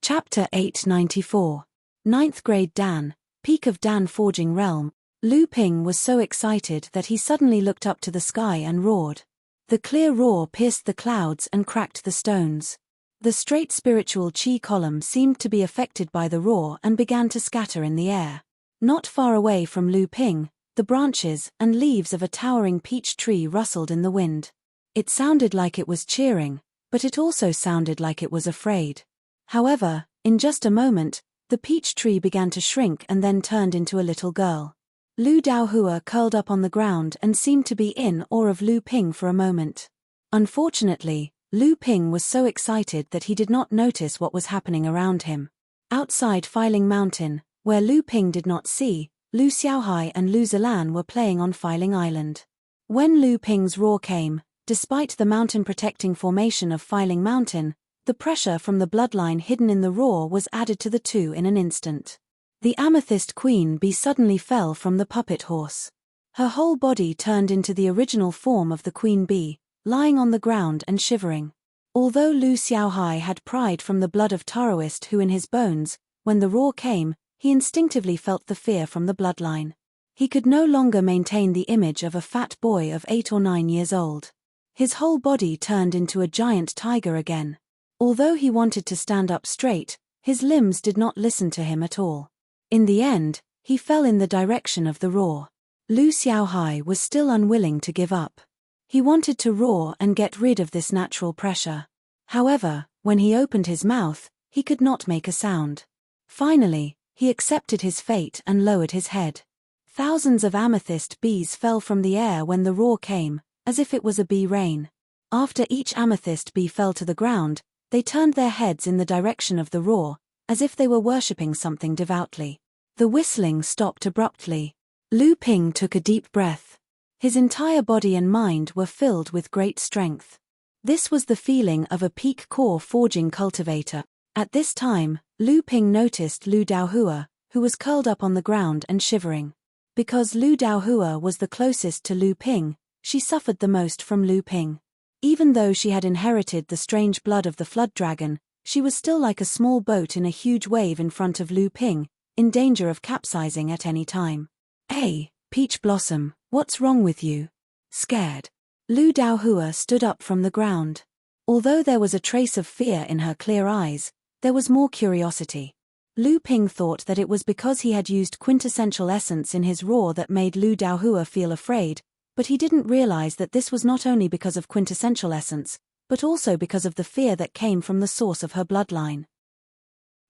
Chapter 894. 9th Grade Dan, Peak of Dan Forging Realm. Lu Ping was so excited that he suddenly looked up to the sky and roared. The clear roar pierced the clouds and cracked the stones. The straight spiritual chi column seemed to be affected by the roar and began to scatter in the air. Not far away from Lu Ping, the branches and leaves of a towering peach tree rustled in the wind. It sounded like it was cheering, but it also sounded like it was afraid. However, in just a moment, the peach tree began to shrink and then turned into a little girl. Lu Daohua curled up on the ground and seemed to be in awe of Lu Ping for a moment. Unfortunately, Lu Ping was so excited that he did not notice what was happening around him. Outside Filing Mountain, where Lu Ping did not see, Lu Xiaohai and Lu Zilan were playing on Filing Island. When Lu Ping's roar came, despite the mountain-protecting formation of Filing Mountain, the pressure from the bloodline hidden in the roar was added to the two in an instant. The amethyst queen bee suddenly fell from the puppet horse. Her whole body turned into the original form of the queen bee, lying on the ground and shivering. Although Lu Xiaohai had pride from the blood of Taoist who in his bones, when the roar came, he instinctively felt the fear from the bloodline. He could no longer maintain the image of a fat boy of 8 or 9 years old. His whole body turned into a giant tiger again. Although he wanted to stand up straight, his limbs did not listen to him at all. In the end, he fell in the direction of the roar. Lu Xiaohai was still unwilling to give up. He wanted to roar and get rid of this natural pressure. However, when he opened his mouth, he could not make a sound. Finally, he accepted his fate and lowered his head. Thousands of amethyst bees fell from the air when the roar came, as if it was a bee rain. After each amethyst bee fell to the ground, they turned their heads in the direction of the roar, as if they were worshipping something devoutly. The whistling stopped abruptly. Lu Ping took a deep breath. His entire body and mind were filled with great strength. This was the feeling of a peak core forging cultivator. At this time, Lu Ping noticed Lu Daohua, who was curled up on the ground and shivering. Because Lu Daohua was the closest to Lu Ping, she suffered the most from Lu Ping. Even though she had inherited the strange blood of the flood dragon, she was still like a small boat in a huge wave in front of Lu Ping, in danger of capsizing at any time. "Hey, Peach Blossom, what's wrong with you? Scared?" Lu Daohua stood up from the ground. Although there was a trace of fear in her clear eyes, there was more curiosity. Lu Ping thought that it was because he had used quintessential essence in his roar that made Lu Daohua feel afraid, but he didn't realize that this was not only because of quintessential essence, but also because of the fear that came from the source of her bloodline.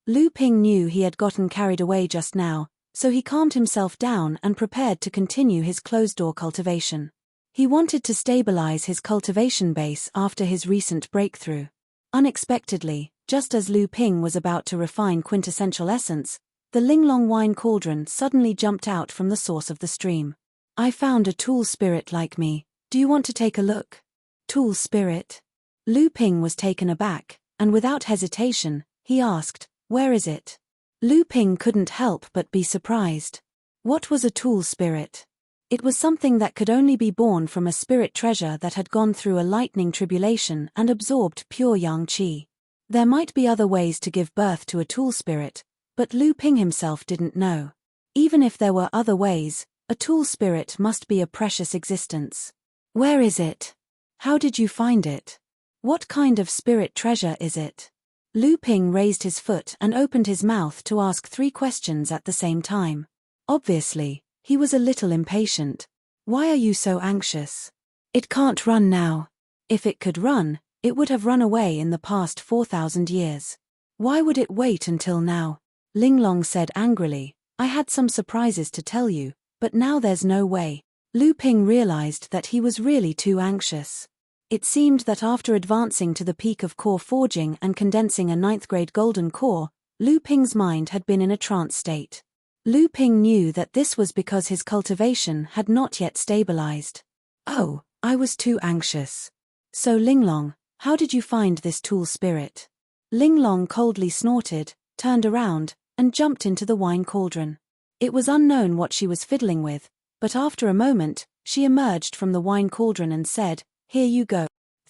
Lu Ping knew he had gotten carried away just now, so he calmed himself down and prepared to continue his closed-door cultivation. He wanted to stabilize his cultivation base after his recent breakthrough. Unexpectedly, just as Lu Ping was about to refine quintessential essence, the Linglong wine cauldron suddenly jumped out from the source of the stream. "I found a tool spirit like me. Do you want to take a look?" Tool spirit? Lu Ping was taken aback, and without hesitation, he asked, "Where is it?" Lu Ping couldn't help but be surprised. What was a tool spirit? It was something that could only be born from a spirit treasure that had gone through a lightning tribulation and absorbed pure yang qi. There might be other ways to give birth to a tool spirit, but Lu Ping himself didn't know. Even if there were other ways, a tool spirit must be a precious existence. Where is it? How did you find it? What kind of spirit treasure is it? Lu Ping raised his foot and opened his mouth to ask 3 questions at the same time. Obviously, he was a little impatient. "Why are you so anxious?" "It can't run now." If it could run, it would have run away in the past 4,000 years. "Why would it wait until now?" Linglong said angrily, "I had some surprises to tell you, but now there's no way." Lu Ping realized that he was really too anxious. It seemed that after advancing to the peak of core forging and condensing a 9th grade golden core, Lu Ping's mind had been in a trance state. Lu Ping knew that this was because his cultivation had not yet stabilized. "Oh, I was too anxious. So Linglong, how did you find this tool spirit?" Linglong coldly snorted, turned around, and jumped into the wine cauldron. It was unknown what she was fiddling with, but after a moment, she emerged from the wine cauldron and said, "Here you go."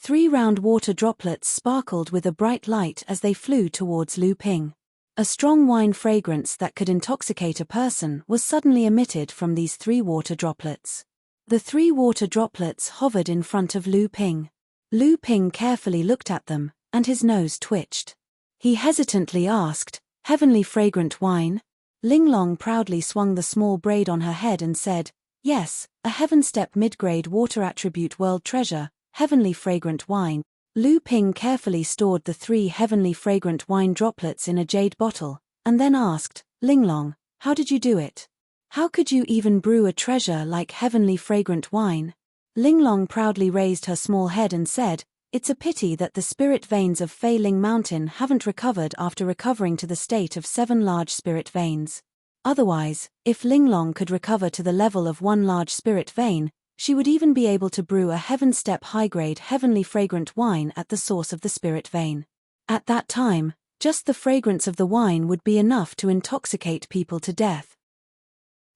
3 round water droplets sparkled with a bright light as they flew towards Lu Ping. A strong wine fragrance that could intoxicate a person was suddenly emitted from these 3 water droplets. The 3 water droplets hovered in front of Lu Ping. Lu Ping carefully looked at them, and his nose twitched. He hesitantly asked, "Heavenly fragrant wine?" Linglong proudly swung the small braid on her head and said, "Yes, a Heaven Step mid-grade water attribute world treasure, heavenly fragrant wine." Lu Ping carefully stored the 3 heavenly fragrant wine droplets in a jade bottle, and then asked, "Linglong, how did you do it? How could you even brew a treasure like heavenly fragrant wine?" Linglong proudly raised her small head and said, "It's a pity that the spirit veins of Fei Ling Mountain haven't recovered after recovering to the state of 7 large spirit veins. Otherwise, if Linglong could recover to the level of 1 large spirit vein, she would even be able to brew a Heaven Step high-grade heavenly fragrant wine at the source of the spirit vein. At that time, just the fragrance of the wine would be enough to intoxicate people to death."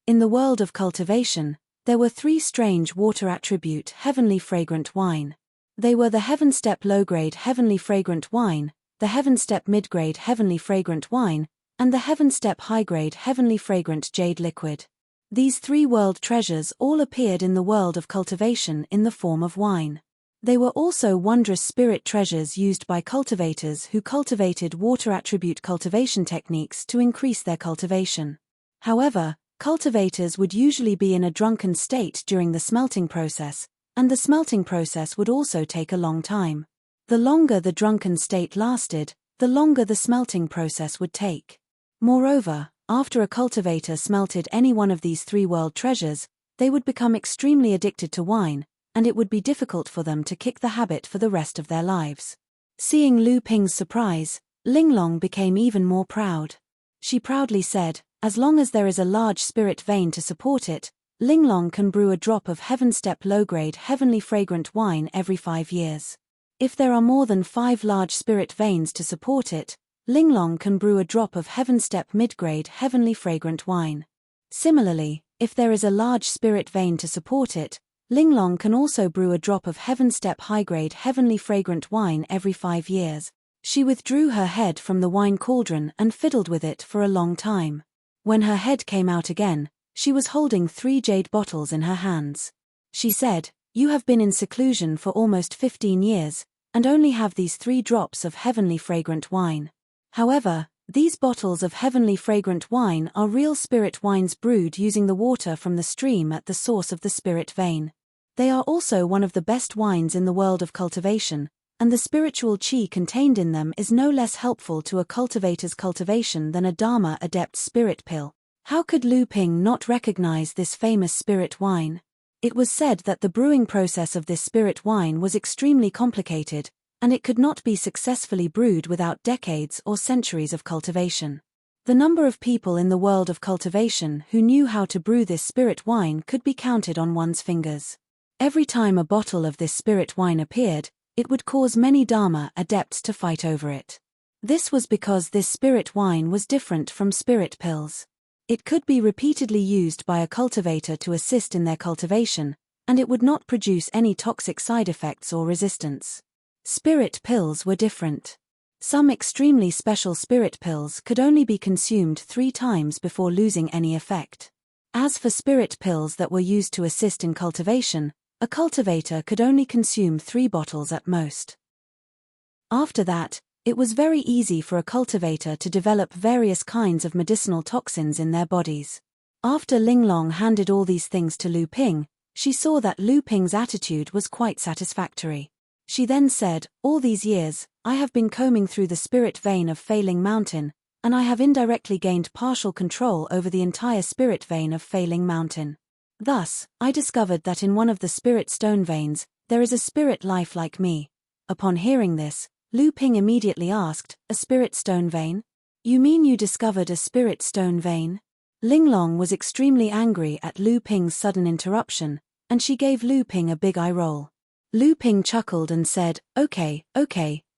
In the world of cultivation, there were 3 strange water attribute heavenly fragrant wine. They were the Heaven Step low-grade heavenly fragrant wine, the Heaven Step mid-grade heavenly fragrant wine, and the Heaven Step high-grade heavenly fragrant jade liquid. These 3 world treasures all appeared in the world of cultivation in the form of wine. They were also wondrous spirit treasures used by cultivators who cultivated water attribute cultivation techniques to increase their cultivation. However, cultivators would usually be in a drunken state during the smelting process, and the smelting process would also take a long time. The longer the drunken state lasted, the longer the smelting process would take. Moreover, after a cultivator smelted any one of these 3 world treasures, they would become extremely addicted to wine, and it would be difficult for them to kick the habit for the rest of their lives. Seeing Lu Ping's surprise, Linglong became even more proud. She proudly said, "As long as there is a large spirit vein to support it, Linglong can brew a drop of Heaven Step low-grade heavenly fragrant wine every 5 years. If there are more than 5 large spirit veins to support it, Linglong can brew a drop of Heaven Step mid-grade heavenly fragrant wine. Similarly, if there is a large spirit vein to support it, Linglong can also brew a drop of Heaven Step high-grade heavenly fragrant wine every 5 years." She withdrew her head from the wine cauldron and fiddled with it for a long time. When her head came out again, she was holding 3 jade bottles in her hands. She said, "You have been in seclusion for almost 15 years, and only have these 3 drops of heavenly fragrant wine. However, these bottles of heavenly fragrant wine are real spirit wines brewed using the water from the stream at the source of the spirit vein. They are also one of the best wines in the world of cultivation, and the spiritual chi contained in them is no less helpful to a cultivator's cultivation than a Dharma adept spirit pill." How could Lu Ping not recognize this famous spirit wine? It was said that the brewing process of this spirit wine was extremely complicated, and it could not be successfully brewed without decades or centuries of cultivation. The number of people in the world of cultivation who knew how to brew this spirit wine could be counted on one's fingers. Every time a bottle of this spirit wine appeared, it would cause many Dharma adepts to fight over it. This was because this spirit wine was different from spirit pills. It could be repeatedly used by a cultivator to assist in their cultivation, and it would not produce any toxic side effects or resistance. Spirit pills were different. Some extremely special spirit pills could only be consumed 3 times before losing any effect. As for spirit pills that were used to assist in cultivation, a cultivator could only consume 3 bottles at most. After that, it was very easy for a cultivator to develop various kinds of medicinal toxins in their bodies. After Linglong handed all these things to Lu Ping, she saw that Lu Ping's attitude was quite satisfactory. She then said, "All these years, I have been combing through the spirit vein of Fei Ling Mountain, and I have indirectly gained partial control over the entire spirit vein of Fei Ling Mountain. Thus, I discovered that in one of the spirit stone veins, there is a spirit life like me." Upon hearing this, Lu Ping immediately asked, "A spirit stone vein? You mean you discovered a spirit stone vein?" Linglong was extremely angry at Lu Ping's sudden interruption, and she gave Lu Ping a big eye roll. Lu Ping chuckled and said, Okay,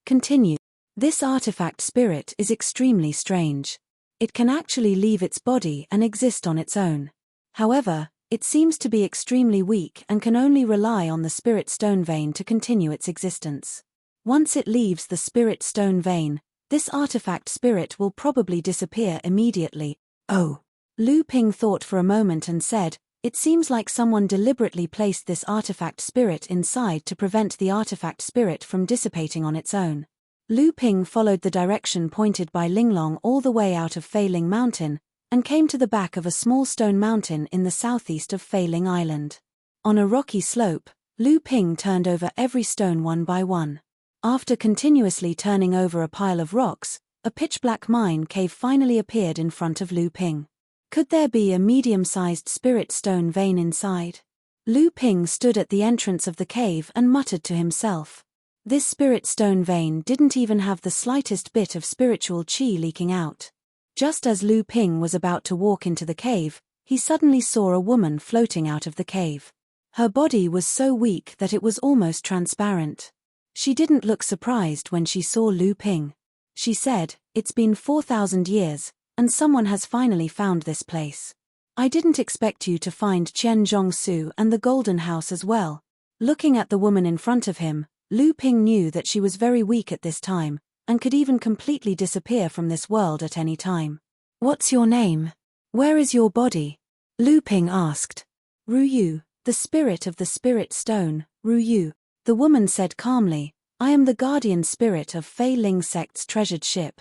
continue. "This artifact spirit is extremely strange. It can actually leave its body and exist on its own. However, It seems to be extremely weak and can only rely on the spirit stone vein to continue its existence. Once it leaves the spirit stone vein, this artifact spirit will probably disappear immediately. Oh. Lu Ping thought for a moment and said, "It seems like someone deliberately placed this artifact spirit inside to prevent the artifact spirit from dissipating on its own." Lu Ping followed the direction pointed by Linglong all the way out of Fei Ling Mountain, and came to the back of a small stone mountain in the southeast of Fei Ling Island. On a rocky slope, Lu Ping turned over every stone one by one. After continuously turning over a pile of rocks, a pitch-black mine cave finally appeared in front of Lu Ping. Could there be a medium-sized spirit stone vein inside? Lu Ping stood at the entrance of the cave and muttered to himself. This spirit stone vein didn't even have the slightest bit of spiritual qi leaking out. Just as Lu Ping was about to walk into the cave, he suddenly saw a woman floating out of the cave. Her body was so weak that it was almost transparent. She didn't look surprised when she saw Lu Ping. She said, "It's been 4,000 years, and someone has finally found this place. I didn't expect you to find Qian Zhongsu and the Golden House as well." Looking at the woman in front of him, Lu Ping knew that she was very weak at this time, and could even completely disappear from this world at any time. "What's your name? Where is your body?" Lu Ping asked. "Ru Yu, the spirit of the spirit stone, Ru Yu," the woman said calmly. "I am the guardian spirit of Fei Ling sect's treasured ship."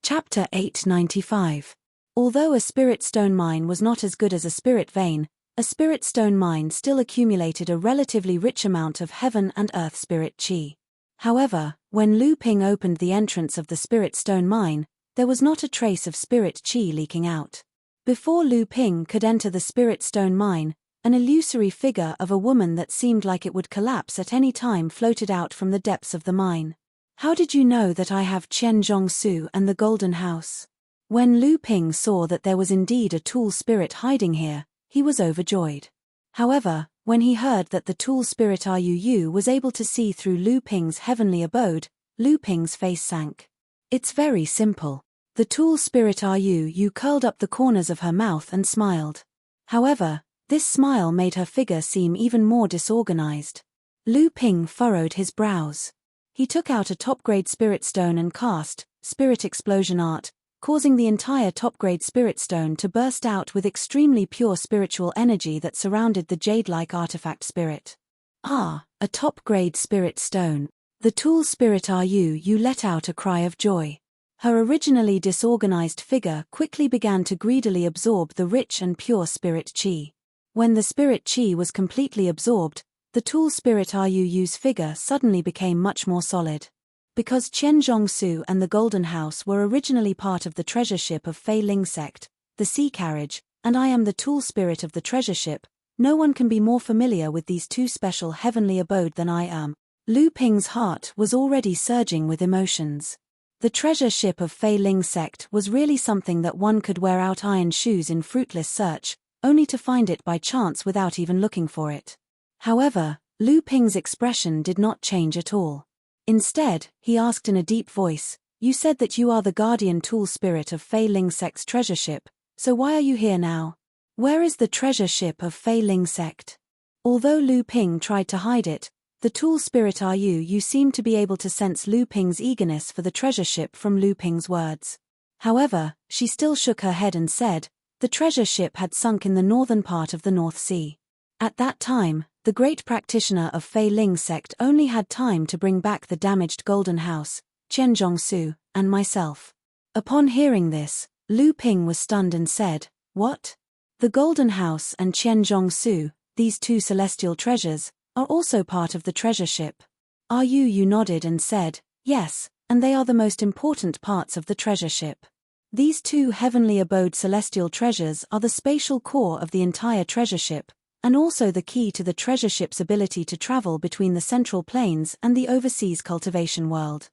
Chapter 895. Although a spirit stone mine was not as good as a spirit vein, a spirit stone mine still accumulated a relatively rich amount of heaven and earth spirit qi. However, when Lu Ping opened the entrance of the spirit stone mine, there was not a trace of spirit qi leaking out. Before Lu Ping could enter the spirit stone mine, an illusory figure of a woman that seemed like it would collapse at any time floated out from the depths of the mine. "How did you know that I have Qian Zhongsu and the Golden House?" When Lu Ping saw that there was indeed a tool spirit hiding here, he was overjoyed. However, when he heard that the tool spirit Ru was able to see through Lu Ping's heavenly abode, Lu Ping's face sank. "It's very simple." The tool spirit Ru curled up the corners of her mouth and smiled. However, this smile made her figure seem even more disorganized. Lu Ping furrowed his brows. He took out a top-grade spirit stone and cast Spirit Explosion Art, causing the entire top-grade spirit stone to burst out with extremely pure spiritual energy that surrounded the jade-like artifact spirit. "Ah, a top-grade spirit stone." The tool spirit Ru let out a cry of joy. Her originally disorganized figure quickly began to greedily absorb the rich and pure spirit qi. When the spirit qi was completely absorbed, the tool spirit Ru's figure suddenly became much more solid. Because Qian Zhongsu and the Golden House were originally part of the treasure ship of Fei Ling sect, the sea carriage, and I am the tool spirit of the treasure ship, no one can be more familiar with these two special heavenly abode than I am. Lu Ping's heart was already surging with emotions. The treasure ship of Fei Ling sect was really something that one could wear out iron shoes in fruitless search, only to find it by chance without even looking for it. However, Lu Ping's expression did not change at all. Instead, he asked in a deep voice, "You said that you are the guardian tool spirit of Fei Ling sect's treasure ship, so why are you here now? Where is the treasure ship of Fei Ling sect?" Although Lu Ping tried to hide it, the tool spirit Ru seemed to be able to sense Lu Ping's eagerness for the treasure ship from Lu Ping's words. However, she still shook her head and said, "The treasure ship had sunk in the northern part of the North Sea. At that time, the great practitioner of Fei Ling sect only had time to bring back the damaged Golden House, Qian Zhongsu, and myself." Upon hearing this, Lu Ping was stunned and said, "What? The Golden House and Qian Zhongsu, these two celestial treasures, are also part of the treasure ship?" Ru nodded and said, "Yes, and they are the most important parts of the treasure ship. These two heavenly abode celestial treasures are the spatial core of the entire treasure ship, and also the key to the treasure ship's ability to travel between the central planes and the overseas cultivation world.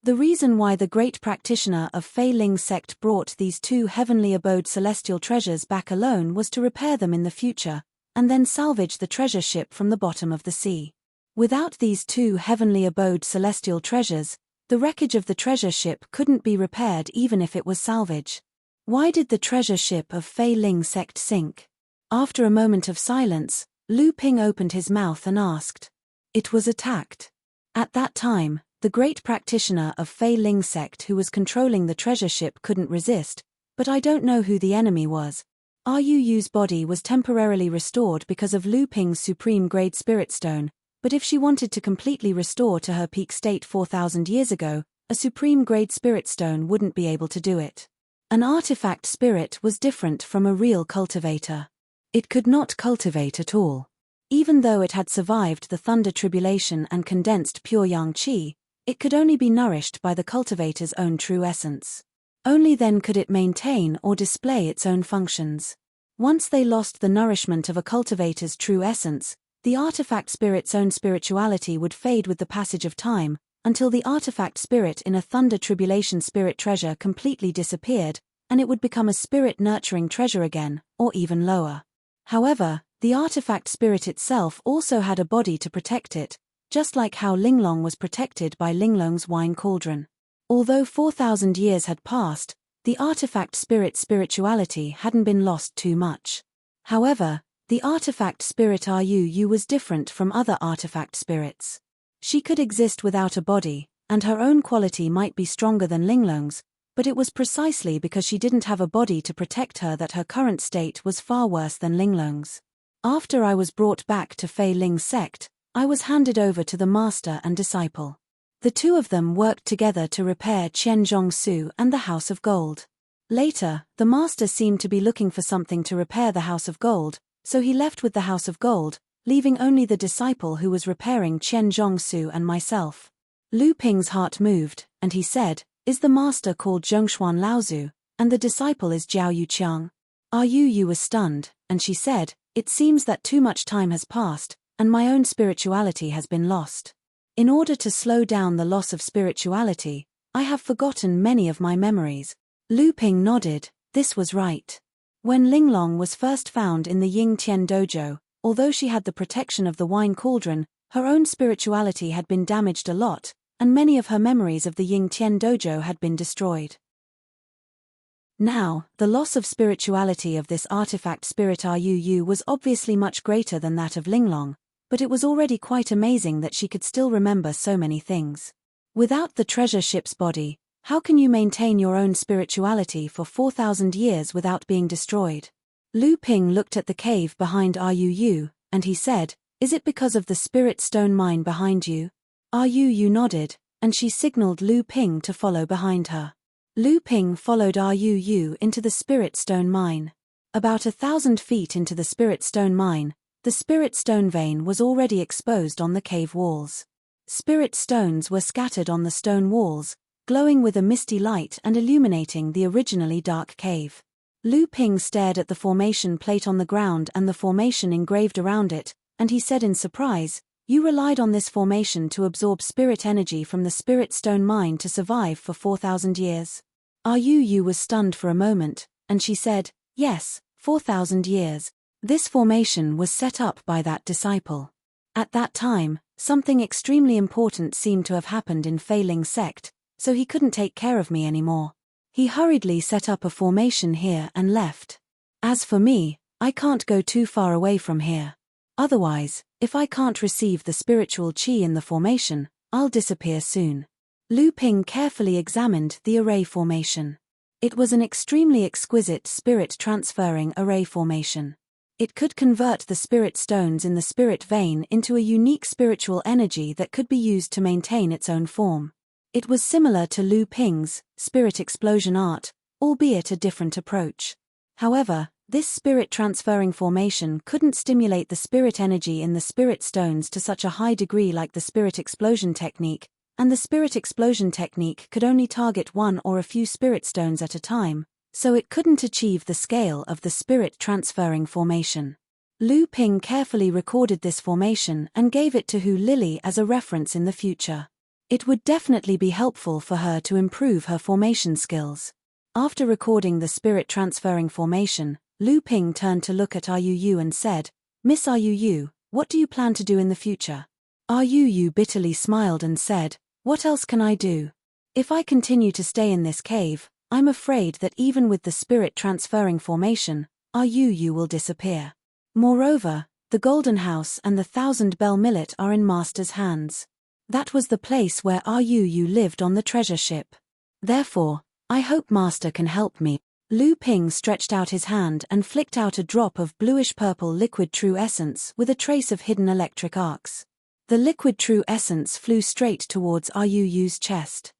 The reason why the great practitioner of Fei Ling sect brought these two heavenly abode celestial treasures back alone was to repair them in the future, and then salvage the treasure ship from the bottom of the sea. Without these two heavenly abode celestial treasures, the wreckage of the treasure ship couldn't be repaired even if it was salvage. Why did the treasure ship of Fei Ling sect sink? After a moment of silence, Lu Ping opened his mouth and asked. It was attacked. At that time, the great practitioner of Fei Ling sect who was controlling the treasure ship couldn't resist, but I don't know who the enemy was. Yu's body was temporarily restored because of Lu Ping's supreme grade spirit stone, but if she wanted to completely restore to her peak state 4,000 years ago, a supreme grade spirit stone wouldn't be able to do it. An artifact spirit was different from a real cultivator. It could not cultivate at all. Even though it had survived the thunder tribulation and condensed pure yang qi, it could only be nourished by the cultivator's own true essence. Only then could it maintain or display its own functions. Once they lost the nourishment of a cultivator's true essence, the artifact spirit's own spirituality would fade with the passage of time, until the artifact spirit in a thunder tribulation spirit treasure completely disappeared, and it would become a spirit-nurturing treasure again, or even lower. However, the artifact spirit itself also had a body to protect it, just like how Linglong was protected by Linglong's wine cauldron. Although 4,000 years had passed, the artifact spirit's spirituality hadn't been lost too much. However, the artifact spirit Yu was different from other artifact spirits. She could exist without a body, and her own quality might be stronger than Linglong's, but it was precisely because she didn't have a body to protect her that her current state was far worse than Linglong's. After I was brought back to Fei Ling's sect, I was handed over to the master and disciple. The two of them worked together to repair Qian Zhongsu and the House of Gold. Later, the master seemed to be looking for something to repair the House of Gold, so he left with the House of Gold, leaving only the disciple who was repairing Qian Zhongsu and myself. Lu Ping's heart moved, and he said, Is the master called Zhongshuan Laozu, and the disciple is Jiao Yuqiang? Yu was stunned, and she said, It seems that too much time has passed, and my own spirituality has been lost. In order to slow down the loss of spirituality, I have forgotten many of my memories. Lu Ping nodded, this was right. When Linglong was first found in the Ying Tian dojo, although she had the protection of the wine cauldron, her own spirituality had been damaged a lot, and many of her memories of the Ying Tian dojo had been destroyed. Now, the loss of spirituality of this artifact spirit Yu was obviously much greater than that of Linglong, but it was already quite amazing that she could still remember so many things. Without the treasure ship's body, how can you maintain your own spirituality for 4,000 years without being destroyed? Lu Ping looked at the cave behind Yu, and he said, Is it because of the spirit stone mine behind you? Yu nodded, and she signaled Lu Ping to follow behind her. Lu Ping followed Yu into the spirit stone mine. About 1,000 feet into the spirit stone mine, the spirit stone vein was already exposed on the cave walls. Spirit stones were scattered on the stone walls, glowing with a misty light and illuminating the originally dark cave. Lu Ping stared at the formation plate on the ground and the formation engraved around it, and he said in surprise, You relied on this formation to absorb spirit energy from the spirit stone mine to survive for 4,000 years. Yu was stunned for a moment, and she said, Yes, 4,000 years. This formation was set up by that disciple. At that time, something extremely important seemed to have happened in Fei Ling's sect, so he couldn't take care of me anymore. He hurriedly set up a formation here and left. As for me, I can't go too far away from here. Otherwise, if I can't receive the spiritual qi in the formation, I'll disappear soon. Lu Ping carefully examined the array formation. It was an extremely exquisite spirit-transferring array formation. It could convert the spirit stones in the spirit vein into a unique spiritual energy that could be used to maintain its own form. It was similar to Lu Ping's spirit explosion art, albeit a different approach. However, this spirit-transferring formation couldn't stimulate the spirit energy in the spirit stones to such a high degree like the spirit explosion technique, and the spirit explosion technique could only target one or a few spirit stones at a time, so it couldn't achieve the scale of the spirit-transferring formation. Lu Ping carefully recorded this formation and gave it to Hu Lily as a reference in the future. It would definitely be helpful for her to improve her formation skills. After recording the spirit-transferring formation, Lu Ping turned to look at Yu and said, Miss Yu, what do you plan to do in the future? Yu bitterly smiled and said, What else can I do? If I continue to stay in this cave, I'm afraid that even with the spirit transferring formation, RUU will disappear. Moreover, the Golden House and the 1000-bell millet are in Master's hands. That was the place where RUU lived on the treasure ship. Therefore, I hope Master can help me. Lu Ping stretched out his hand and flicked out a drop of bluish-purple liquid true essence with a trace of hidden electric arcs. The liquid true essence flew straight towards RUU's chest.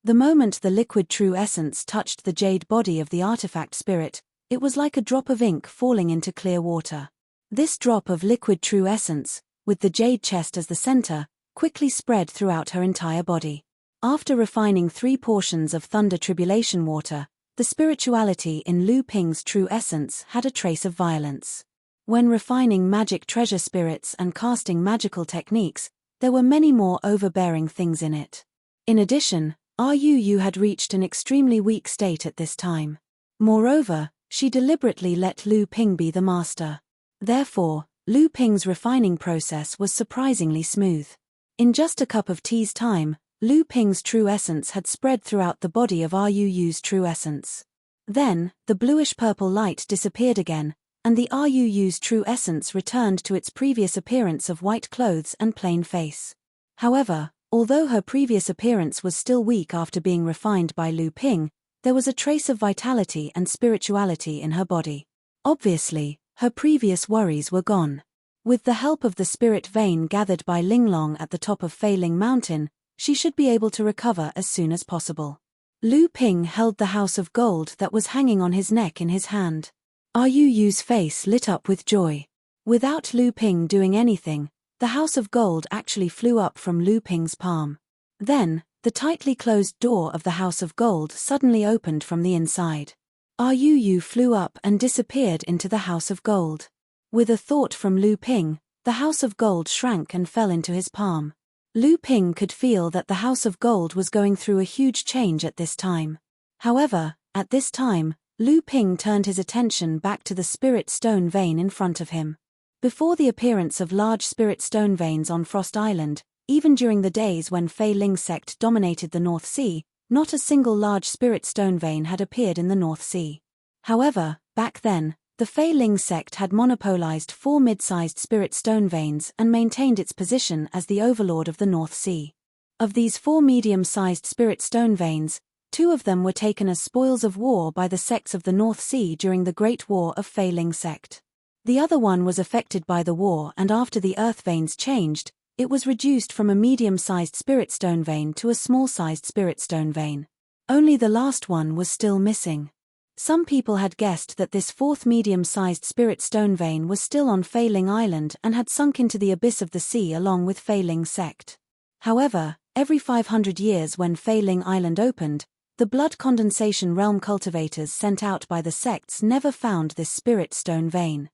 The moment the liquid true essence touched the jade body of the artifact spirit, it was like a drop of ink falling into clear water. This drop of liquid true essence, with the jade chest as the center, quickly spread throughout her entire body. After refining 3 portions of thunder tribulation water, the spirituality in Lu Ping's true essence had a trace of violence. When refining magic treasure spirits and casting magical techniques, there were many more overbearing things in it. In addition, RUU had reached an extremely weak state at this time. Moreover, she deliberately let Lu Ping be the master. Therefore, Lu Ping's refining process was surprisingly smooth. In just a cup of tea's time, Lu Ping's true essence had spread throughout the body of RUU's true essence. Then, the bluish-purple light disappeared again, and the RUU's true essence returned to its previous appearance of white clothes and plain face. However, although her previous appearance was still weak after being refined by Lu Ping, there was a trace of vitality and spirituality in her body. Obviously, her previous worries were gone. With the help of the spirit vein gathered by Linglong at the top of Fei Ling Mountain, she should be able to recover as soon as possible. Lu Ping held the house of gold that was hanging on his neck in his hand. RUU's face lit up with joy. Without Lu Ping doing anything, the house of gold actually flew up from Lu Ping's palm. Then, the tightly closed door of the house of gold suddenly opened from the inside. RUU flew up and disappeared into the house of gold. With a thought from Lu Ping, the house of gold shrank and fell into his palm. Lu Ping could feel that the house of gold was going through a huge change at this time. However, at this time, Lu Ping turned his attention back to the spirit stone vein in front of him. Before the appearance of large spirit stone veins on Frost Island, even during the days when Fei Ling sect dominated the North Sea, not a single large spirit stone vein had appeared in the North Sea. However, back then, the Fei Ling sect had monopolized 4 mid-sized spirit stone veins and maintained its position as the overlord of the North Sea. Of these 4 medium-sized spirit stone veins, 2 of them were taken as spoils of war by the sects of the North Sea during the Great War of Fei Ling sect. The other one was affected by the war, and after the earth veins changed, it was reduced from a medium-sized spirit stone vein to a small-sized spirit stone vein. Only the last one was still missing. Some people had guessed that this 4th medium-sized spirit stone vein was still on Fei Ling Island and had sunk into the abyss of the sea along with Fei Ling sect. However, every 500 years when Fei Ling Island opened, the blood condensation realm cultivators sent out by the sects never found this spirit stone vein.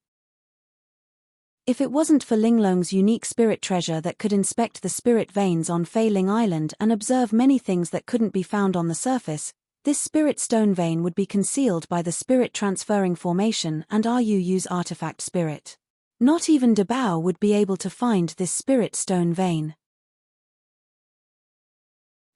If it wasn't for Linglong's unique spirit treasure that could inspect the spirit veins on Fei Ling Island and observe many things that couldn't be found on the surface, this spirit stone vein would be concealed by the spirit transferring formation and RUU's artifact spirit. Not even De Bao would be able to find this spirit stone vein.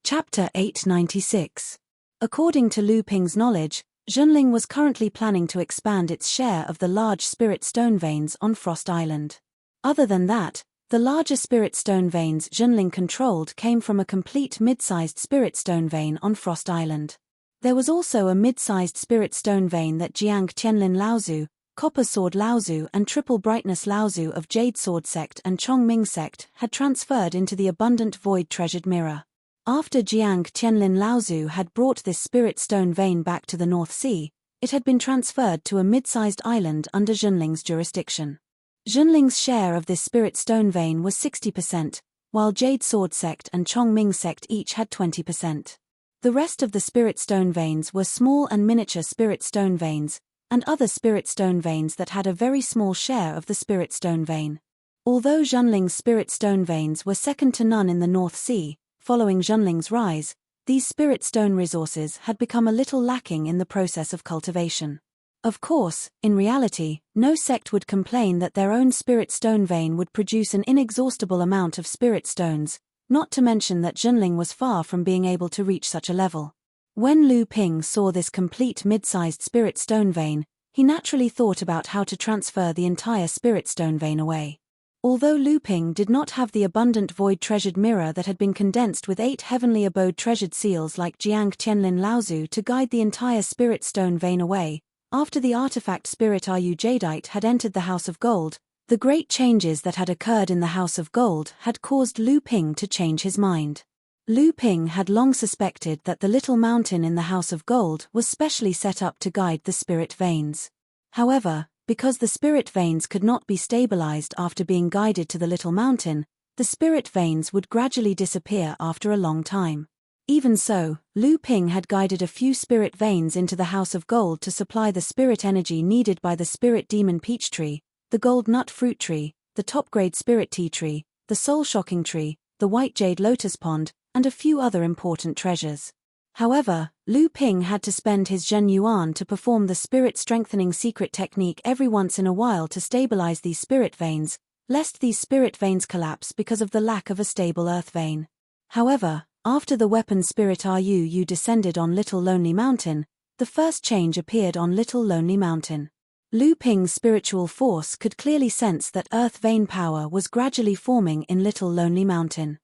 Chapter 896. According to Lu Ping's knowledge, Junling was currently planning to expand its share of the large spirit stone veins on Frost Island. Other than that, the larger spirit stone veins Junling controlled came from a complete mid-sized spirit stone vein on Frost Island. There was also a mid-sized spirit stone vein that Jiang Tianlin Laozu, Copper Sword Laozu and Triple Brightness Laozu of Jade Sword Sect and Chongming Sect had transferred into the abundant void treasured mirror. After Jiang Tianlin Laozu had brought this spirit stone vein back to the North Sea, it had been transferred to a mid-sized island under Junling's jurisdiction. Junling's share of this spirit stone vein was 60%, while Jade Sword Sect and Chongming Sect each had 20%. The rest of the spirit stone veins were small and miniature spirit stone veins, and other spirit stone veins that had a very small share of the spirit stone vein. Although Junling's spirit stone veins were second to none in the North Sea, following Junling's rise, these spirit stone resources had become a little lacking in the process of cultivation. Of course, in reality, no sect would complain that their own spirit stone vein would produce an inexhaustible amount of spirit stones, not to mention that Junling was far from being able to reach such a level. When Lu Ping saw this complete mid-sized spirit stone vein, he naturally thought about how to transfer the entire spirit stone vein away. Although Lu Ping did not have the abundant void treasured mirror that had been condensed with 8 heavenly abode treasured seals like Jiang Tianlin Laozu to guide the entire spirit stone vein away, after the artifact spirit Ru Jadeite had entered the House of Gold, the great changes that had occurred in the House of Gold had caused Lu Ping to change his mind. Lu Ping had long suspected that the little mountain in the House of Gold was specially set up to guide the spirit veins. However, because the spirit veins could not be stabilized after being guided to the little mountain, the spirit veins would gradually disappear after a long time. Even so, Lu Ping had guided a few spirit veins into the House of Gold to supply the spirit energy needed by the spirit demon peach tree, the gold nut fruit tree, the top-grade spirit tea tree, the soul-shocking tree, the white jade lotus pond, and a few other important treasures. However, Lu Ping had to spend his Zhen Yuan to perform the spirit-strengthening secret technique every once in a while to stabilize these spirit veins, lest these spirit veins collapse because of the lack of a stable earth vein. However, after the weapon spirit Ru descended on Little Lonely Mountain, the first change appeared on Little Lonely Mountain. Lu Ping's spiritual force could clearly sense that earth vein power was gradually forming in Little Lonely Mountain.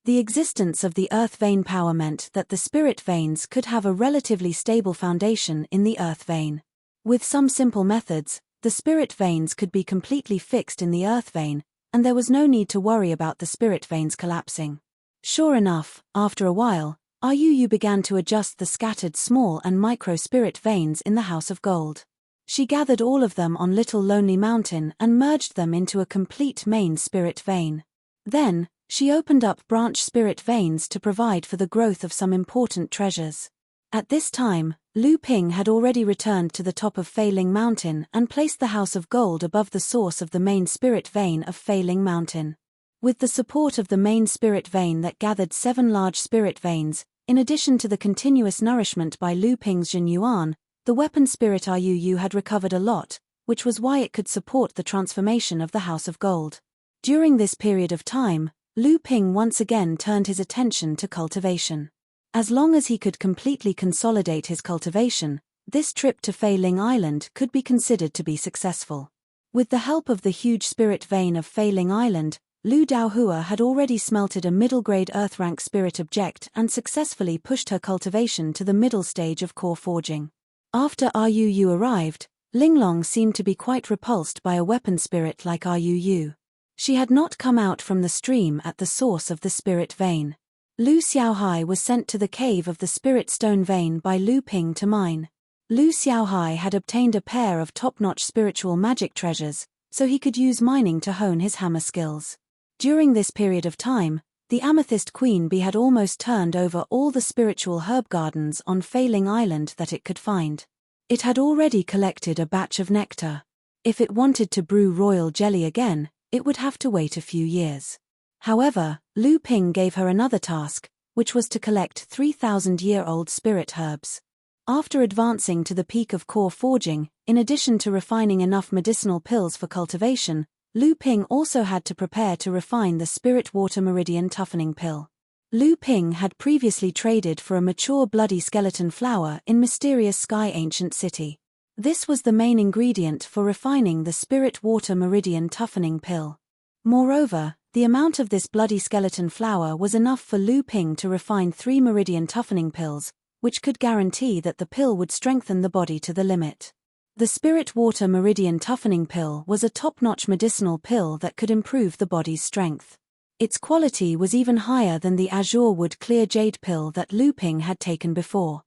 The existence of the earth vein power meant that the spirit veins could have a relatively stable foundation in the earth vein. With some simple methods, the spirit veins could be completely fixed in the earth vein, and there was no need to worry about the spirit veins collapsing. Sure enough, after a while, Ru began to adjust the scattered small and micro spirit veins in the House of Gold. She gathered all of them on Little Lonely Mountain and merged them into a complete main spirit vein. Then, she opened up branch spirit veins to provide for the growth of some important treasures. At this time, Lu Ping had already returned to the top of Feiling Mountain and placed the House of Gold above the source of the main spirit vein of Feiling Mountain. With the support of the main spirit vein that gathered 7 large spirit veins, in addition to the continuous nourishment by Lu Ping's Zhen Yuan, the weapon spirit Ru had recovered a lot, which was why it could support the transformation of the House of Gold. During this period of time, Lu Ping once again turned his attention to cultivation. As long as he could completely consolidate his cultivation, this trip to Feiling Island could be considered to be successful. With the help of the huge spirit vein of Feiling Island, Lu Daohua had already smelted a middle-grade earth-rank spirit object and successfully pushed her cultivation to the middle stage of core forging. After Ru arrived, Linglong seemed to be quite repulsed by a weapon spirit like Ru. She had not come out from the stream at the source of the spirit vein. Lu Xiaohai was sent to the cave of the spirit stone vein by Lu Ping to mine. Lu Xiaohai had obtained a pair of top-notch spiritual magic treasures, so he could use mining to hone his hammer skills. During this period of time, the Amethyst Queen Bee had almost turned over all the spiritual herb gardens on Feiling Island that it could find. It had already collected a batch of nectar. If it wanted to brew royal jelly again, it would have to wait a few years. However, Lu Ping gave her another task, which was to collect 3,000-year-old spirit herbs. After advancing to the peak of core forging, in addition to refining enough medicinal pills for cultivation, Lu Ping also had to prepare to refine the spirit water meridian toughening pill. Lu Ping had previously traded for a mature bloody skeleton flower in mysterious Sky Ancient City. This was the main ingredient for refining the spirit water meridian toughening pill. Moreover, the amount of this bloody skeleton flower was enough for Lu Ping to refine 3 meridian toughening pills, which could guarantee that the pill would strengthen the body to the limit. The spirit water meridian toughening pill was a top-notch medicinal pill that could improve the body's strength. Its quality was even higher than the azure wood clear jade pill that Lu Ping had taken before.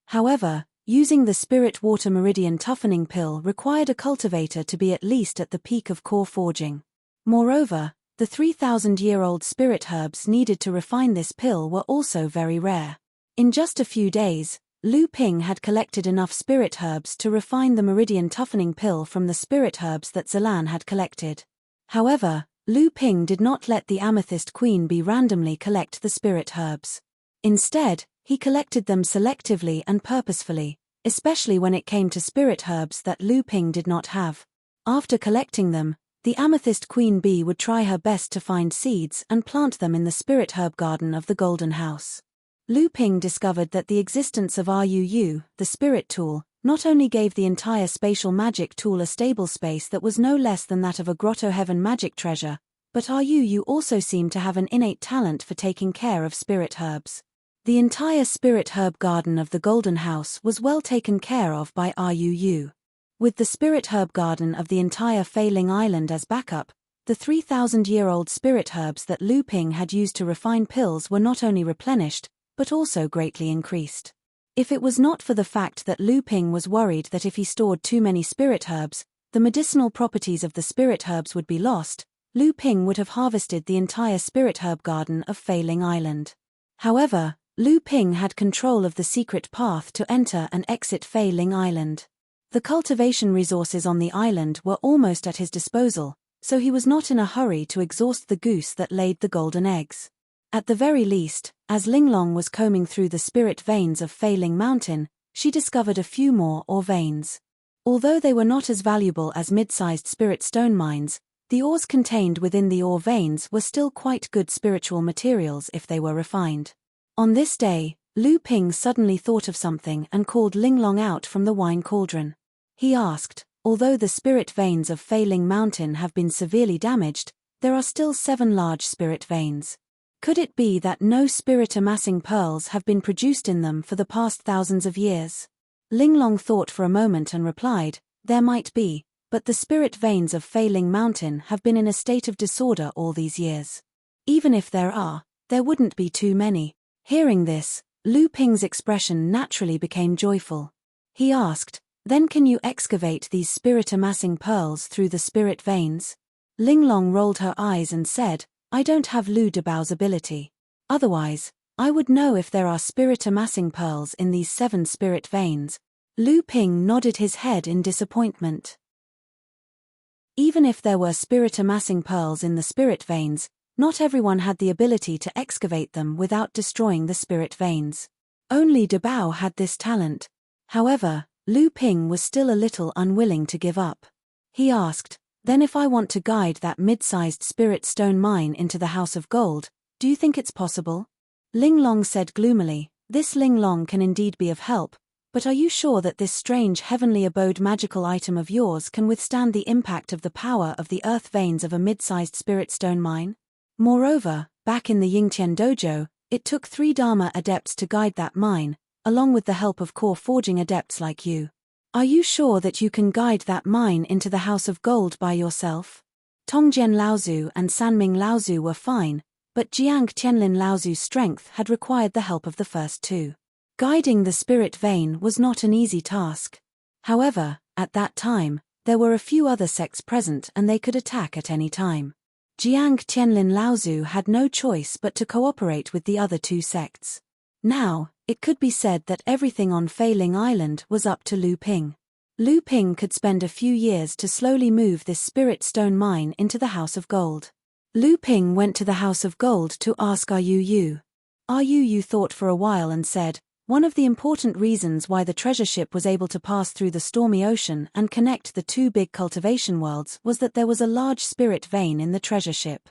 However, using the spirit water meridian toughening pill required a cultivator to be at least at the peak of core forging. Moreover, the 3,000-year-old spirit herbs needed to refine this pill were also very rare. In just a few days, Lu Ping had collected enough spirit herbs to refine the meridian toughening pill from the spirit herbs that Zilan had collected. However, Lu Ping did not let the Amethyst Queen Bee randomly collect the spirit herbs. Instead, he collected them selectively and purposefully, especially when it came to spirit herbs that Lu Ping did not have. After collecting them, The amethyst queen bee would try her best to find seeds and plant them in the spirit herb garden of the Golden House. Lu Ping discovered that the existence of RUU, the spirit tool, not only gave the entire spatial magic tool a stable space that was no less than that of a grotto heaven magic treasure, but RUU also seemed to have an innate talent for taking care of spirit herbs. The entire spirit herb garden of the Golden House was well taken care of by RUU. With the spirit herb garden of the entire Failing Island as backup, the 3,000-year-old spirit herbs that Lu Ping had used to refine pills were not only replenished, but also greatly increased. If it was not for the fact that Lu Ping was worried that if he stored too many spirit herbs, the medicinal properties of the spirit herbs would be lost, Lu Ping would have harvested the entire spirit herb garden of Failing Island. However, Lu Ping had control of the secret path to enter and exit Failing Island. The cultivation resources on the island were almost at his disposal, so he was not in a hurry to exhaust the goose that laid the golden eggs. At the very least, as Linglong was combing through the spirit veins of Failing Mountain, she discovered a few more ore veins. Although they were not as valuable as mid-sized spirit stone mines, the ores contained within the ore veins were still quite good spiritual materials if they were refined. On this day, Lu Ping suddenly thought of something and called Linglong out from the wine cauldron. He asked, although the spirit veins of Failing Mountain have been severely damaged, there are still 7 large spirit veins. Could it be that no spirit-amassing pearls have been produced in them for the past thousands of years? Linglong thought for a moment and replied, there might be, but the spirit veins of Failing Mountain have been in a state of disorder all these years. Even if there are, there wouldn't be too many. Hearing this, Lu Ping's expression naturally became joyful. He asked, then can you excavate these spirit-amassing pearls through the spirit veins? Linglong rolled her eyes and said, I don't have Lu Debao's ability. Otherwise, I would know if there are spirit-amassing pearls in these 7 spirit veins. Lu Ping nodded his head in disappointment. Even if there were spirit-amassing pearls in the spirit veins, not everyone had the ability to excavate them without destroying the spirit veins. Only Debao had this talent. However, Lu Ping was still a little unwilling to give up. He asked, then if I want to guide that mid-sized spirit stone mine into the House of Gold, do you think it's possible? Linglong said gloomily, this Linglong can indeed be of help, but are you sure that this strange heavenly abode magical item of yours can withstand the impact of the power of the earth veins of a mid-sized spirit stone mine? Moreover, back in the Yingtian dojo, it took 3 Dharma adepts to guide that mine, along with the help of core forging adepts like you. Are you sure that you can guide that mine into the House of Gold by yourself? Tongjian Laozu and Sanming Laozu were fine, but Jiang Tianlin Laozu's strength had required the help of the first 2. Guiding the spirit vein was not an easy task. However, at that time, there were a few other sects present and they could attack at any time. Jiang Tianlin Laozu had no choice but to cooperate with the other 2 sects. Now, it could be said that everything on Failing Island was up to Lu Ping. Lu Ping could spend a few years to slowly move this spirit stone mine into the House of Gold. Lu Ping went to the House of Gold to ask RUU. RUU thought for a while and said, one of the important reasons why the treasure ship was able to pass through the stormy ocean and connect the 2 big cultivation worlds was that there was a large spirit vein in the treasure ship.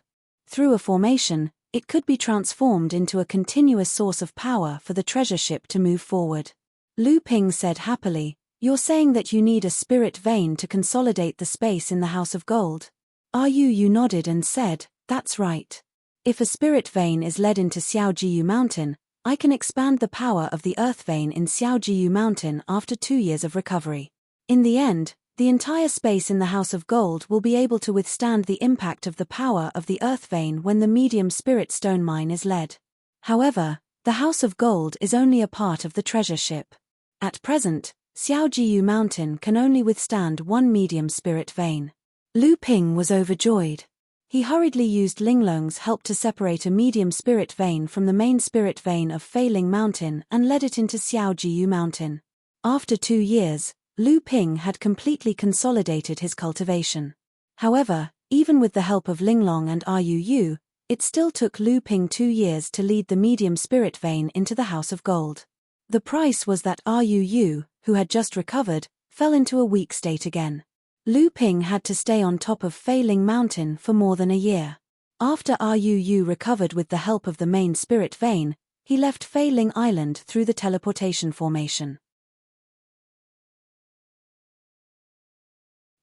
Through a formation, it could be transformed into a continuous source of power for the treasure ship to move forward. Lu Ping said happily, you're saying that you need a spirit vein to consolidate the space in the House of Gold? RUU nodded and said, that's right. If a spirit vein is led into Xiaojiu Mountain, I can expand the power of the earth vein in Xiaojiu Mountain after 2 years of recovery. In the end, the entire space in the House of Gold will be able to withstand the impact of the power of the earth vein when the medium spirit stone mine is led. However, the House of Gold is only a part of the treasure ship. At present, Xiaojiu Mountain can only withstand 1 medium spirit vein. Lu Ping was overjoyed. He hurriedly used Linglong's help to separate a medium spirit vein from the main spirit vein of Failing Mountain and led it into Xiaojiu Mountain. After 2 years, Lu Ping had completely consolidated his cultivation. However, even with the help of Linglong and RUU, it still took Lu Ping 2 years to lead the medium spirit vein into the House of Gold. The price was that RUU, who had just recovered, fell into a weak state again. Lu Ping had to stay on top of Failing Mountain for more than a year. After Ruu recovered with the help of the main spirit vein, he left Failing Island through the teleportation formation.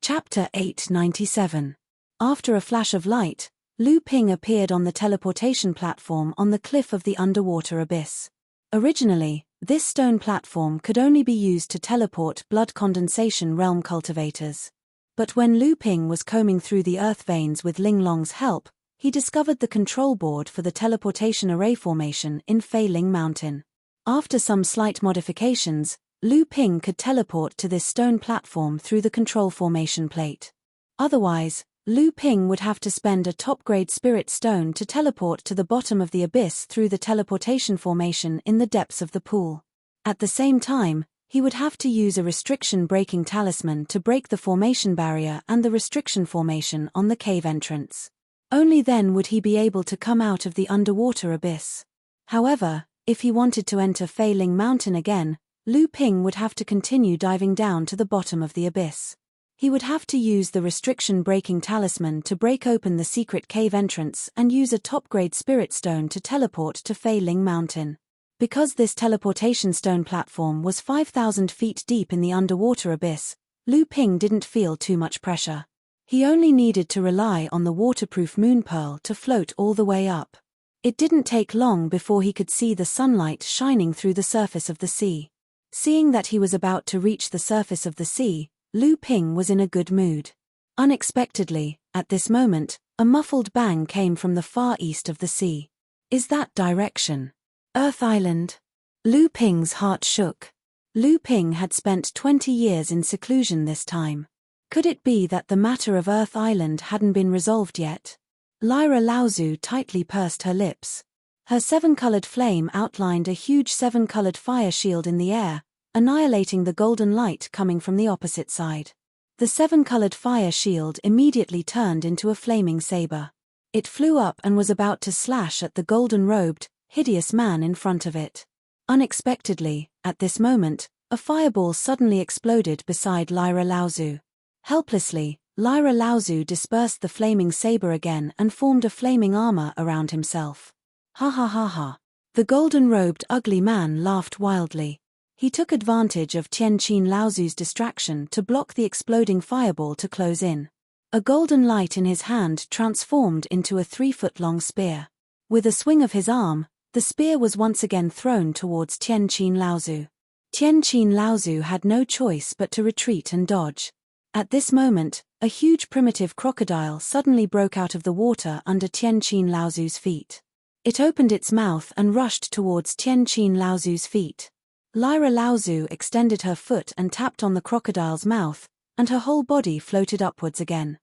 Chapter 897. After a flash of light, Lu Ping appeared on the teleportation platform on the cliff of the underwater abyss. Originally, this stone platform could only be used to teleport blood condensation realm cultivators. But when Lu Ping was combing through the earth veins with Ling Long's help, he discovered the control board for the teleportation array formation in Failing Mountain. After some slight modifications, Lu Ping could teleport to this stone platform through the control formation plate. Otherwise, Lu Ping would have to spend a top-grade spirit stone to teleport to the bottom of the abyss through the teleportation formation in the depths of the pool. At the same time, he would have to use a restriction-breaking talisman to break the formation barrier and the restriction formation on the cave entrance. Only then would he be able to come out of the underwater abyss. However, if he wanted to enter Failing Mountain again, Lu Ping would have to continue diving down to the bottom of the abyss. He would have to use the restriction-breaking talisman to break open the secret cave entrance and use a top-grade spirit stone to teleport to Failing Mountain. Because this teleportation stone platform was 5,000 feet deep in the underwater abyss, Lu Ping didn't feel too much pressure. He only needed to rely on the waterproof moon pearl to float all the way up. It didn't take long before he could see the sunlight shining through the surface of the sea. Seeing that he was about to reach the surface of the sea, Lu Ping was in a good mood. Unexpectedly, at this moment, a muffled bang came from the far east of the sea. Is that direction Earth Island? Lu Ping's heart shook. Lu Ping had spent 20 years in seclusion this time. Could it be that the matter of Earth Island hadn't been resolved yet? Lyra Laozu tightly pursed her lips. Her seven-colored flame outlined a huge seven-colored fire shield in the air, annihilating the golden light coming from the opposite side. The seven-colored fire shield immediately turned into a flaming saber. It flew up and was about to slash at the golden-robed, hideous man in front of it. Unexpectedly, at this moment, a fireball suddenly exploded beside Lyra Laozu. Helplessly, Lyra Laozu dispersed the flaming saber again and formed a flaming armor around himself. Ha ha ha ha. The golden-robed ugly man laughed wildly. He took advantage of Tianqin Laozu's distraction to block the exploding fireball to close in. A golden light in his hand transformed into a 3-foot-long spear. With a swing of his arm, the spear was once again thrown towards Tianqin Laozu. Tianqin Laozu had no choice but to retreat and dodge. At this moment, a huge primitive crocodile suddenly broke out of the water under Tianqin Laozu's feet. It opened its mouth and rushed towards Tianqin Laozu's feet. Lyra Laozu extended her foot and tapped on the crocodile's mouth, and her whole body floated upwards again.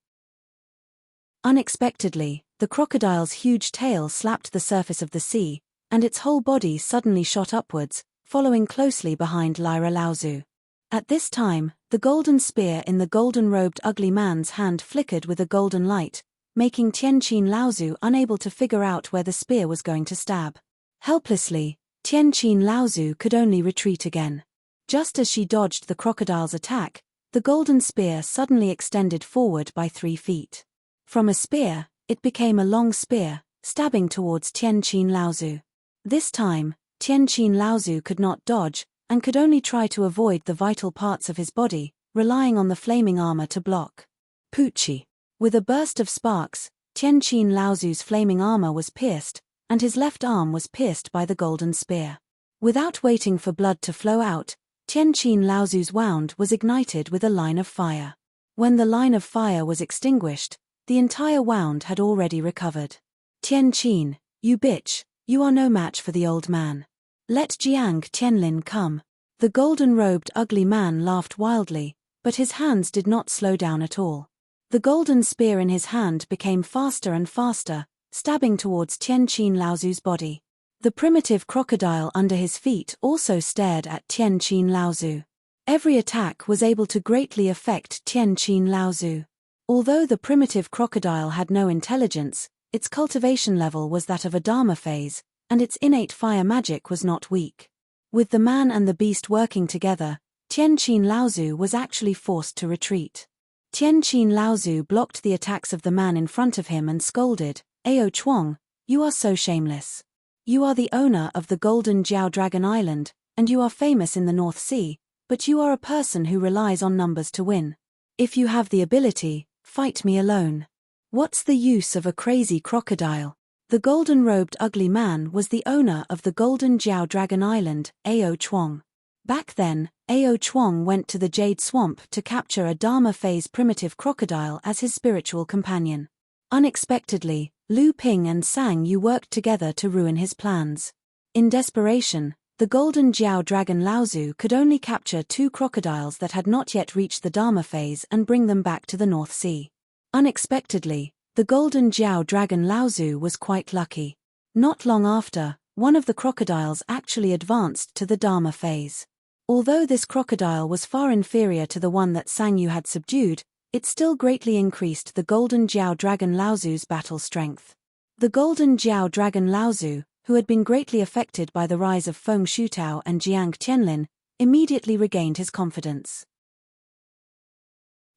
Unexpectedly, the crocodile's huge tail slapped the surface of the sea, and its whole body suddenly shot upwards, following closely behind Lyra Laozu. At this time, the golden spear in the golden-robed ugly man's hand flickered with a golden light, making Tianqin Laozu unable to figure out where the spear was going to stab. Helplessly, Tianqin Laozu could only retreat again. Just as she dodged the crocodile's attack, the golden spear suddenly extended forward by 3 feet. From a spear, it became a long spear, stabbing towards Tianqin Laozu. This time, Tianqin Laozu could not dodge, and could only try to avoid the vital parts of his body, relying on the flaming armor to block. Poochie. With a burst of sparks, Tianqin Laozu's flaming armor was pierced, and his left arm was pierced by the golden spear. Without waiting for blood to flow out, Tianqin Laozu's wound was ignited with a line of fire. When the line of fire was extinguished, the entire wound had already recovered. Tianqin, you bitch, you are no match for the old man. Let Jiang Tianlin come. The golden-robed ugly man laughed wildly, but his hands did not slow down at all. The golden spear in his hand became faster and faster, stabbing towards Tianqin Laozu's body. The primitive crocodile under his feet also stared at Tianqin Laozu. Every attack was able to greatly affect Tianqin Laozu. Although the primitive crocodile had no intelligence, its cultivation level was that of a Dharma phase, and its innate fire magic was not weak. With the man and the beast working together, Tianqin Laozu was actually forced to retreat. Tianqin Laozu blocked the attacks of the man in front of him and scolded, "Ao Chuang, you are so shameless. You are the owner of the Golden Jiao Dragon Island, and you are famous in the North Sea, but you are a person who relies on numbers to win. If you have the ability, fight me alone. What's the use of a crazy crocodile?" The golden-robed ugly man was the owner of the Golden Jiao Dragon Island, Ao Chuang. Back then, Ao Chuang went to the Jade Swamp to capture a Dharma phase primitive crocodile as his spiritual companion. Unexpectedly, Lu Ping and Sang Yu worked together to ruin his plans. In desperation, the Golden Jiao Dragon Laozu could only capture 2 crocodiles that had not yet reached the Dharma phase and bring them back to the North Sea. Unexpectedly, the Golden Jiao Dragon Laozu was quite lucky. Not long after, one of the crocodiles actually advanced to the Dharma phase. Although this crocodile was far inferior to the one that Sang Yu had subdued, it still greatly increased the Golden Jiao Dragon Laozu's battle strength. The Golden Jiao Dragon Laozu, who had been greatly affected by the rise of Feng Shutao and Jiang Tianlin, immediately regained his confidence.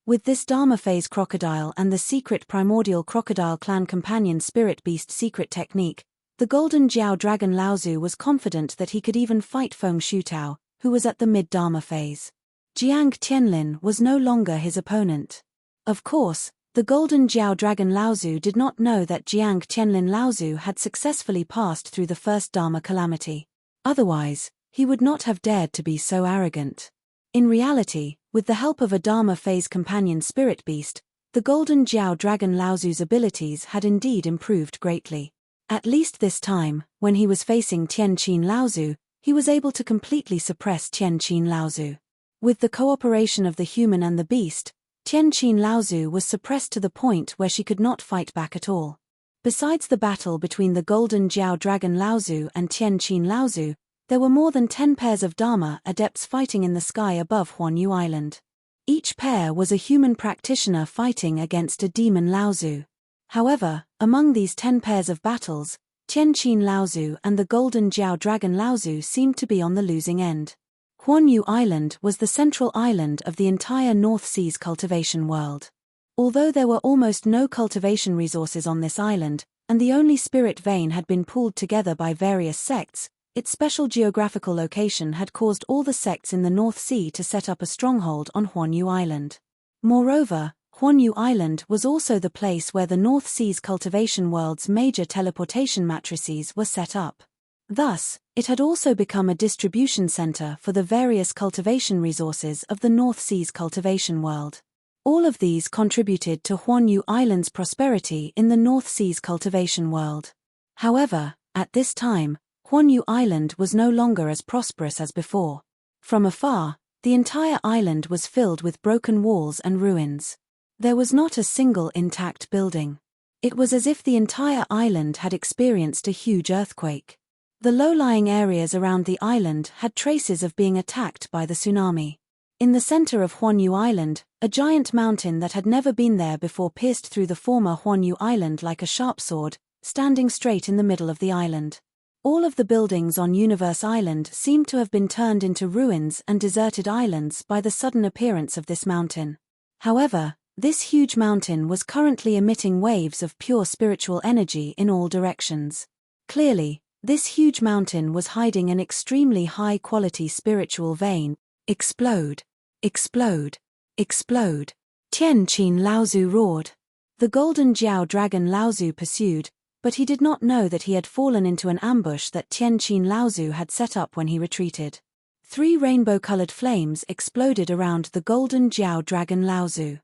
With this Dharma phase crocodile and the secret primordial crocodile clan companion spirit beast secret technique, the Golden Jiao Dragon Laozu was confident that he could even fight Feng Shutao, who was at the mid-Dharma phase. Jiang Tianlin was no longer his opponent. Of course, the Golden Jiao Dragon Laozu did not know that Jiang Tianlin Laozu had successfully passed through the first Dharma calamity. Otherwise, he would not have dared to be so arrogant. In reality, with the help of a Dharma phase companion spirit beast, the Golden Jiao Dragon Laozu's abilities had indeed improved greatly. At least this time, when he was facing Tianqin Laozu, he was able to completely suppress Tianqin Laozu. With the cooperation of the human and the beast, Tianqin Laozu was suppressed to the point where she could not fight back at all. Besides the battle between the Golden Jiao Dragon Laozu and Tianqin Laozu, there were more than 10 pairs of Dharma adepts fighting in the sky above Huanyu Island. Each pair was a human practitioner fighting against a demon Laozu. However, among these 10 pairs of battles, Tianqin Laozu and the Golden Jiao Dragon Laozu seemed to be on the losing end. Huanyu Island was the central island of the entire North Sea's cultivation world. Although there were almost no cultivation resources on this island, and the only spirit vein had been pooled together by various sects, its special geographical location had caused all the sects in the North Sea to set up a stronghold on Huanyu Island. Moreover, Huanyu Island was also the place where the North Sea's cultivation world's major teleportation matrices were set up. Thus, it had also become a distribution center for the various cultivation resources of the North Sea's cultivation world. All of these contributed to Huanyu Island's prosperity in the North Sea's cultivation world. However, at this time, Huanyu Island was no longer as prosperous as before. From afar, the entire island was filled with broken walls and ruins. There was not a single intact building. It was as if the entire island had experienced a huge earthquake. The low-lying areas around the island had traces of being attacked by the tsunami. In the center of Huanyu Island, a giant mountain that had never been there before pierced through the former Huanyu Island like a sharp sword, standing straight in the middle of the island. All of the buildings on Universe Island seemed to have been turned into ruins and deserted islands by the sudden appearance of this mountain. However, this huge mountain was currently emitting waves of pure spiritual energy in all directions. Clearly, this huge mountain was hiding an extremely high-quality spiritual vein. Explode! Explode! Explode! Tianqin Laozu roared. The Golden Jiao Dragon Laozu pursued, but he did not know that he had fallen into an ambush that Tianqin Laozu had set up when he retreated. 3 rainbow-colored flames exploded around the Golden Jiao Dragon Laozu.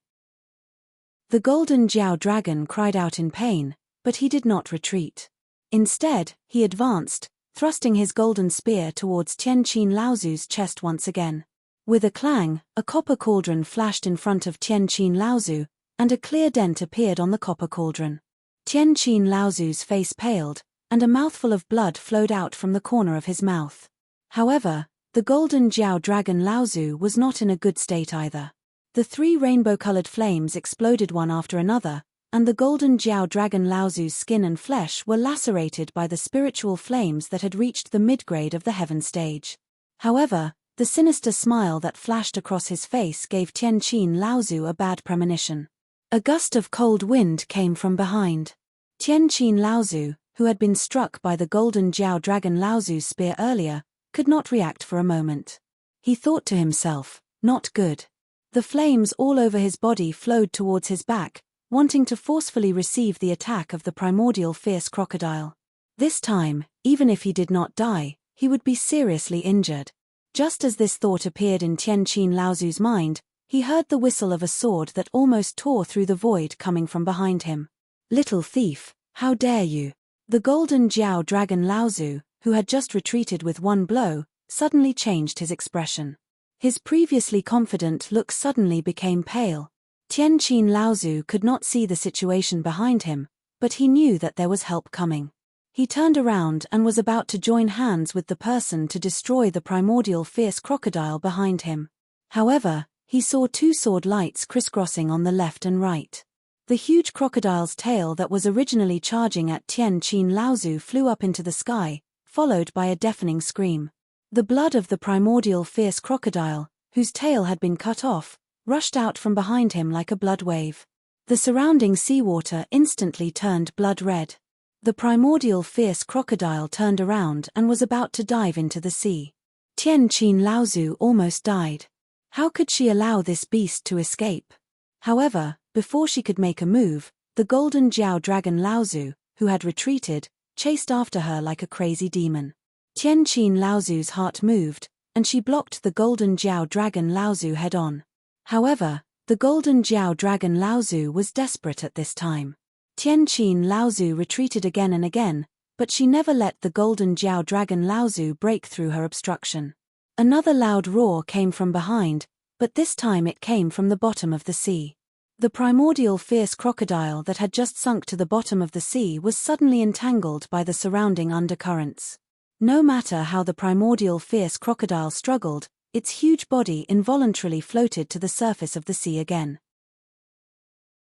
The Golden Jiao Dragon cried out in pain, but he did not retreat. Instead, he advanced, thrusting his golden spear towards Tianqin Laozu's chest once again. With a clang, a copper cauldron flashed in front of Tianqin Laozu, and a clear dent appeared on the copper cauldron. Tianqin Laozu's face paled, and a mouthful of blood flowed out from the corner of his mouth. However, the Golden Jiao Dragon Laozu was not in a good state either. The 3 rainbow-colored flames exploded one after another, and the Golden Jiao Dragon Laozu's skin and flesh were lacerated by the spiritual flames that had reached the mid-grade of the heaven stage. However, The sinister smile that flashed across his face gave Tianqin Laozu a bad premonition. A gust of cold wind came from behind. Tianqin Laozu, who had been struck by the golden Jiao Dragon Laozu's spear earlier, could not react for a moment. He thought to himself, not good. The flames all over his body flowed towards his back, wanting to forcefully receive the attack of the primordial fierce crocodile. This time, even if he did not die, he would be seriously injured. Just as this thought appeared in Tianqin Laozu's mind, he heard the whistle of a sword that almost tore through the void coming from behind him. Little thief, how dare you! The golden Jiao Dragon Laozu, who had just retreated with one blow, suddenly changed his expression. His previously confident look suddenly became pale. Tianqin Laozu could not see the situation behind him, but he knew that there was help coming. He turned around and was about to join hands with the person to destroy the primordial fierce crocodile behind him. However, he saw two sword lights crisscrossing on the left and right. The huge crocodile's tail that was originally charging at Tianqin Laozu flew up into the sky, followed by a deafening scream. The blood of the primordial fierce crocodile, whose tail had been cut off, rushed out from behind him like a blood wave. The surrounding seawater instantly turned blood red. The primordial fierce crocodile turned around and was about to dive into the sea. Tianqin Laozu almost died. How could she allow this beast to escape? However, before she could make a move, the golden Jiao Dragon Laozu, who had retreated, chased after her like a crazy demon. Tianqin Laozu's heart moved, and she blocked the golden Jiao Dragon Laozu head-on. However, the golden Jiao Dragon Laozu was desperate at this time. Tianqin Laozu retreated again and again, but she never let the golden Jiao Dragon Laozu break through her obstruction. Another loud roar came from behind, but this time it came from the bottom of the sea. The primordial fierce crocodile that had just sunk to the bottom of the sea was suddenly entangled by the surrounding undercurrents. No matter how the primordial fierce crocodile struggled, its huge body involuntarily floated to the surface of the sea again.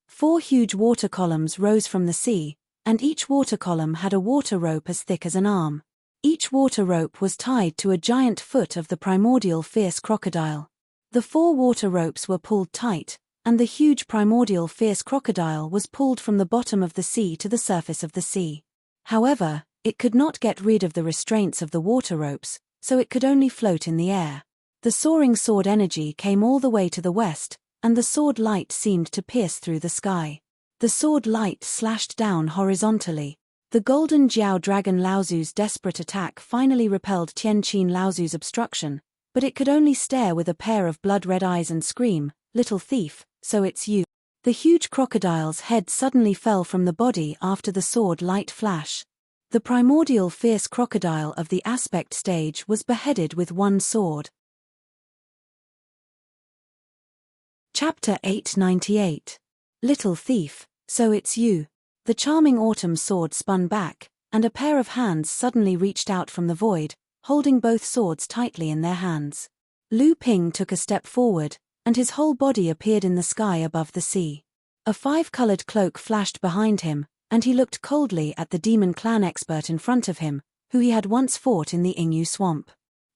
4 huge water columns rose from the sea, and each water column had a water rope as thick as an arm. Each water rope was tied to a giant foot of the primordial fierce crocodile. The 4 water ropes were pulled tight, and the huge primordial fierce crocodile was pulled from the bottom of the sea to the surface of the sea. However, it could not get rid of the restraints of the water ropes, so it could only float in the air. The soaring sword energy came all the way to the west, and the sword light seemed to pierce through the sky. The sword light slashed down horizontally. The golden Jiao Dragon Laozu's desperate attack finally repelled Tianqin Laozu's obstruction, but it could only stare with a pair of blood-red eyes and scream, "Little thief, so it's you." The huge crocodile's head suddenly fell from the body after the sword light flash. The primordial fierce crocodile of the aspect stage was beheaded with one sword. Chapter 898. Little thief, so it's you. The charming autumn sword spun back, and a pair of hands suddenly reached out from the void, holding both swords tightly in their hands. Lu Ping took a step forward, and his whole body appeared in the sky above the sea. A 5-colored cloak flashed behind him, and he looked coldly at the demon clan expert in front of him, who he had once fought in the Yingyu swamp.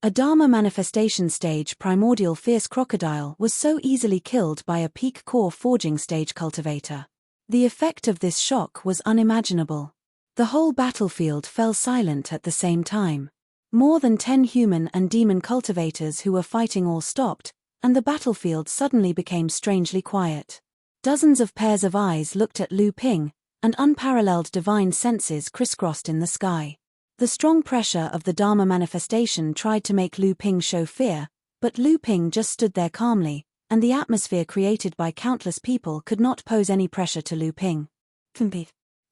A Dharma manifestation stage primordial fierce crocodile was so easily killed by a peak core forging stage cultivator. The effect of this shock was unimaginable. The whole battlefield fell silent at the same time. More than 10 human and demon cultivators who were fighting all stopped, and the battlefield suddenly became strangely quiet. Dozens of pairs of eyes looked at Lu Ping, and unparalleled divine senses crisscrossed in the sky. The strong pressure of the Dharma manifestation tried to make Lu Ping show fear, but Lu Ping just stood there calmly, and the atmosphere created by countless people could not pose any pressure to Lu Ping.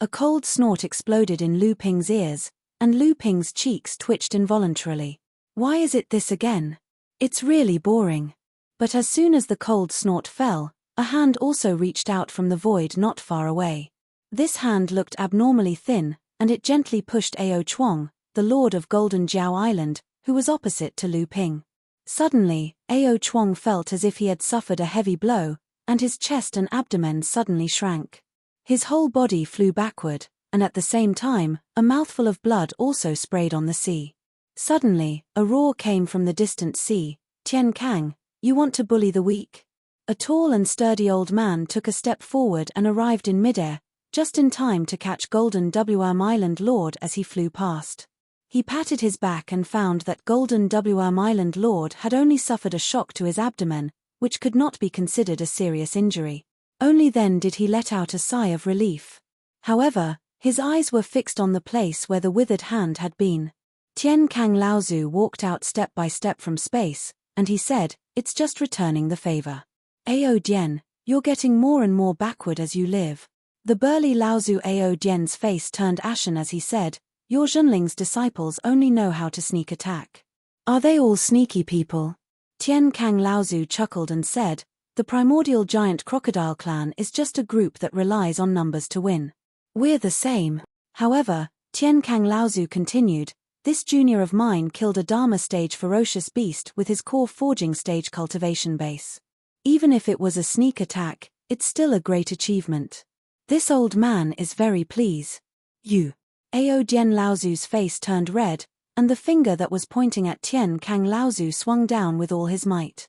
A cold snort exploded in Lu Ping's ears, and Lu Ping's cheeks twitched involuntarily. Why is it this again? It's really boring. But as soon as the cold snort fell, a hand also reached out from the void not far away. This hand looked abnormally thin, and it gently pushed Ao Chuang, the lord of Golden Jiao Island, who was opposite to Lu Ping. Suddenly, Ao Chuang felt as if he had suffered a heavy blow, and his chest and abdomen suddenly shrank. His whole body flew backward, and at the same time, a mouthful of blood also sprayed on the sea. Suddenly, a roar came from the distant sea, Tian Kang, you want to bully the weak? A tall and sturdy old man took a step forward and arrived in midair, just in time to catch Golden WM Island Lord as he flew past. He patted his back and found that Golden WM Island Lord had only suffered a shock to his abdomen, which could not be considered a serious injury. Only then did he let out a sigh of relief. However, his eyes were fixed on the place where the withered hand had been. Tian Kang Laozu walked out step by step from space, and he said, "It's just returning the favor. Ao Dian, you're getting more and more backward as you live." The burly Laozu Ao Dian's face turned ashen as he said, "Your Zhenling's disciples only know how to sneak attack. Are they all sneaky people?" Tian Kang Laozu chuckled and said, "The primordial giant crocodile clan is just a group that relies on numbers to win. We're the same." However, Tian Kang Laozu continued, "This junior of mine killed a Dharma stage ferocious beast with his core forging stage cultivation base. Even if it was a sneak attack, it's still a great achievement. This old man is very pleased. You." Ao Dian Laozu's face turned red, and the finger that was pointing at Tian Kang Laozu swung down with all his might.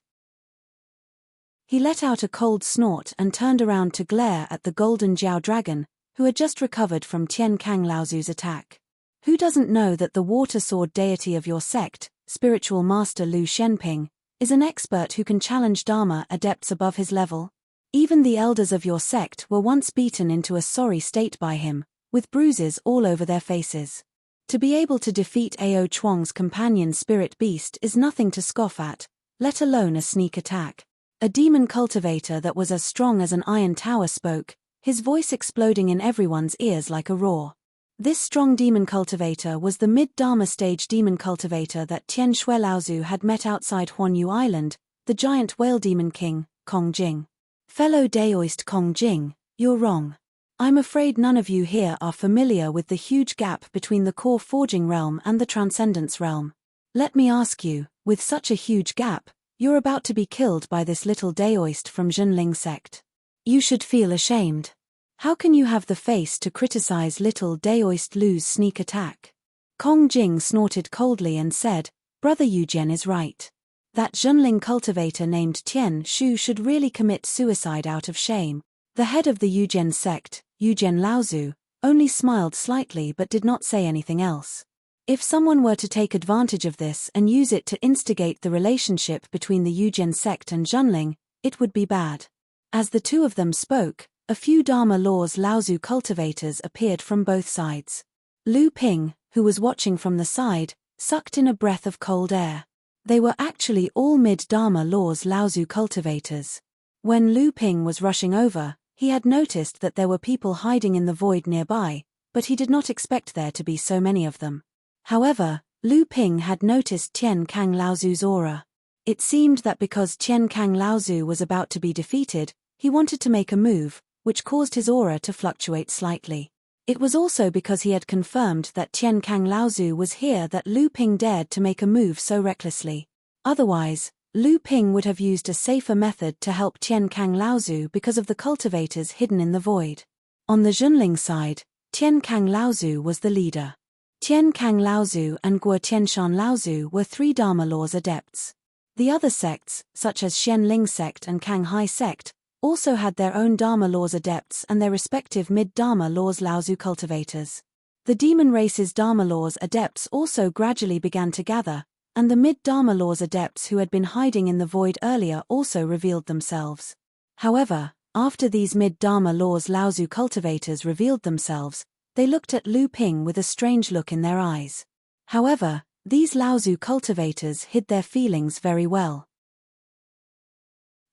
He let out a cold snort and turned around to glare at the golden Jiao dragon, who had just recovered from Tian Kang Laozu's attack. "Who doesn't know that the water sword deity of your sect, spiritual master Lu Shenping, is an expert who can challenge Dharma adepts above his level? Even the elders of your sect were once beaten into a sorry state by him, with bruises all over their faces. To be able to defeat Ao Chuang's companion spirit beast is nothing to scoff at, let alone a sneak attack." A demon cultivator that was as strong as an iron tower spoke, his voice exploding in everyone's ears like a roar. This strong demon cultivator was the mid-Dharma stage demon cultivator that Tian Shui Laozu had met outside Huanyu Island, the giant whale demon king, Kong Jing. "Fellow Daoist Kong Jing, you're wrong. I'm afraid none of you here are familiar with the huge gap between the core forging realm and the transcendence realm. Let me ask you, with such a huge gap, you're about to be killed by this little Daoist from Zhenling sect. You should feel ashamed. How can you have the face to criticize little Daoist Lu's sneak attack?" Kong Jing snorted coldly and said, "Brother Yujian is right. That Zhenling cultivator named Tian Shu should really commit suicide out of shame." The head of the Yujian sect, Yujian Laozu, only smiled slightly but did not say anything else. If someone were to take advantage of this and use it to instigate the relationship between the Yujian sect and Zhenling, it would be bad. As the two of them spoke, a few Dharma laws Laozu cultivators appeared from both sides. Lu Ping, who was watching from the side, sucked in a breath of cold air. They were actually all mid-Dharma laws Laozu cultivators. When Lu Ping was rushing over, he had noticed that there were people hiding in the void nearby, but he did not expect there to be so many of them. However, Lu Ping had noticed Tian Kang Laozu's aura. It seemed that because Tian Kang Laozu was about to be defeated, he wanted to make a move, which caused his aura to fluctuate slightly. It was also because he had confirmed that Tian Kang Laozu was here that Lu Ping dared to make a move so recklessly. Otherwise, Lu Ping would have used a safer method to help Tian Kang Laozu because of the cultivators hidden in the void. On the Zhenling side, Tian Kang Laozu was the leader. Tian Kang Laozu and Guo Tianshan Laozu were three Dharma laws adepts. The other sects, such as Xianling sect and Kanghai sect, also had their own Dharma laws adepts and their respective mid-Dharma laws Laozu cultivators. The demon race's Dharma laws adepts also gradually began to gather, and the mid-Dharma laws adepts who had been hiding in the void earlier also revealed themselves. However, after these mid-Dharma laws Laozu cultivators revealed themselves, they looked at Lu Ping with a strange look in their eyes. However, these Laozu cultivators hid their feelings very well.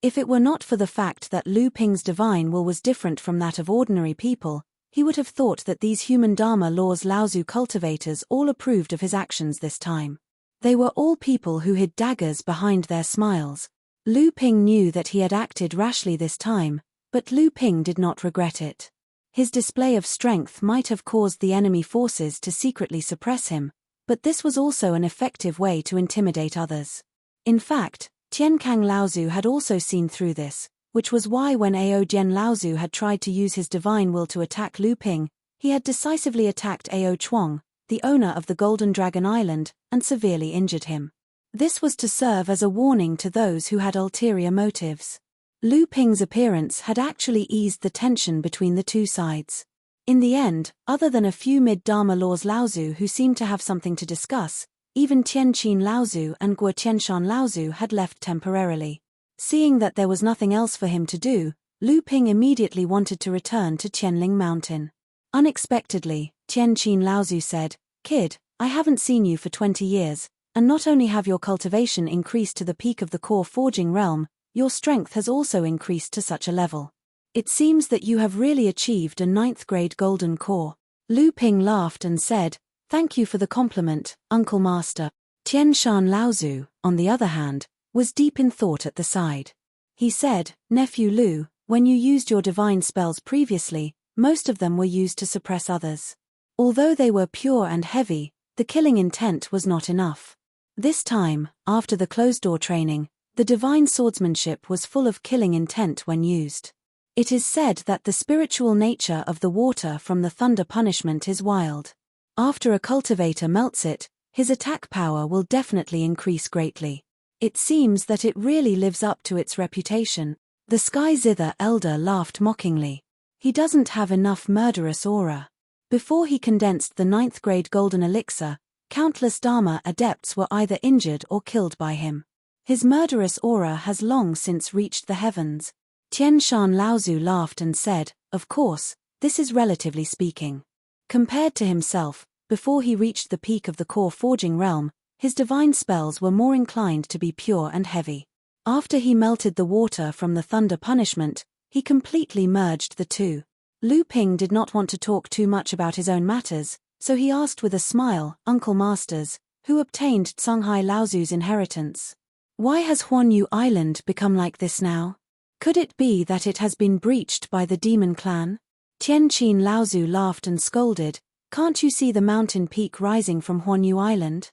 If it were not for the fact that Lu Ping's divine will was different from that of ordinary people, he would have thought that these human Dharma laws Laozu cultivators all approved of his actions this time. They were all people who hid daggers behind their smiles. Lu Ping knew that he had acted rashly this time, but Lu Ping did not regret it. His display of strength might have caused the enemy forces to secretly suppress him, but this was also an effective way to intimidate others. In fact, Tian Kang Laozu had also seen through this, which was why when Ao Jian Laozu had tried to use his divine will to attack Lu Ping, he had decisively attacked Ao Chuang, the owner of the Golden Dragon Island, and severely injured him. This was to serve as a warning to those who had ulterior motives. Lu Ping's appearance had actually eased the tension between the two sides. In the end, other than a few mid-Dharma laws Laozu who seemed to have something to discuss, even Tianqin Laozu and Guo Tianshan Laozu had left temporarily. Seeing that there was nothing else for him to do, Lu Ping immediately wanted to return to Qianling Mountain. Unexpectedly, Tianqin Laozu said, "Kid, I haven't seen you for 20 years, and not only have your cultivation increased to the peak of the core forging realm, your strength has also increased to such a level. It seems that you have really achieved a 9th grade golden core." Lu Ping laughed and said, "Thank you for the compliment, Uncle Master." Tianshan Laozu, on the other hand, was deep in thought at the side. He said, "Nephew Lu, when you used your divine spells previously, most of them were used to suppress others. Although they were pure and heavy, the killing intent was not enough. This time, after the closed-door training, the divine swordsmanship was full of killing intent when used. It is said that the spiritual nature of the water from the thunder punishment is wild. After a cultivator melts it, his attack power will definitely increase greatly. It seems that it really lives up to its reputation." The Sky Zither elder laughed mockingly. "He doesn't have enough murderous aura." Before he condensed the 9th grade golden elixir, countless Dharma adepts were either injured or killed by him. His murderous aura has long since reached the heavens. Tianshan Laozu laughed and said, "Of course, this is relatively speaking. Compared to himself, before he reached the peak of the core forging realm, his divine spells were more inclined to be pure and heavy. After he melted the water from the thunder punishment, he completely merged the two." Lu Ping did not want to talk too much about his own matters, so he asked with a smile, "Uncle Masters, who obtained Songhai Laozu's inheritance? Why has Huanyu Island become like this now? Could it be that it has been breached by the demon clan?" Tianqin Laozu laughed and scolded, "Can't you see the mountain peak rising from Huanyu Island?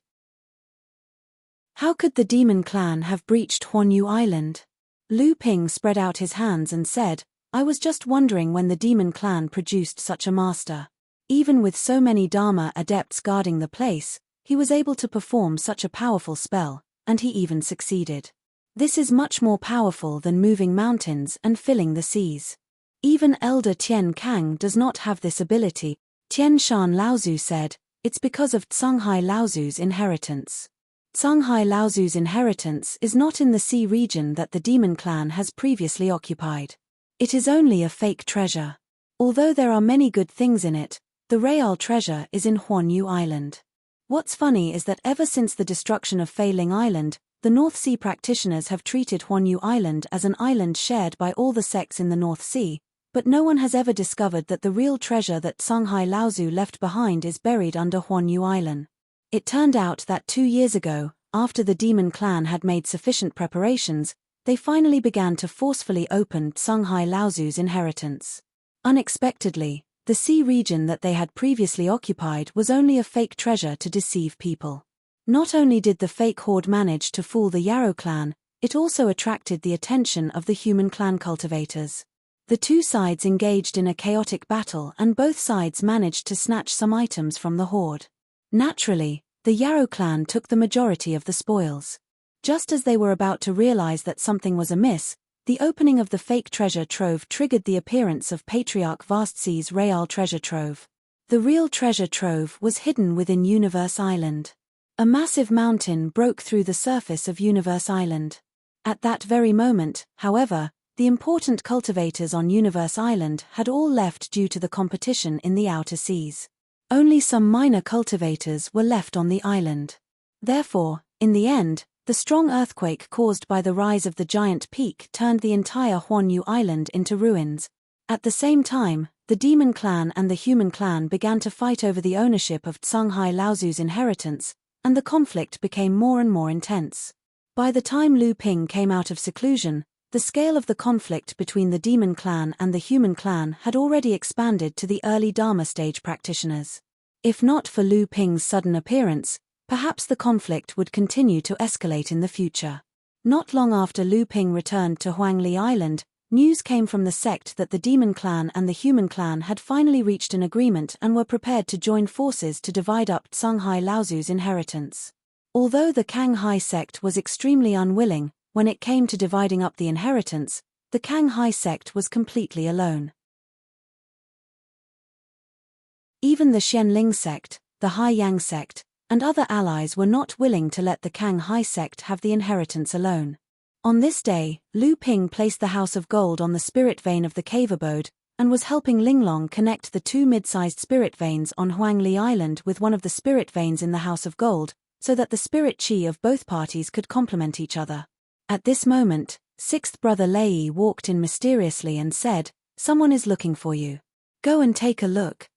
How could the demon clan have breached Huanyu Island?" Lu Ping spread out his hands and said, "I was just wondering when the demon clan produced such a master. Even with so many Dharma adepts guarding the place, he was able to perform such a powerful spell, and he even succeeded. This is much more powerful than moving mountains and filling the seas. Even Elder Tian Kang does not have this ability." Tianshan Laozu said, "It's because of Songhai Laozu's inheritance. Songhai Laozu's inheritance is not in the sea region that the demon clan has previously occupied. It is only a fake treasure. Although there are many good things in it, the real treasure is in Huanyu Island." What's funny is that ever since the destruction of Fei Ling Island, the North Sea practitioners have treated Huanyu Island as an island shared by all the sects in the North Sea, but no one has ever discovered that the real treasure that Songhai Laozu left behind is buried under Huanyu Island. It turned out that 2 years ago, after the demon clan had made sufficient preparations, they finally began to forcefully open Songhai Laozu's inheritance. Unexpectedly, the sea region that they had previously occupied was only a fake treasure to deceive people. Not only did the fake horde manage to fool the Yarrow clan, it also attracted the attention of the human clan cultivators. The two sides engaged in a chaotic battle and both sides managed to snatch some items from the horde. Naturally, the Yarrow clan took the majority of the spoils. Just as they were about to realize that something was amiss, the opening of the fake treasure trove triggered the appearance of Patriarch Vastsea's real treasure trove. The real treasure trove was hidden within Universe Island. A massive mountain broke through the surface of Universe Island. At that very moment, however, the important cultivators on Universe Island had all left due to the competition in the outer seas. Only some minor cultivators were left on the island. Therefore, in the end, the strong earthquake caused by the rise of the giant peak turned the entire Huanyu Island into ruins. At the same time, the demon clan and the human clan began to fight over the ownership of Songhai Laozu's inheritance, and the conflict became more and more intense. By the time Lu Ping came out of seclusion, the scale of the conflict between the demon clan and the human clan had already expanded to the early Dharma stage practitioners. If not for Lu Ping's sudden appearance, perhaps the conflict would continue to escalate in the future. Not long after Lu Ping returned to Huangli Island, news came from the sect that the demon clan and the human clan had finally reached an agreement and were prepared to join forces to divide up Songhai Laozu's inheritance. Although the Kanghai sect was extremely unwilling, when it came to dividing up the inheritance, the Kanghai sect was completely alone. Even the Xianling sect, the Haiyang sect, and other allies were not willing to let the Kanghai sect have the inheritance alone. On this day, Lu Ping placed the House of Gold on the spirit vein of the cave abode, and was helping Linglong connect the two mid-sized spirit veins on Huangli Island with one of the spirit veins in the House of Gold, so that the spirit qi of both parties could complement each other. At this moment, sixth brother Lei walked in mysteriously and said, "Someone is looking for you. Go and take a look."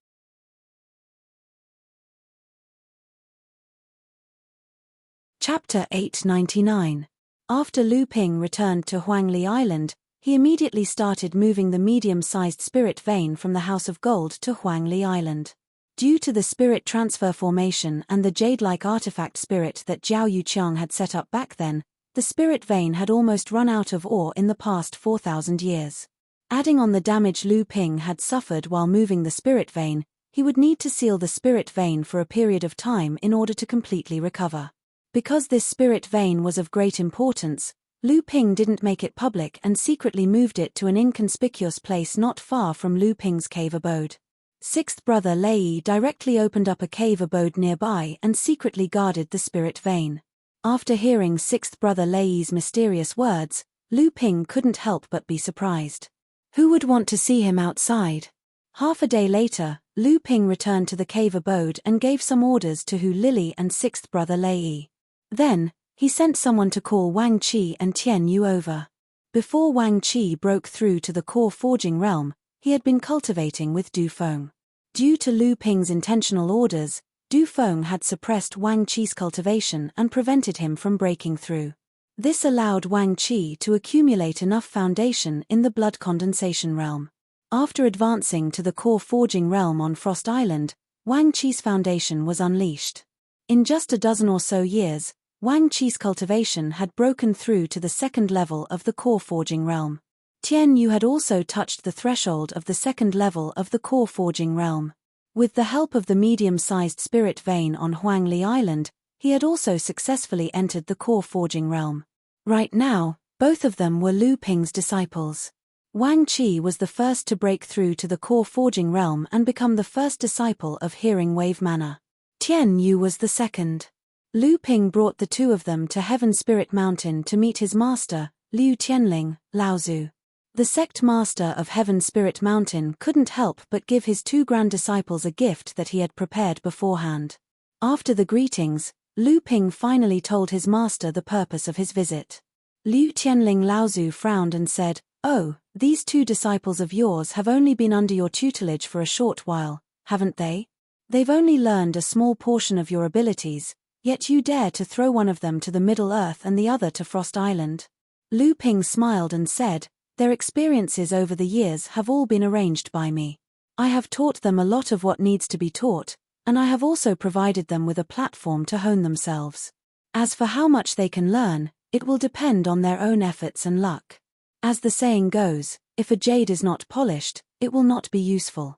Chapter 899. After Lu Ping returned to Huangli Island, he immediately started moving the medium-sized spirit vein from the House of Gold to Huangli Island. Due to the spirit transfer formation and the jade-like artifact spirit that Zhao Yuqiang had set up back then, the spirit vein had almost run out of ore in the past 4,000 years. Adding on the damage Lu Ping had suffered while moving the spirit vein, he would need to seal the spirit vein for a period of time in order to completely recover. Because this spirit vein was of great importance, Lu Ping didn't make it public and secretly moved it to an inconspicuous place not far from Lu Ping's cave abode. Sixth brother Lei directly opened up a cave abode nearby and secretly guarded the spirit vein. After hearing sixth brother Lei's mysterious words, Lu Ping couldn't help but be surprised. Who would want to see him outside? Half a day later, Lu Ping returned to the cave abode and gave some orders to Hu Lili and sixth brother Lei. Then, he sent someone to call Wang Qi and Tian Yu over. Before Wang Qi broke through to the core forging realm, he had been cultivating with Du Feng. Due to Lu Ping's intentional orders, Du Feng had suppressed Wang Qi's cultivation and prevented him from breaking through. This allowed Wang Qi to accumulate enough foundation in the blood condensation realm. After advancing to the core forging realm on Frost Island, Wang Qi's foundation was unleashed. In just a dozen or so years, Wang Qi's cultivation had broken through to the second level of the core forging realm. Tian Yu had also touched the threshold of the second level of the core forging realm. With the help of the medium-sized spirit vein on Huangli Island, he had also successfully entered the core forging realm. Right now, both of them were Lu Ping's disciples. Wang Qi was the first to break through to the core forging realm and become the first disciple of Hearing Wave Manor. Tian Yu was the second. Lu Ping brought the two of them to Heaven Spirit Mountain to meet his master, Liu Tianling, Laozu. The sect master of Heaven Spirit Mountain couldn't help but give his two grand disciples a gift that he had prepared beforehand. After the greetings, Lu Ping finally told his master the purpose of his visit. Liu Tianling Laozu frowned and said, "Oh, these two disciples of yours have only been under your tutelage for a short while, haven't they? They've only learned a small portion of your abilities, yet you dare to throw one of them to the Middle Earth and the other to Frost Island." Lu Ping smiled and said, "Their experiences over the years have all been arranged by me. I have taught them a lot of what needs to be taught, and I have also provided them with a platform to hone themselves. As for how much they can learn, it will depend on their own efforts and luck. As the saying goes, if a jade is not polished, it will not be useful.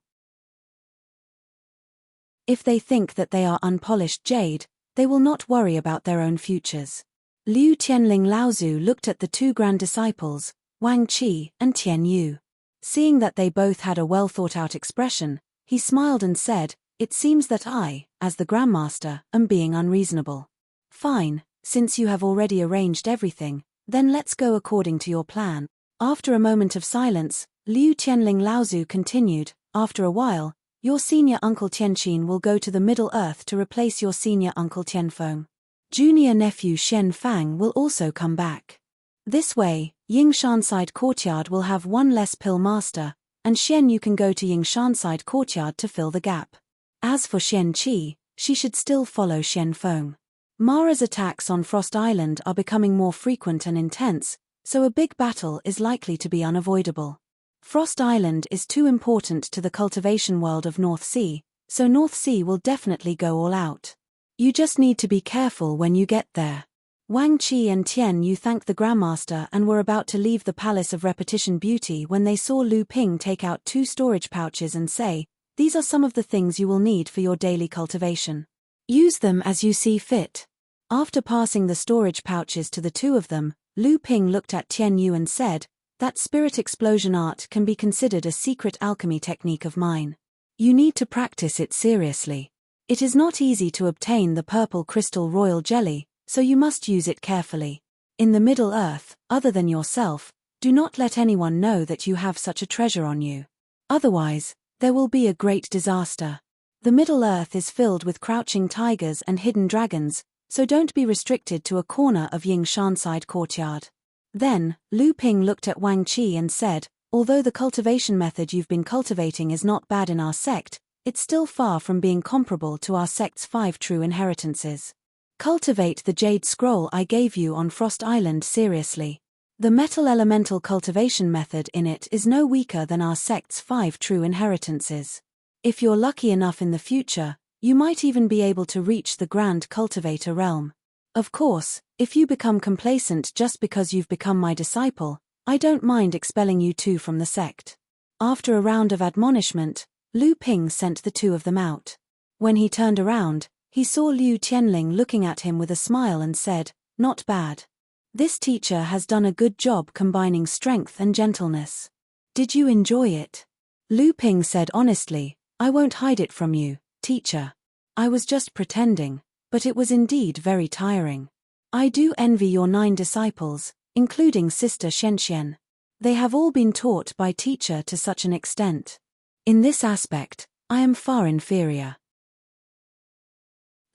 If they think that they are unpolished jade, they will not worry about their own futures." Liu Tianling Laozu looked at the two grand disciples, Wang Qi and Tian Yu. Seeing that they both had a well-thought-out expression, he smiled and said, "It seems that I, as the Grandmaster, am being unreasonable. Fine, since you have already arranged everything, then let's go according to your plan." After a moment of silence, Liu Tianling Laozu continued, "After a while, your senior uncle Tianqin will go to the Middle Earth to replace your senior uncle Tianfeng. Junior nephew Shen Fang will also come back. This way, Yingshanside Courtyard will have one less pill master, and Shen Yu can go to Yingshanside Courtyard to fill the gap. As for Shen Qi, she should still follow Shen Feng. Mara's attacks on Frost Island are becoming more frequent and intense, so a big battle is likely to be unavoidable. Frost Island is too important to the cultivation world of North Sea, so North Sea will definitely go all out. You just need to be careful when you get there." Wang Qi and Tian Yu thanked the Grandmaster and were about to leave the Palace of Repetition Beauty when they saw Lu Ping take out 2 storage pouches and say, "These are some of the things you will need for your daily cultivation. Use them as you see fit." After passing the storage pouches to the two of them, Lu Ping looked at Tian Yu and said, "That spirit explosion art can be considered a secret alchemy technique of mine. You need to practice it seriously. It is not easy to obtain the purple crystal royal jelly, so you must use it carefully. In the Middle Earth, other than yourself, do not let anyone know that you have such a treasure on you. Otherwise, there will be a great disaster. The Middle Earth is filled with crouching tigers and hidden dragons, so don't be restricted to a corner of Ying Shanside courtyard." Then, Lu Ping looked at Wang Qi and said, "Although the cultivation method you've been cultivating is not bad in our sect, it's still far from being comparable to our sect's 5 true inheritances. Cultivate the jade scroll I gave you on Frost Island seriously. The metal elemental cultivation method in it is no weaker than our sect's 5 true inheritances. If you're lucky enough in the future, you might even be able to reach the Grand Cultivator realm. Of course, if you become complacent just because you've become my disciple, I don't mind expelling you two from the sect." After a round of admonishment, Lu Ping sent the two of them out. When he turned around, he saw Liu Tianling looking at him with a smile and said, "Not bad. This teacher has done a good job combining strength and gentleness. Did you enjoy it?" Lu Ping said honestly, "I won't hide it from you, teacher. I was just pretending, but it was indeed very tiring. I do envy your 9 disciples, including Sister Shenxian. They have all been taught by teacher to such an extent. In this aspect, I am far inferior."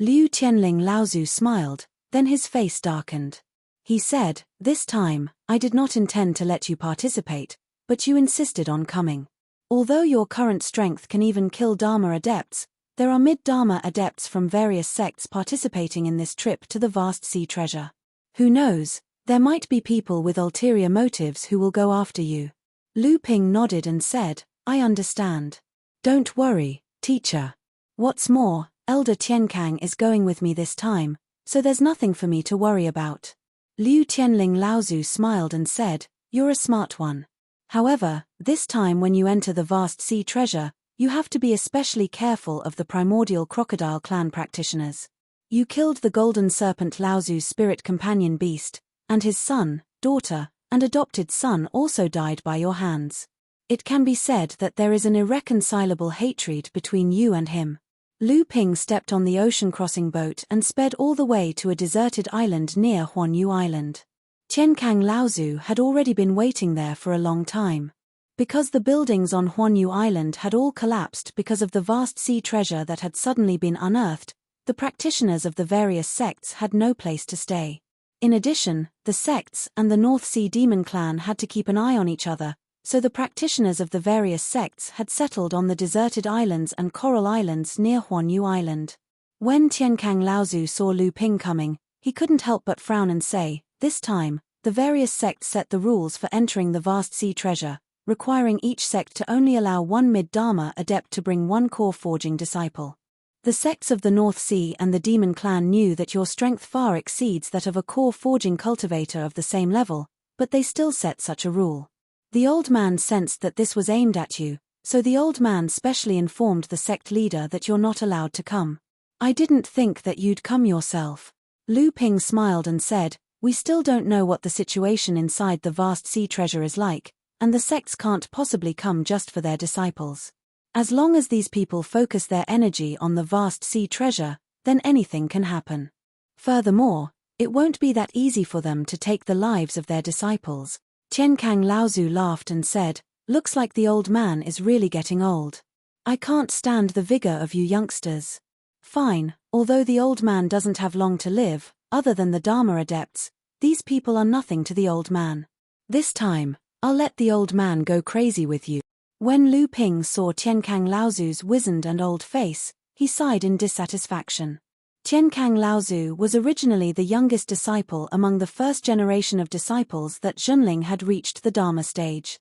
Liu Tianling Laozu smiled, then his face darkened. He said, "This time, I did not intend to let you participate, but you insisted on coming. Although your current strength can even kill Dharma adepts, there are mid-Dharma adepts from various sects participating in this trip to the vast sea treasure. Who knows, there might be people with ulterior motives who will go after you." Lu Ping nodded and said, "I understand. Don't worry, teacher. What's more, Elder Tienkang is going with me this time, so there's nothing for me to worry about." Liu Tianling Laozu smiled and said, "You're a smart one. However, this time when you enter the vast sea treasure, you have to be especially careful of the primordial crocodile clan practitioners. You killed the golden serpent Laozu's spirit companion beast, and his son, daughter, and adopted son also died by your hands. It can be said that there is an irreconcilable hatred between you and him." Lu Ping stepped on the ocean crossing boat and sped all the way to a deserted island near Huanyu Island. Tienkang Laozu had already been waiting there for a long time. Because the buildings on Huanyu Island had all collapsed because of the vast sea treasure that had suddenly been unearthed, the practitioners of the various sects had no place to stay. In addition, the sects and the North Sea Demon Clan had to keep an eye on each other, so the practitioners of the various sects had settled on the deserted islands and coral islands near Huanyu Island. When Tienkang Laozu saw Lu Ping coming, he couldn't help but frown and say, "This time, the various sects set the rules for entering the vast sea treasure, requiring each sect to only allow 1 mid-Dharma adept to bring 1 core forging disciple. The sects of the North Sea and the Demon Clan knew that your strength far exceeds that of a core forging cultivator of the same level, but they still set such a rule. The old man sensed that this was aimed at you, so the old man specially informed the sect leader that you're not allowed to come. I didn't think that you'd come yourself." Lu Ping smiled and said, "We still don't know what the situation inside the vast sea treasure is like, and the sects can't possibly come just for their disciples. As long as these people focus their energy on the vast sea treasure, then anything can happen. Furthermore, it won't be that easy for them to take the lives of their disciples." Tienkang Laozu laughed and said, "Looks like the old man is really getting old. I can't stand the vigor of you youngsters. Fine, although the old man doesn't have long to live, other than the Dharma adepts, these people are nothing to the old man. This time, I'll let the old man go crazy with you." When Lu Ping saw Tienkang Laozu's wizened and old face, he sighed in dissatisfaction. Tienkang Laozu was originally the youngest disciple among the first generation of disciples that Zhenling had reached the Dharma stage.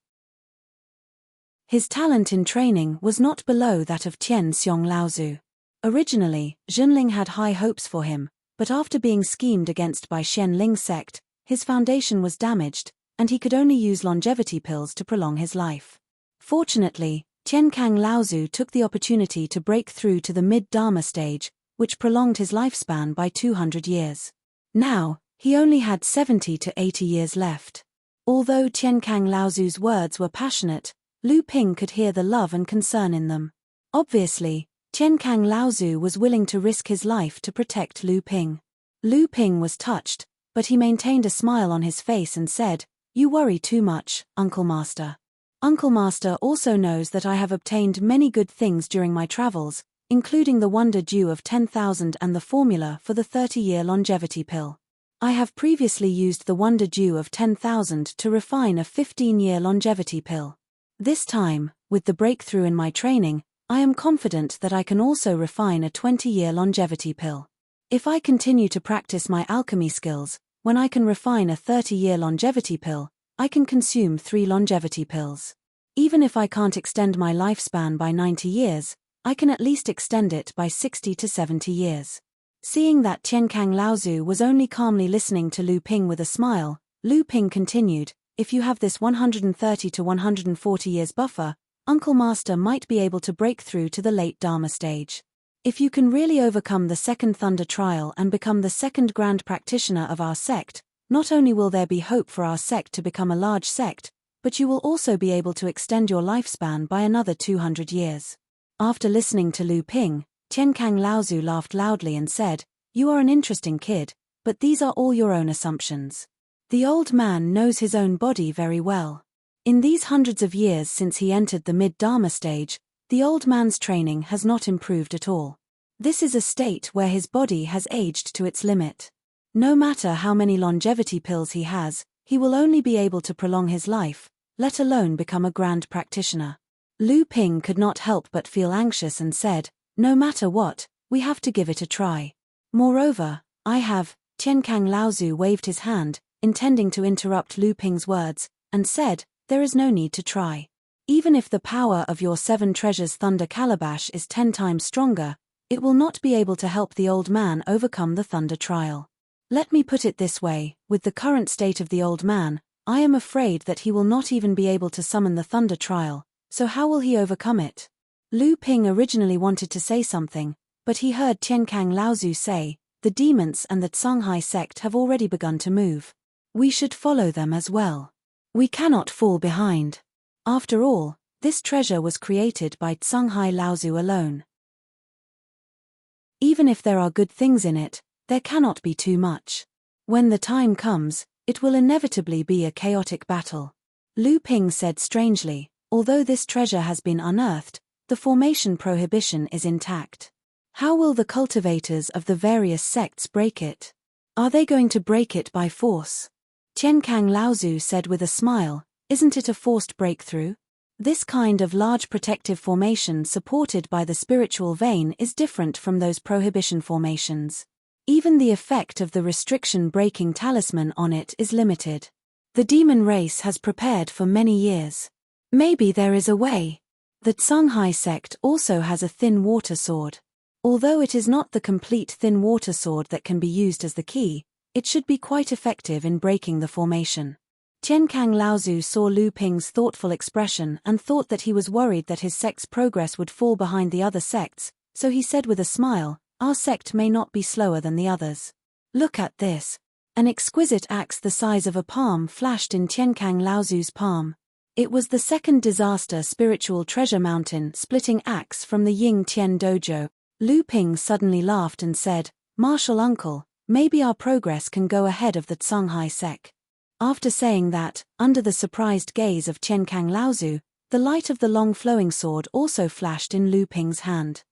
His talent in training was not below that of Tian Xiong Laozu. Originally, Zhenling had high hopes for him, but after being schemed against by Xian Ling's sect, his foundation was damaged, and he could only use longevity pills to prolong his life. Fortunately, Tienkang Laozu took the opportunity to break through to the mid-Dharma stage, which prolonged his lifespan by 200 years. Now, he only had 70 to 80 years left. Although Qiankang Laozu's words were passionate, Lu Ping could hear the love and concern in them. Obviously, Qiankang Laozu was willing to risk his life to protect Lu Ping. Lu Ping was touched, but he maintained a smile on his face and said, "You worry too much, Uncle Master. Uncle Master also knows that I have obtained many good things during my travels, including the Wonder Dew of 10,000 and the formula for the 30-year longevity pill. I have previously used the Wonder Dew of 10,000 to refine a 15-year longevity pill. This time, with the breakthrough in my training, I am confident that I can also refine a 20-year longevity pill. If I continue to practice my alchemy skills, when I can refine a 30-year longevity pill, I can consume 3 longevity pills. Even if I can't extend my lifespan by 90 years, I can at least extend it by 60 to 70 years. Seeing that Qiankang Laozu was only calmly listening to Lu Ping with a smile, Lu Ping continued, "If you have this 130 to 140 years buffer, Uncle Master might be able to break through to the late Dharma stage. If you can really overcome the second Thunder trial and become the second Grand Practitioner of our sect, not only will there be hope for our sect to become a large sect, but you will also be able to extend your lifespan by another 200 years. After listening to Lu Ping, Qiankang Laozu laughed loudly and said, "You are an interesting kid, but these are all your own assumptions. The old man knows his own body very well. In these hundreds of years since he entered the mid-Dharma stage, the old man's training has not improved at all. This is a state where his body has aged to its limit. No matter how many longevity pills he has, he will only be able to prolong his life, let alone become a grand practitioner." Lu Ping could not help but feel anxious and said, "No matter what, we have to give it a try. Moreover, Qiankang Laozu waved his hand, intending to interrupt Lu Ping's words, and said, "There is no need to try. Even if the power of your 7 treasures Thunder Calabash is 10 times stronger, it will not be able to help the old man overcome the Thunder trial. Let me put it this way, with the current state of the old man, I am afraid that he will not even be able to summon the Thunder trial, so how will he overcome it?" Lu Ping originally wanted to say something, but he heard Qiankang Laozu say, "The demons and the Tsunghai sect have already begun to move. We should follow them as well. We cannot fall behind. After all, this treasure was created by Tsunghai Laozu alone. Even if there are good things in it, there cannot be too much. When the time comes, it will inevitably be a chaotic battle." Lu Ping said strangely, "Although this treasure has been unearthed, the formation prohibition is intact. How will the cultivators of the various sects break it? Are they going to break it by force?" Qiankang Laozu said with a smile, "Isn't it a forced breakthrough? This kind of large protective formation supported by the spiritual vein is different from those prohibition formations. Even the effect of the restriction-breaking talisman on it is limited. The demon race has prepared for many years. Maybe there is a way." The Tsunghai sect also has a thin water sword. Although it is not the complete thin water sword that can be used as the key, it should be quite effective in breaking the formation. Qiankang Laozu saw Lu Ping's thoughtful expression and thought that he was worried that his sect's progress would fall behind the other sects, so he said with a smile, "Our sect may not be slower than the others. Look at this." An exquisite axe the size of a palm flashed in Qiankang Laozu's palm. It was the second disaster spiritual treasure mountain splitting axe from the Ying Tian dojo. Lu Ping suddenly laughed and said, "Martial uncle, maybe our progress can go ahead of the Tsunghai sect." After saying that, under the surprised gaze of Qiankang Laozu, the light of the long flowing sword also flashed in Lu Ping's hand.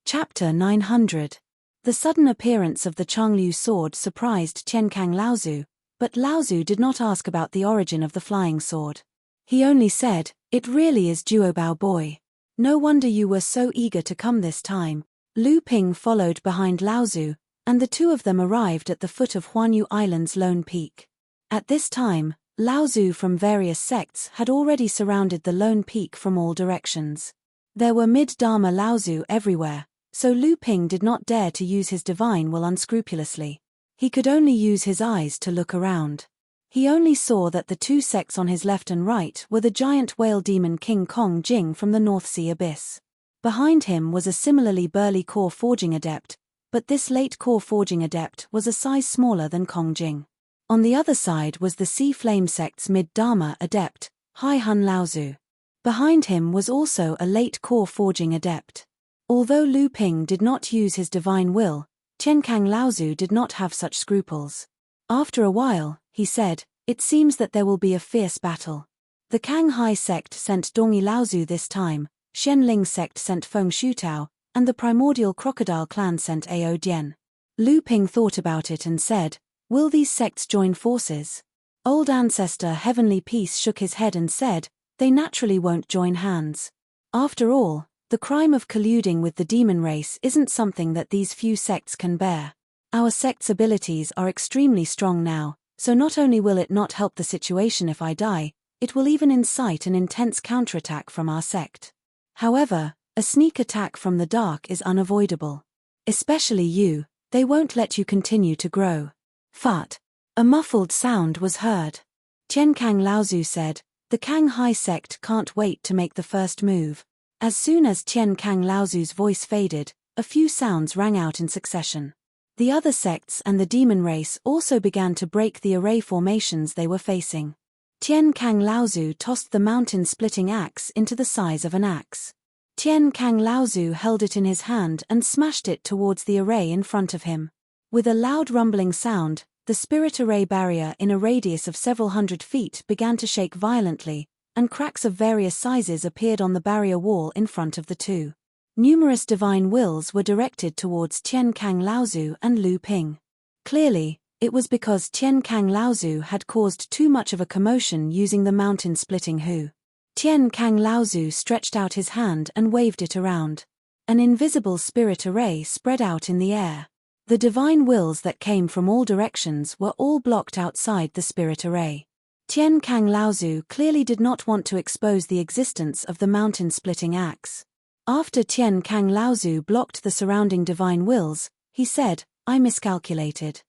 Chapter 900. The sudden appearance of the Changlu sword surprised Qiankang Laozu, but Laozu did not ask about the origin of the flying sword. He only said, "It really is Duobao boy. No wonder you were so eager to come this time." Lu Ping followed behind Laozu, and the two of them arrived at the foot of Huanyu Island's lone peak. At this time, Laozu from various sects had already surrounded the lone peak from all directions. There were mid-Dharma Laozu everywhere, so Lu Ping did not dare to use his divine will unscrupulously. He could only use his eyes to look around. He only saw that the two sects on his left and right were the giant whale demon King Kong Jing from the North Sea abyss. Behind him was a similarly burly core forging adept, but this late core forging adept was a size smaller than Kong Jing. On the other side was the Sea Flame sect's mid-Dharma adept, Hai Hun Laozu. Behind him was also a late core forging adept. Although Lu Ping did not use his divine will, Chen-Kang Laozu did not have such scruples. After a while, he said, "It seems that there will be a fierce battle." The Kang Hai sect sent Dongyi Laozu this time, Shen Ling sect sent Feng Shutao, and the primordial crocodile clan sent Ao Dian. Lu Ping thought about it and said, "Will these sects join forces?" Old Ancestor Heavenly Peace shook his head and said, "They naturally won't join hands. After all, the crime of colluding with the demon race isn't something that these few sects can bear. Our sect's abilities are extremely strong now, so not only will it not help the situation if I die, it will even incite an intense counterattack from our sect. However, a sneak attack from the dark is unavoidable. Especially you, they won't let you continue to grow." Fart. A muffled sound was heard. Chen-Kang Laozu said, "The Kang Hai sect can't wait to make the first move." As soon as Chen-Kang Laozu's voice faded, a few sounds rang out in succession. The other sects and the demon race also began to break the array formations they were facing. Chen-Kang Laozu tossed the mountain-splitting axe into the size of an axe. Chen-Kang Laozu held it in his hand and smashed it towards the array in front of him. With a loud rumbling sound, the spirit array barrier in a radius of several hundred feet began to shake violently, and cracks of various sizes appeared on the barrier wall in front of the two. Numerous divine wills were directed towards Chen-Kang Laozu and Lu Ping. Clearly, it was because Chen-Kang Laozu had caused too much of a commotion using the mountain-splitting Hu. Chen-Kang Laozu stretched out his hand and waved it around. An invisible spirit array spread out in the air. The divine wills that came from all directions were all blocked outside the spirit array. Chen-Kang Laozu clearly did not want to expose the existence of the mountain-splitting axe. After Chen-Kang Laozu blocked the surrounding divine wills, he said, "I miscalculated.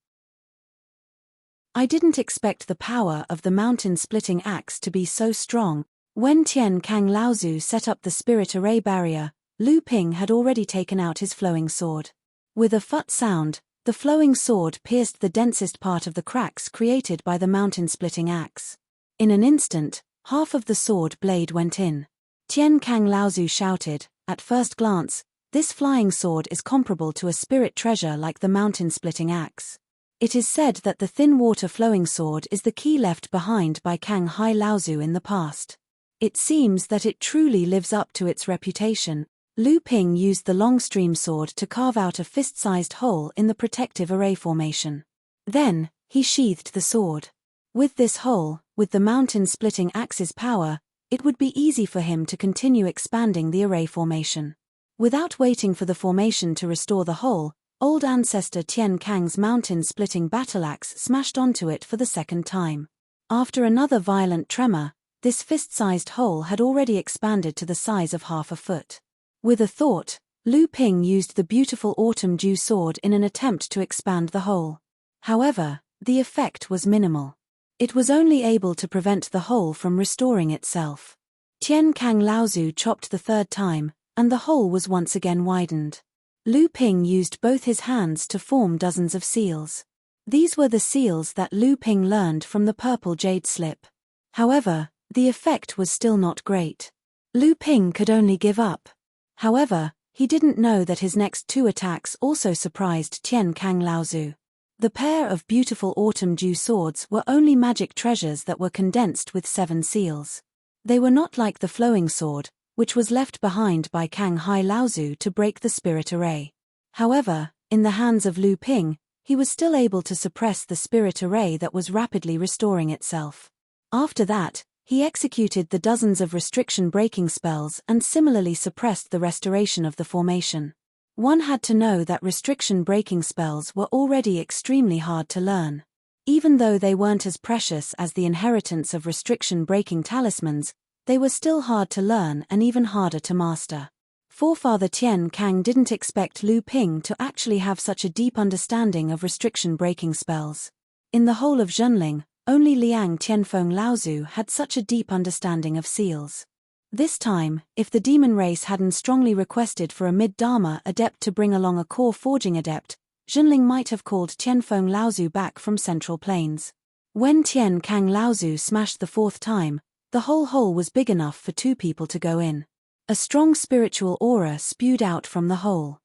I didn't expect the power of the mountain-splitting axe to be so strong." When Chen-Kang Laozu set up the spirit array barrier, Lu Ping had already taken out his flowing sword. With a fut sound, the flowing sword pierced the densest part of the cracks created by the mountain-splitting axe. In an instant, half of the sword blade went in. Chen-Kang Laozu shouted, "At first glance, this flying sword is comparable to a spirit treasure like the mountain-splitting axe. It is said that the thin water flowing sword is the key left behind by Kang Hai Laozu in the past. It seems that it truly lives up to its reputation." Lu Ping used the long stream sword to carve out a fist-sized hole in the protective array formation. Then, he sheathed the sword. With this hole, with the mountain-splitting axe's power, it would be easy for him to continue expanding the array formation. Without waiting for the formation to restore the hole, old ancestor Tian Kang's mountain-splitting battle axe smashed onto it for the second time. After another violent tremor, this fist-sized hole had already expanded to the size of half a foot. With a thought, Lu Ping used the beautiful autumn dew sword in an attempt to expand the hole. However, the effect was minimal. It was only able to prevent the hole from restoring itself. Chen-Kang Laozu chopped the third time, and the hole was once again widened. Lu Ping used both his hands to form dozens of seals. These were the seals that Lu Ping learned from the purple jade slip. However, the effect was still not great. Lu Ping could only give up. However, he didn't know that his next two attacks also surprised Chen-Kang Laozu. The pair of beautiful autumn dew swords were only magic treasures that were condensed with 7 seals. They were not like the flowing sword, which was left behind by Kang Hai Laozu to break the spirit array. However, in the hands of Lu Ping, he was still able to suppress the spirit array that was rapidly restoring itself. After that, he executed the dozens of restriction-breaking spells and similarly suppressed the restoration of the formation. One had to know that restriction-breaking spells were already extremely hard to learn. Even though they weren't as precious as the inheritance of restriction-breaking talismans, they were still hard to learn and even harder to master. Forefather Tian Kang didn't expect Lu Ping to actually have such a deep understanding of restriction-breaking spells. In the whole of Zhenling, only Liang Tianfeng Laozu had such a deep understanding of seals. This time, if the demon race hadn't strongly requested for a mid-Dharma adept to bring along a core forging adept, Junling might have called Tianfeng Laozu back from Central Plains. When Tian Kang Laozu smashed the fourth time, the whole hole was big enough for two people to go in. A strong spiritual aura spewed out from the hole.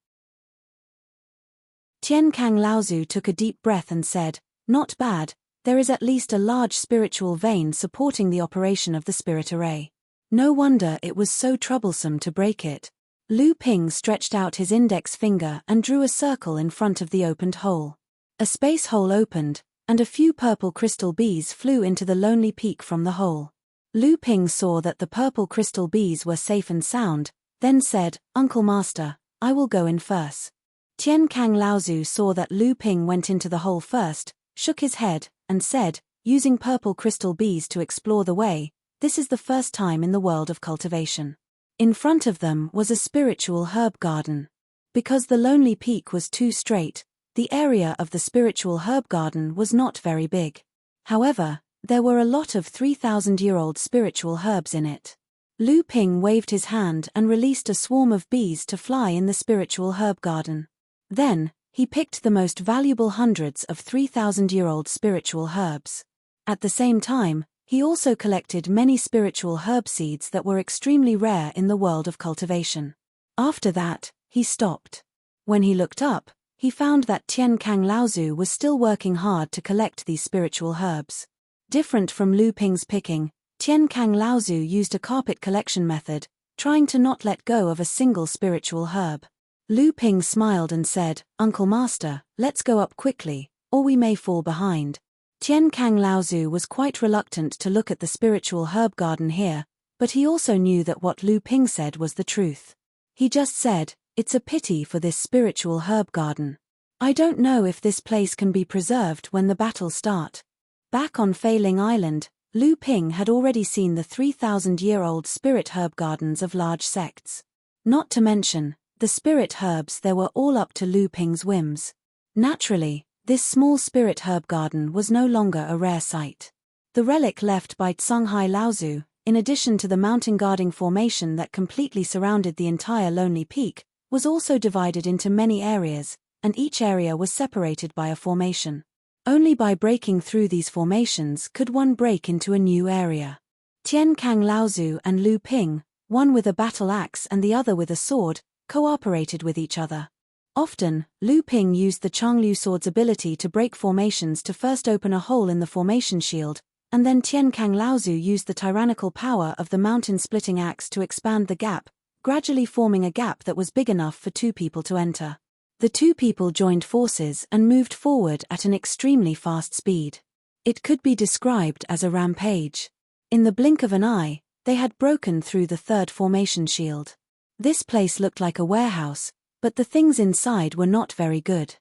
Tian Kang Laozu took a deep breath and said, "Not bad, there is at least a large spiritual vein supporting the operation of the spirit array. No wonder it was so troublesome to break it." Lu Ping stretched out his index finger and drew a circle in front of the opened hole. A space hole opened, and a few purple crystal bees flew into the lonely peak from the hole. Lu Ping saw that the purple crystal bees were safe and sound, then said, "Uncle Master, I will go in first." Tian Kang Laozu saw that Lu Ping went into the hole first, shook his head, and said, using purple crystal bees to explore the way, "This is the first time in the world of cultivation." In front of them was a spiritual herb garden. Because the lonely peak was too straight, the area of the spiritual herb garden was not very big. However, there were a lot of 3,000-year-old spiritual herbs in it. Lu Ping waved his hand and released a swarm of bees to fly in the spiritual herb garden. Then, he picked the most valuable hundreds of 3,000-year-old spiritual herbs. At the same time, he also collected many spiritual herb seeds that were extremely rare in the world of cultivation. After that, he stopped. When he looked up, he found that Tian Kang Laozu was still working hard to collect these spiritual herbs. Different from Lu Ping's picking, Tian Kang Laozu used a carpet collection method, trying to not let go of a single spiritual herb. Lu Ping smiled and said, "Uncle Master, let's go up quickly, or we may fall behind." Tian Kang Laozu was quite reluctant to look at the spiritual herb garden here, but he also knew that what Lu Ping said was the truth. He just said, "It's a pity for this spiritual herb garden. I don't know if this place can be preserved when the battle start." Back on Feiling Island, Lu Ping had already seen the 3,000-year-old spirit herb gardens of large sects. Not to mention, the spirit herbs there were all up to Lu Ping's whims. Naturally, this small spirit herb garden was no longer a rare sight. The relic left by Tsunghai Laozu, in addition to the mountain guarding formation that completely surrounded the entire lonely peak, was also divided into many areas, and each area was separated by a formation. Only by breaking through these formations could one break into a new area. Tian Kang Laozu and Lu Ping, one with a battle axe and the other with a sword, cooperated with each other. Often, Lu Ping used the Changlu sword's ability to break formations to first open a hole in the formation shield, and then Tian Kang Laozu used the tyrannical power of the mountain-splitting axe to expand the gap, gradually forming a gap that was big enough for two people to enter. The two people joined forces and moved forward at an extremely fast speed. It could be described as a rampage. In the blink of an eye, they had broken through the third formation shield. This place looked like a warehouse, but the things inside were not very good.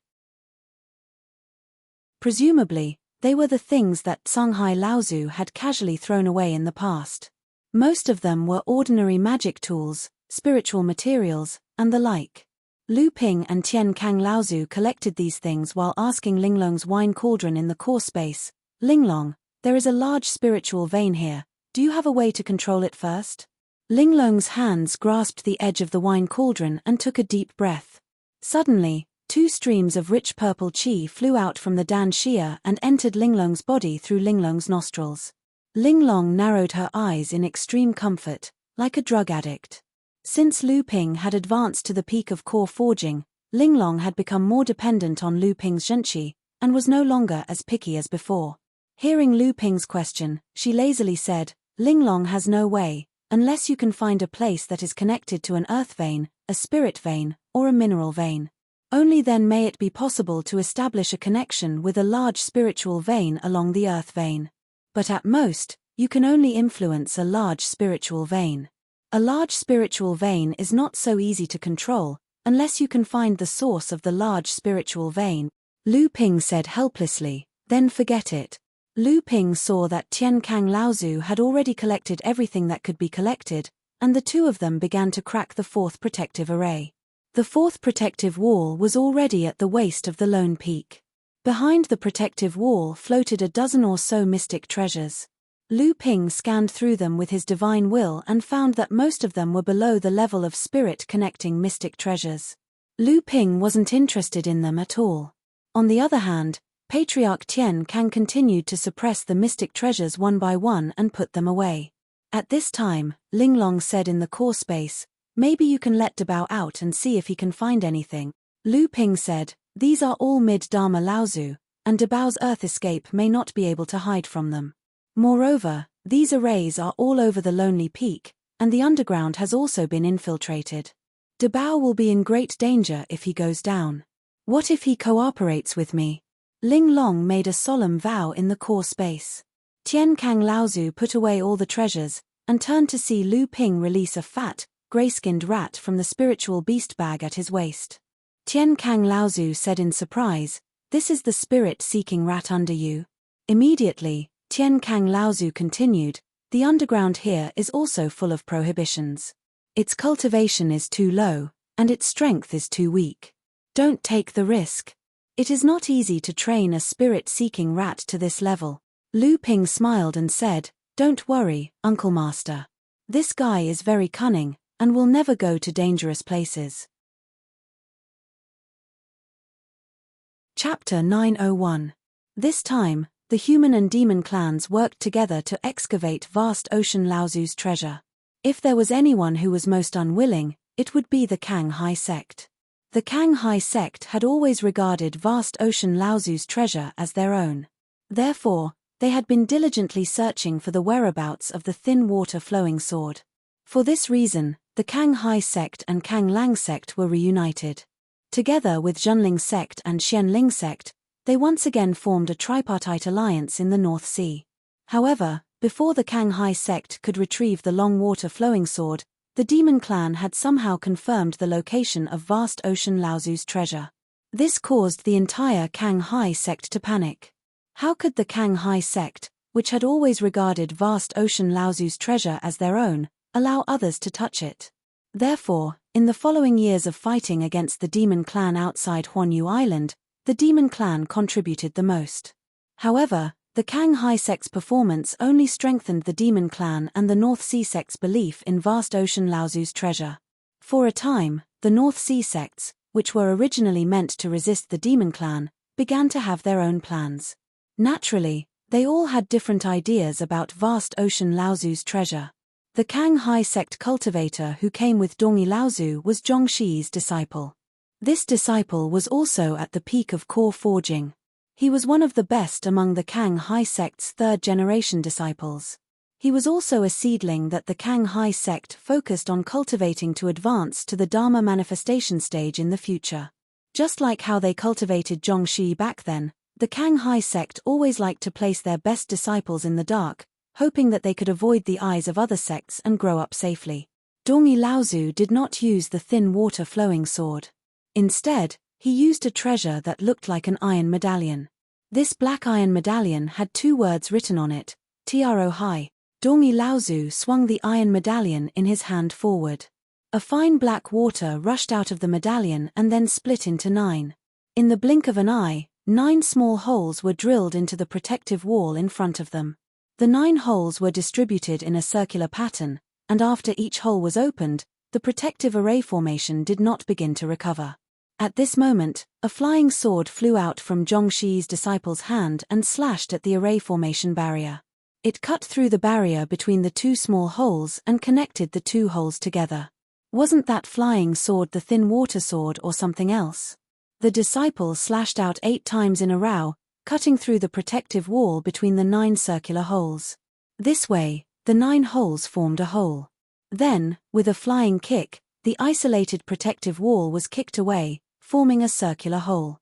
Presumably, they were the things that Tsunghai Laozu had casually thrown away in the past. Most of them were ordinary magic tools, spiritual materials, and the like. Lu Ping and Tian Kang Laozu collected these things while asking Linglong's wine cauldron in the core space, "Linglong, there is a large spiritual vein here, do you have a way to control it first?" Linglong's hands grasped the edge of the wine cauldron and took a deep breath. Suddenly, two streams of rich purple qi flew out from the Dan Xia and entered Linglong's body through Linglong's nostrils. Linglong narrowed her eyes in extreme comfort, like a drug addict. Since Lu Ping had advanced to the peak of core forging, Linglong had become more dependent on Lu Ping's zhenqi, and was no longer as picky as before. Hearing Lu Ping's question, she lazily said, "Linglong has no way, unless you can find a place that is connected to an earth vein, a spirit vein, or a mineral vein. Only then may it be possible to establish a connection with a large spiritual vein along the earth vein. But at most, you can only influence a large spiritual vein. A large spiritual vein is not so easy to control, unless you can find the source of the large spiritual vein," Lu Ping said helplessly, "then forget it." Lu Ping saw that Tian Kang Laozu had already collected everything that could be collected, and the two of them began to crack the fourth protective array. The fourth protective wall was already at the waist of the lone peak. Behind the protective wall floated a dozen or so mystic treasures. Lu Ping scanned through them with his divine will and found that most of them were below the level of spirit-connecting mystic treasures. Lu Ping wasn't interested in them at all. On the other hand, Patriarch Tian Kang continued to suppress the mystic treasures one by one and put them away. At this time, Linglong said in the core space, "Maybe you can let Dabao out and see if he can find anything." Lu Ping said, "These are all mid-Dharma Laozu, and Dabao's earth escape may not be able to hide from them. Moreover, these arrays are all over the Lonely Peak, and the underground has also been infiltrated. Dabao will be in great danger if he goes down. What if he cooperates with me?" Linglong made a solemn vow in the core space. Tian Kang Laozu put away all the treasures, and turned to see Lu Ping release a fat, grey-skinned rat from the spiritual beast bag at his waist. Tian Kang Laozu said in surprise, "This is the spirit-seeking rat under you." Immediately, Tian Kang Laozu continued, "The underground here is also full of prohibitions. Its cultivation is too low, and its strength is too weak. Don't take the risk. It is not easy to train a spirit-seeking rat to this level." Lu Ping smiled and said, "Don't worry, Uncle Master. This guy is very cunning, and will never go to dangerous places." Chapter 901. This time, the human and demon clans worked together to excavate vast Ocean Laozu's treasure. If there was anyone who was most unwilling, it would be the Kang Hai sect. The Kang Hai sect had always regarded vast Ocean Laozu's treasure as their own. Therefore, they had been diligently searching for the whereabouts of the thin water flowing sword. For this reason, the Kang Hai sect and Kang Lang sect were reunited. Together with Zhenling sect and Xianling sect, they once again formed a tripartite alliance in the North Sea. However, before the Kang Hai sect could retrieve the long water flowing sword, the demon clan had somehow confirmed the location of vast Ocean Laozu's treasure. This caused the entire Kang Hai sect to panic. How could the Kang Hai sect, which had always regarded vast Ocean Laozu's treasure as their own, allow others to touch it? Therefore, in the following years of fighting against the demon clan outside Huanyu Island, the demon clan contributed the most. However, the Kang Hai sect's performance only strengthened the demon clan and the North Sea sect's belief in vast Ocean Laozu's treasure. For a time, the North Sea sects, which were originally meant to resist the demon clan, began to have their own plans. Naturally, they all had different ideas about vast Ocean Laozu's treasure. The Kang Hai sect cultivator who came with Dongi Laozu was Zhongshi's disciple. This disciple was also at the peak of core forging. He was one of the best among the Kang Hai sect's third-generation disciples. He was also a seedling that the Kang Hai sect focused on cultivating to advance to the Dharma manifestation stage in the future. Just like how they cultivated Zhongxi back then, the Kang Hai sect always liked to place their best disciples in the dark, hoping that they could avoid the eyes of other sects and grow up safely. Dongi Laozu did not use the thin water-flowing sword. Instead, he used a treasure that looked like an iron medallion. This black iron medallion had two words written on it, Tro Hai. Dongi Laozu swung the iron medallion in his hand forward. A fine black water rushed out of the medallion and then split into 9. In the blink of an eye, 9 small holes were drilled into the protective wall in front of them. The 9 holes were distributed in a circular pattern, and after each hole was opened, the protective array formation did not begin to recover. At this moment, a flying sword flew out from Zhongshi's disciple's hand and slashed at the array formation barrier. It cut through the barrier between the 2 small holes and connected the 2 holes together. Wasn't that flying sword the thin water sword or something else? The disciple slashed out 8 times in a row, cutting through the protective wall between the 9 circular holes. This way, the 9 holes formed a hole. Then, with a flying kick, the isolated protective wall was kicked away, forming a circular hole.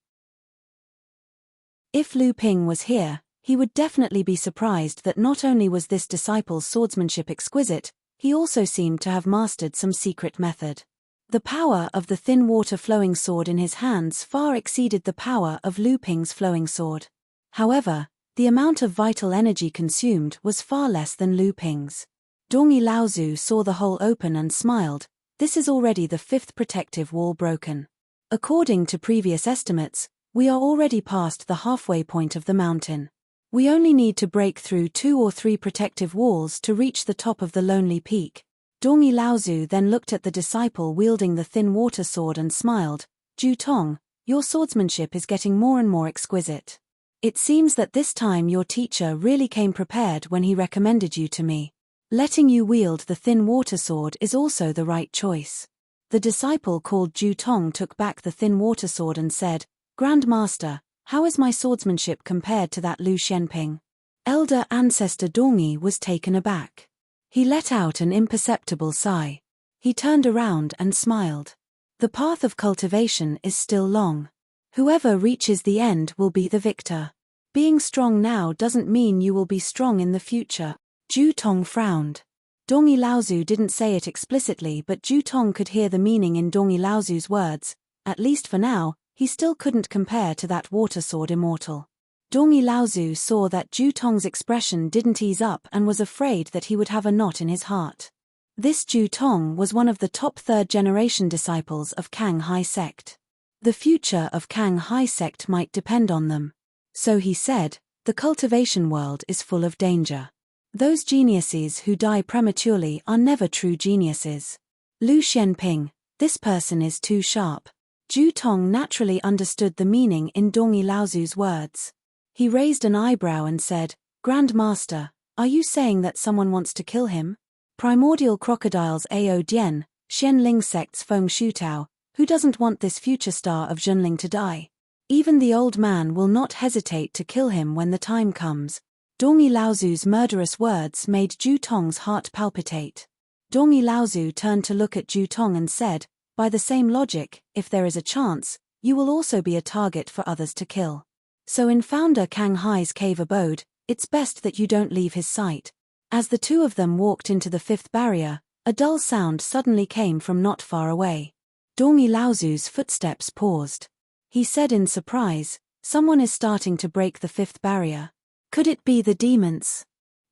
If Lu Ping was here, he would definitely be surprised that not only was this disciple's swordsmanship exquisite, he also seemed to have mastered some secret method. The power of the thin water flowing sword in his hands far exceeded the power of Lu Ping's flowing sword. However, the amount of vital energy consumed was far less than Lu Ping's. Dongi Laozu saw the hole open and smiled. This is already the 5th protective wall broken. According to previous estimates, we are already past the halfway point of the mountain. We only need to break through 2 or 3 protective walls to reach the top of the lonely peak. Dongyi Laozu then looked at the disciple wielding the thin water sword and smiled. Ju Tong, your swordsmanship is getting more and more exquisite. It seems that this time your teacher really came prepared when he recommended you to me. Letting you wield the thin water sword is also the right choice. The disciple called Ju Tong took back the thin water sword and said, Grand Master, how is my swordsmanship compared to that Lu Xianping? Elder ancestor Dongyi was taken aback. He let out an imperceptible sigh. He turned around and smiled. The path of cultivation is still long. Whoever reaches the end will be the victor. Being strong now doesn't mean you will be strong in the future. Ju Tong frowned. Dongyi Laozu didn't say it explicitly, but Ju Tong could hear the meaning in Dongyi Laozu's words. At least for now, he still couldn't compare to that water sword immortal. Dongyi Laozu saw that Ju Tong's expression didn't ease up and was afraid that he would have a knot in his heart. This Ju Tong was one of the top third-generation disciples of Kang Hai sect. The future of Kang Hai sect might depend on them. So he said, the cultivation world is full of danger. Those geniuses who die prematurely are never true geniuses. Lu Xianping, this person is too sharp. Ju Tong naturally understood the meaning in Dongyi Laozu's words. He raised an eyebrow and said, Grand Master, are you saying that someone wants to kill him? Primordial crocodiles Ao Dian, Xianling sect's Feng Shutao, who doesn't want this future star of Zhenling to die? Even the old man will not hesitate to kill him when the time comes. Dongyi Laozu's murderous words made Ju Tong's heart palpitate. Dongyi Laozu turned to look at Ju Tong and said, by the same logic, if there is a chance, you will also be a target for others to kill. So in Founder Kang Hai's cave abode, it's best that you don't leave his sight. As the two of them walked into the 5th barrier, a dull sound suddenly came from not far away. Dongyi Laozu's footsteps paused. He said in surprise, someone is starting to break the 5th barrier. Could it be the demons?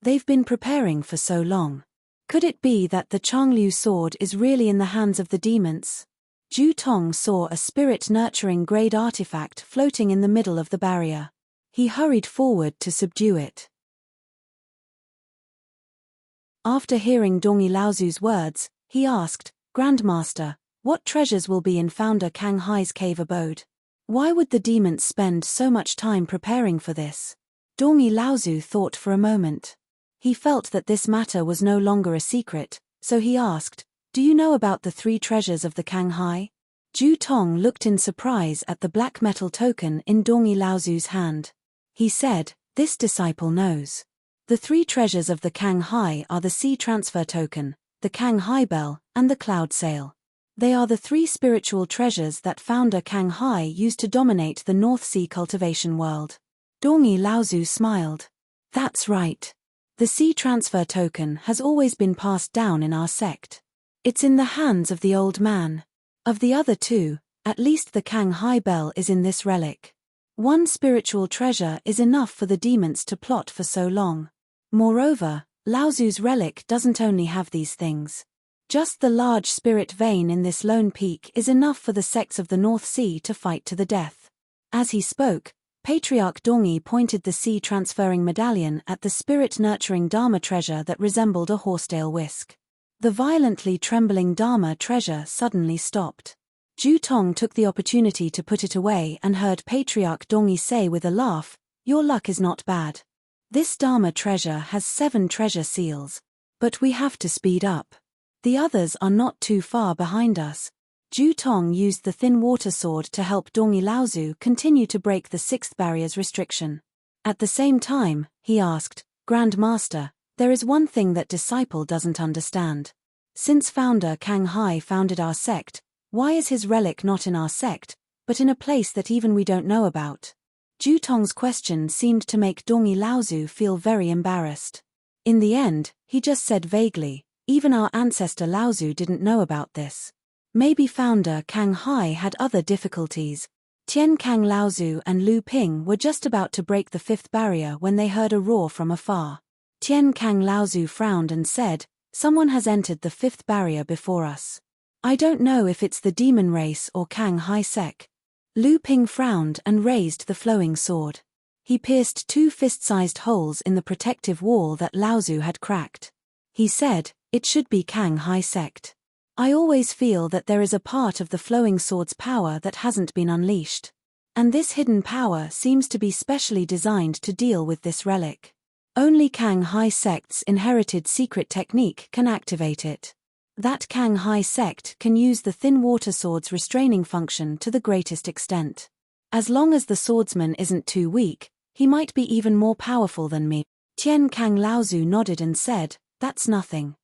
They've been preparing for so long. Could it be that the Changlu sword is really in the hands of the demons? Ju Tong saw a spirit-nurturing grade artifact floating in the middle of the barrier. He hurried forward to subdue it. After hearing Dongyi Laozu's words, he asked, Grandmaster, what treasures will be in Founder Kang Hai's cave abode? Why would the demons spend so much time preparing for this? Dongyi Laozu thought for a moment. He felt that this matter was no longer a secret, so he asked, do you know about the 3 treasures of the Kang Hai? Ju Tong looked in surprise at the black metal token in Dongyi Laozu's hand. He said, this disciple knows. The 3 treasures of the Kang Hai are the Sea Transfer Token, the Kang Hai Bell, and the Cloud Sail. They are the 3 spiritual treasures that Founder Kang Hai used to dominate the North Sea cultivation world. Dongyi Laozu smiled. That's right. The Sea Transfer Token has always been passed down in our sect. It's in the hands of the old man. Of the other 2, at least the Kang Hai Bell is in this relic. 1 spiritual treasure is enough for the demons to plot for so long. Moreover, Laozu's relic doesn't only have these things. Just the large spirit vein in this lone peak is enough for the sects of the North Sea to fight to the death. As he spoke, Patriarch Dongyi pointed the sea-transferring medallion at the spirit-nurturing Dharma treasure that resembled a horsetail whisk. The violently trembling Dharma treasure suddenly stopped. Ju Tong took the opportunity to put it away and heard Patriarch Dongyi say with a laugh, your luck is not bad. This Dharma treasure has 7 treasure seals. But we have to speed up. The others are not too far behind us. Ju Tong used the thin water sword to help Dongyi Laozu continue to break the 6th barrier's restriction. At the same time, he asked, Grand Master, there is one thing that disciple doesn't understand. Since Founder Kang Hai founded our sect, why is his relic not in our sect, but in a place that even we don't know about? Ju Tong's question seemed to make Dongyi Laozu feel very embarrassed. In the end, he just said vaguely, even our ancestor Laozu didn't know about this. Maybe Founder Kang Hai had other difficulties. Tian Kang Laozu and Lu Ping were just about to break the 5th barrier when they heard a roar from afar. Tian Kang Laozu frowned and said, someone has entered the 5th barrier before us. I don't know if it's the demon race or Kang Hai sect. Lu Ping frowned and raised the flowing sword. He pierced 2 fist-sized holes in the protective wall that Laozu had cracked. He said, "It should be Kang Hai sect. I always feel that there is a part of the flowing sword's power that hasn't been unleashed. And this hidden power seems to be specially designed to deal with this relic. Only Kang Hai sect's inherited secret technique can activate it. That Kang Hai sect can use the thin water sword's restraining function to the greatest extent. As long as the swordsman isn't too weak, he might be even more powerful than me." Tian Kang Laozu nodded and said, "That's nothing."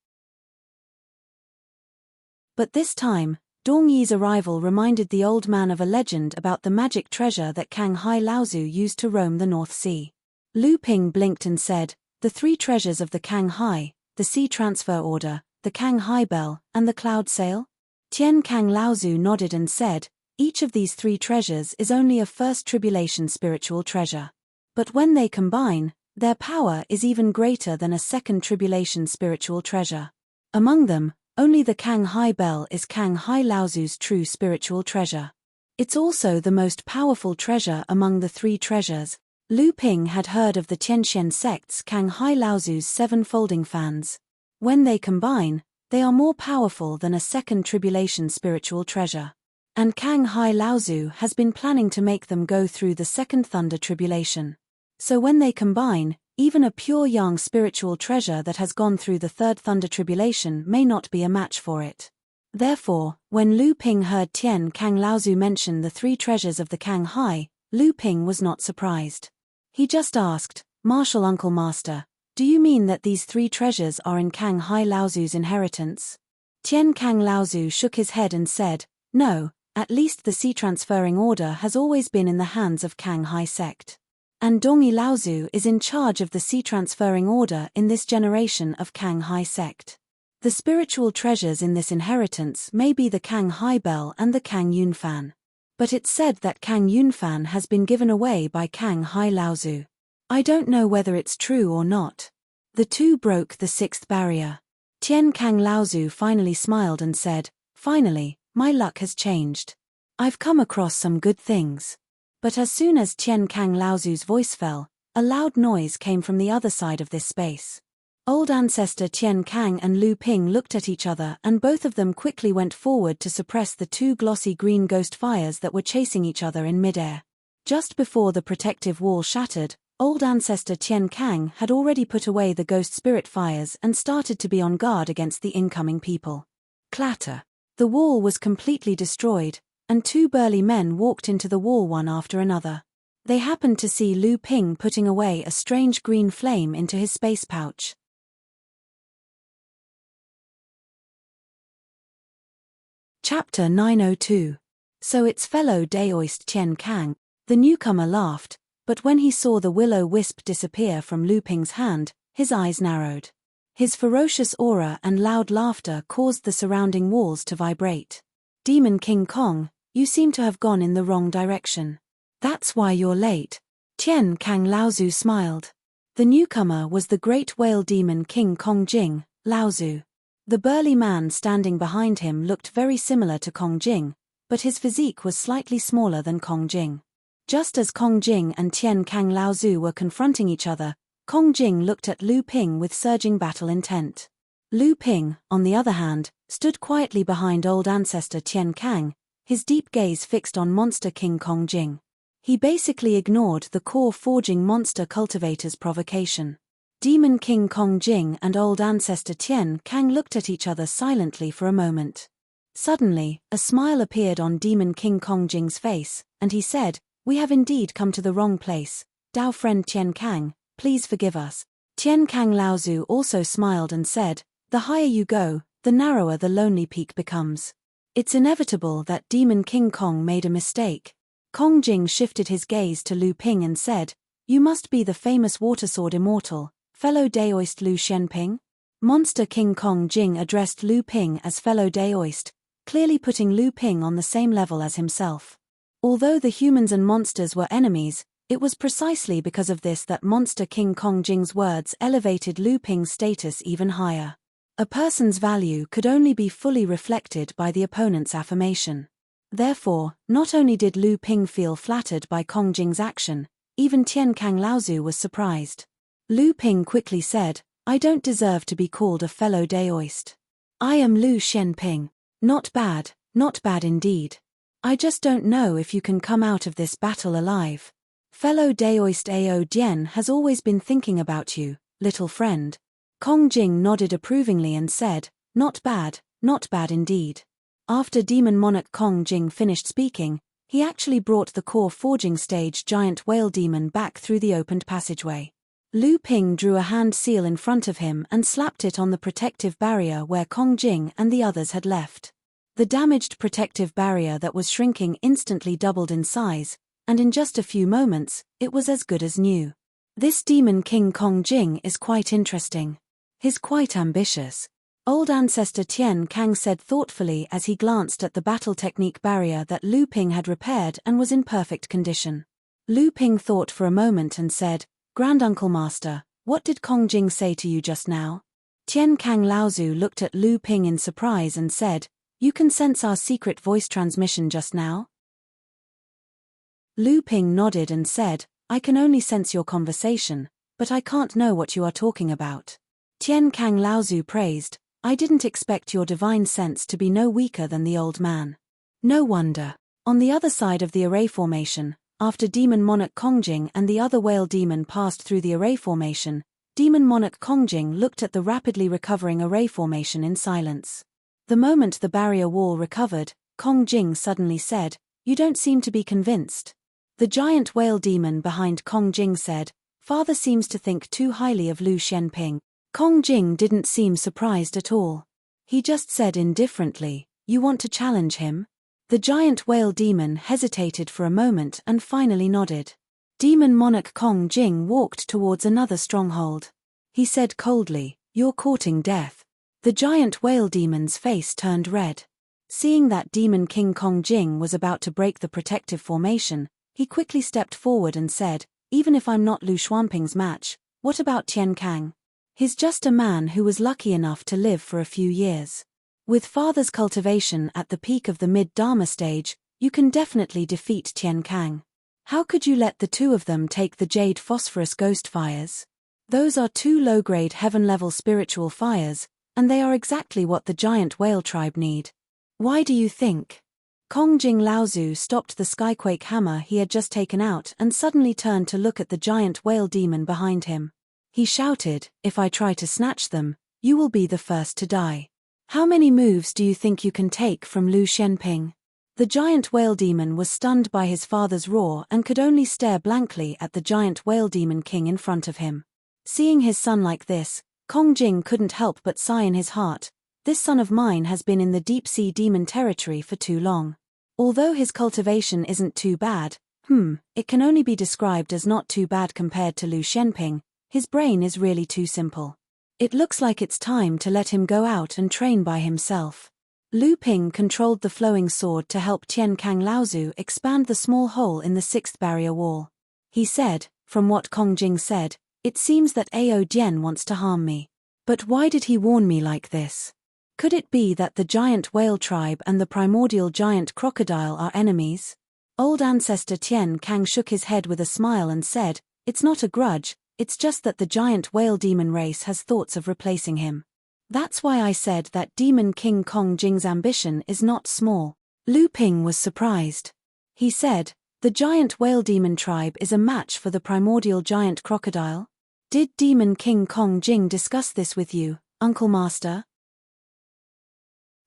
But this time, Dong Yi's arrival reminded the old man of a legend about the magic treasure that Kang Hai Laozu used to roam the North Sea. Lu Ping blinked and said, "The 3 treasures of the Kang Hai, the Sea Transfer Order, the Kang Hai Bell, and the Cloud Sail?" Tian Kang Laozu nodded and said, "Each of these 3 treasures is only a first tribulation spiritual treasure. But when they combine, their power is even greater than a second tribulation spiritual treasure. Among them, only the Kang Hai Bell is Kang Hai Laozu's true spiritual treasure. It's also the most powerful treasure among the 3 treasures." Lu Ping had heard of the Tianxian sect's Kang Hai Laozu's 7 folding fans. When they combine, they are more powerful than a second tribulation spiritual treasure. And Kang Hai Laozu has been planning to make them go through the second thunder tribulation. So when they combine, even a pure yang spiritual treasure that has gone through the third thunder tribulation may not be a match for it. Therefore, when Lu Ping heard Tian Kang Laozu mention the 3 treasures of the Kang Hai, Lu Ping was not surprised. He just asked, "Martial Uncle Master, do you mean that these 3 treasures are in Kang Hai Laozu's inheritance?" Tian Kang Laozu shook his head and said, "No, at least the Sea Transferring Order has always been in the hands of Kang Hai sect. And Dongyi Laozu is in charge of the Sea Transferring Order in this generation of Kang Hai sect. The spiritual treasures in this inheritance may be the Kang Hai Bell and the Kang Yunfan. But it's said that Kang Yunfan has been given away by Kang Hai Laozu. I don't know whether it's true or not." The 2 broke the 6th barrier. Tian Kang Laozu finally smiled and said, "Finally, my luck has changed. I've come across some good things." But as soon as Tian Kang Laozu's voice fell, a loud noise came from the other side of this space. Old ancestor Tian Kang and Lu Ping looked at each other and both of them quickly went forward to suppress the 2 glossy green ghost fires that were chasing each other in midair. Just before the protective wall shattered, old ancestor Tian Kang had already put away the ghost spirit fires and started to be on guard against the incoming people. Clatter. The wall was completely destroyed, and 2 burly men walked into the wall one after another. They happened to see Lu Ping putting away a strange green flame into his space pouch. Chapter 902. So it's fellow Daoist Tian Kang. The newcomer laughed, but when he saw the will-o-wisp disappear from Lu Ping's hand, his eyes narrowed. His ferocious aura and loud laughter caused the surrounding walls to vibrate. "Demon King Kong, you seem to have gone in the wrong direction. That's why you're late." Tian Kang Laozu smiled. The newcomer was the great whale demon King Kong Jing, Laozu. The burly man standing behind him looked very similar to Kong Jing, but his physique was slightly smaller than Kong Jing. Just as Kong Jing and Tian Kang Laozu were confronting each other, Kong Jing looked at Lu Ping with surging battle intent. Lu Ping, on the other hand, stood quietly behind old ancestor Tian Kang, his deep gaze fixed on monster King Kong Jing. He basically ignored the core forging monster cultivator's provocation. Demon King Kong Jing and old ancestor Tian Kang looked at each other silently for a moment. Suddenly, a smile appeared on Demon King Kong Jing's face, and he said, "We have indeed come to the wrong place. Dao friend Tian Kang, please forgive us." Tian Kang Laozu also smiled and said, "The higher you go, the narrower the lonely peak becomes. It's inevitable that Demon King Kong made a mistake." Kong Jing shifted his gaze to Lu Ping and said, "You must be the famous water sword immortal, fellow Daoist Lu Shenping?" Monster King Kong Jing addressed Lu Ping as fellow Daoist, clearly putting Lu Ping on the same level as himself. Although the humans and monsters were enemies, it was precisely because of this that Monster King Kong Jing's words elevated Lu Ping's status even higher. A person's value could only be fully reflected by the opponent's affirmation. Therefore, not only did Lu Ping feel flattered by Kong Jing's action, Even Tian-Kang Laozu was surprised. Lu Ping quickly said, I don't deserve to be called a fellow Daoist. I am Lu Shenping. Not bad indeed. I just don't know if you can come out of this battle alive. Fellow Daoist Ao Dian has always been thinking about you, little friend. Kong Jing nodded approvingly and said, not bad indeed. After Demon Monarch Kong Jing finished speaking, he actually brought the core forging stage giant whale demon back through the opened passageway. Lu Ping drew a hand seal in front of him and slapped it on the protective barrier where Kong Jing and the others had left. The damaged protective barrier that was shrinking instantly doubled in size, and in just a few moments, it was as good as new. This Demon King Kong Jing is quite interesting. He's quite ambitious. Old Ancestor Tian Kang said thoughtfully as he glanced at the battle technique barrier that Lu Ping had repaired and was in perfect condition. Lu Ping thought for a moment and said, Grand Uncle Master, what did Kong Jing say to you just now? Tian-Kang Laozu looked at Lu Ping in surprise and said, You can sense our secret voice transmission just now? Lu Ping nodded and said, I can only sense your conversation, but I can't know what you are talking about. Tian-Kang Laozu praised, I didn't expect your divine sense to be no weaker than the old man. No wonder. On the other side of the array formation, after Demon Monarch Kongjing and the other whale demon passed through the array formation, Demon Monarch Kongjing looked at the rapidly recovering array formation in silence. The moment the barrier wall recovered, Kongjing suddenly said, You don't seem to be convinced. The giant whale demon behind Kongjing said, Father seems to think too highly of Lu Shenping. Kongjing didn't seem surprised at all. He just said indifferently, You want to challenge him? The giant whale demon hesitated for a moment and finally nodded. Demon Monarch Kong Jing walked towards another stronghold. He said coldly, You're courting death. The giant whale demon's face turned red. Seeing that Demon King Kong Jing was about to break the protective formation, he quickly stepped forward and said, Even if I'm not Lu Xuanping's match, what about Tian Kang? He's just a man who was lucky enough to live for a few years. With Father's cultivation at the peak of the mid-Dharma stage, you can definitely defeat Tian Kang. How could you let the two of them take the Jade Phosphorus Ghost Fires? Those are two low-grade heaven-level spiritual fires, and they are exactly what the giant whale tribe need. Why do you think? Kongjing Laozu stopped the Skyquake hammer he had just taken out and suddenly turned to look at the giant whale demon behind him. He shouted, If I try to snatch them, you will be the first to die. How many moves do you think you can take from Lu Shenping? The giant whale demon was stunned by his father's roar and could only stare blankly at the giant whale demon king in front of him. Seeing his son like this, Kongjing couldn't help but sigh in his heart. This son of mine has been in the deep-sea demon territory for too long. Although his cultivation isn't too bad, it can only be described as not too bad compared to Lu Shenping, his brain is really too simple. It looks like it's time to let him go out and train by himself. Lu Ping controlled the flowing sword to help Tian-Kang Laozu expand the small hole in the sixth barrier wall. He said, From what Kongjing said, it seems that Ao Dian wants to harm me. But why did he warn me like this? Could it be that the giant whale tribe and the primordial giant crocodile are enemies? Old Ancestor Tian Kang shook his head with a smile and said, It's not a grudge, it's just that the giant whale demon race has thoughts of replacing him. That's why I said that Demon King Kong Jing's ambition is not small. Lu Ping was surprised. He said, The giant whale demon tribe is a match for the primordial giant crocodile? Did Demon King Kong Jing discuss this with you, Uncle Master?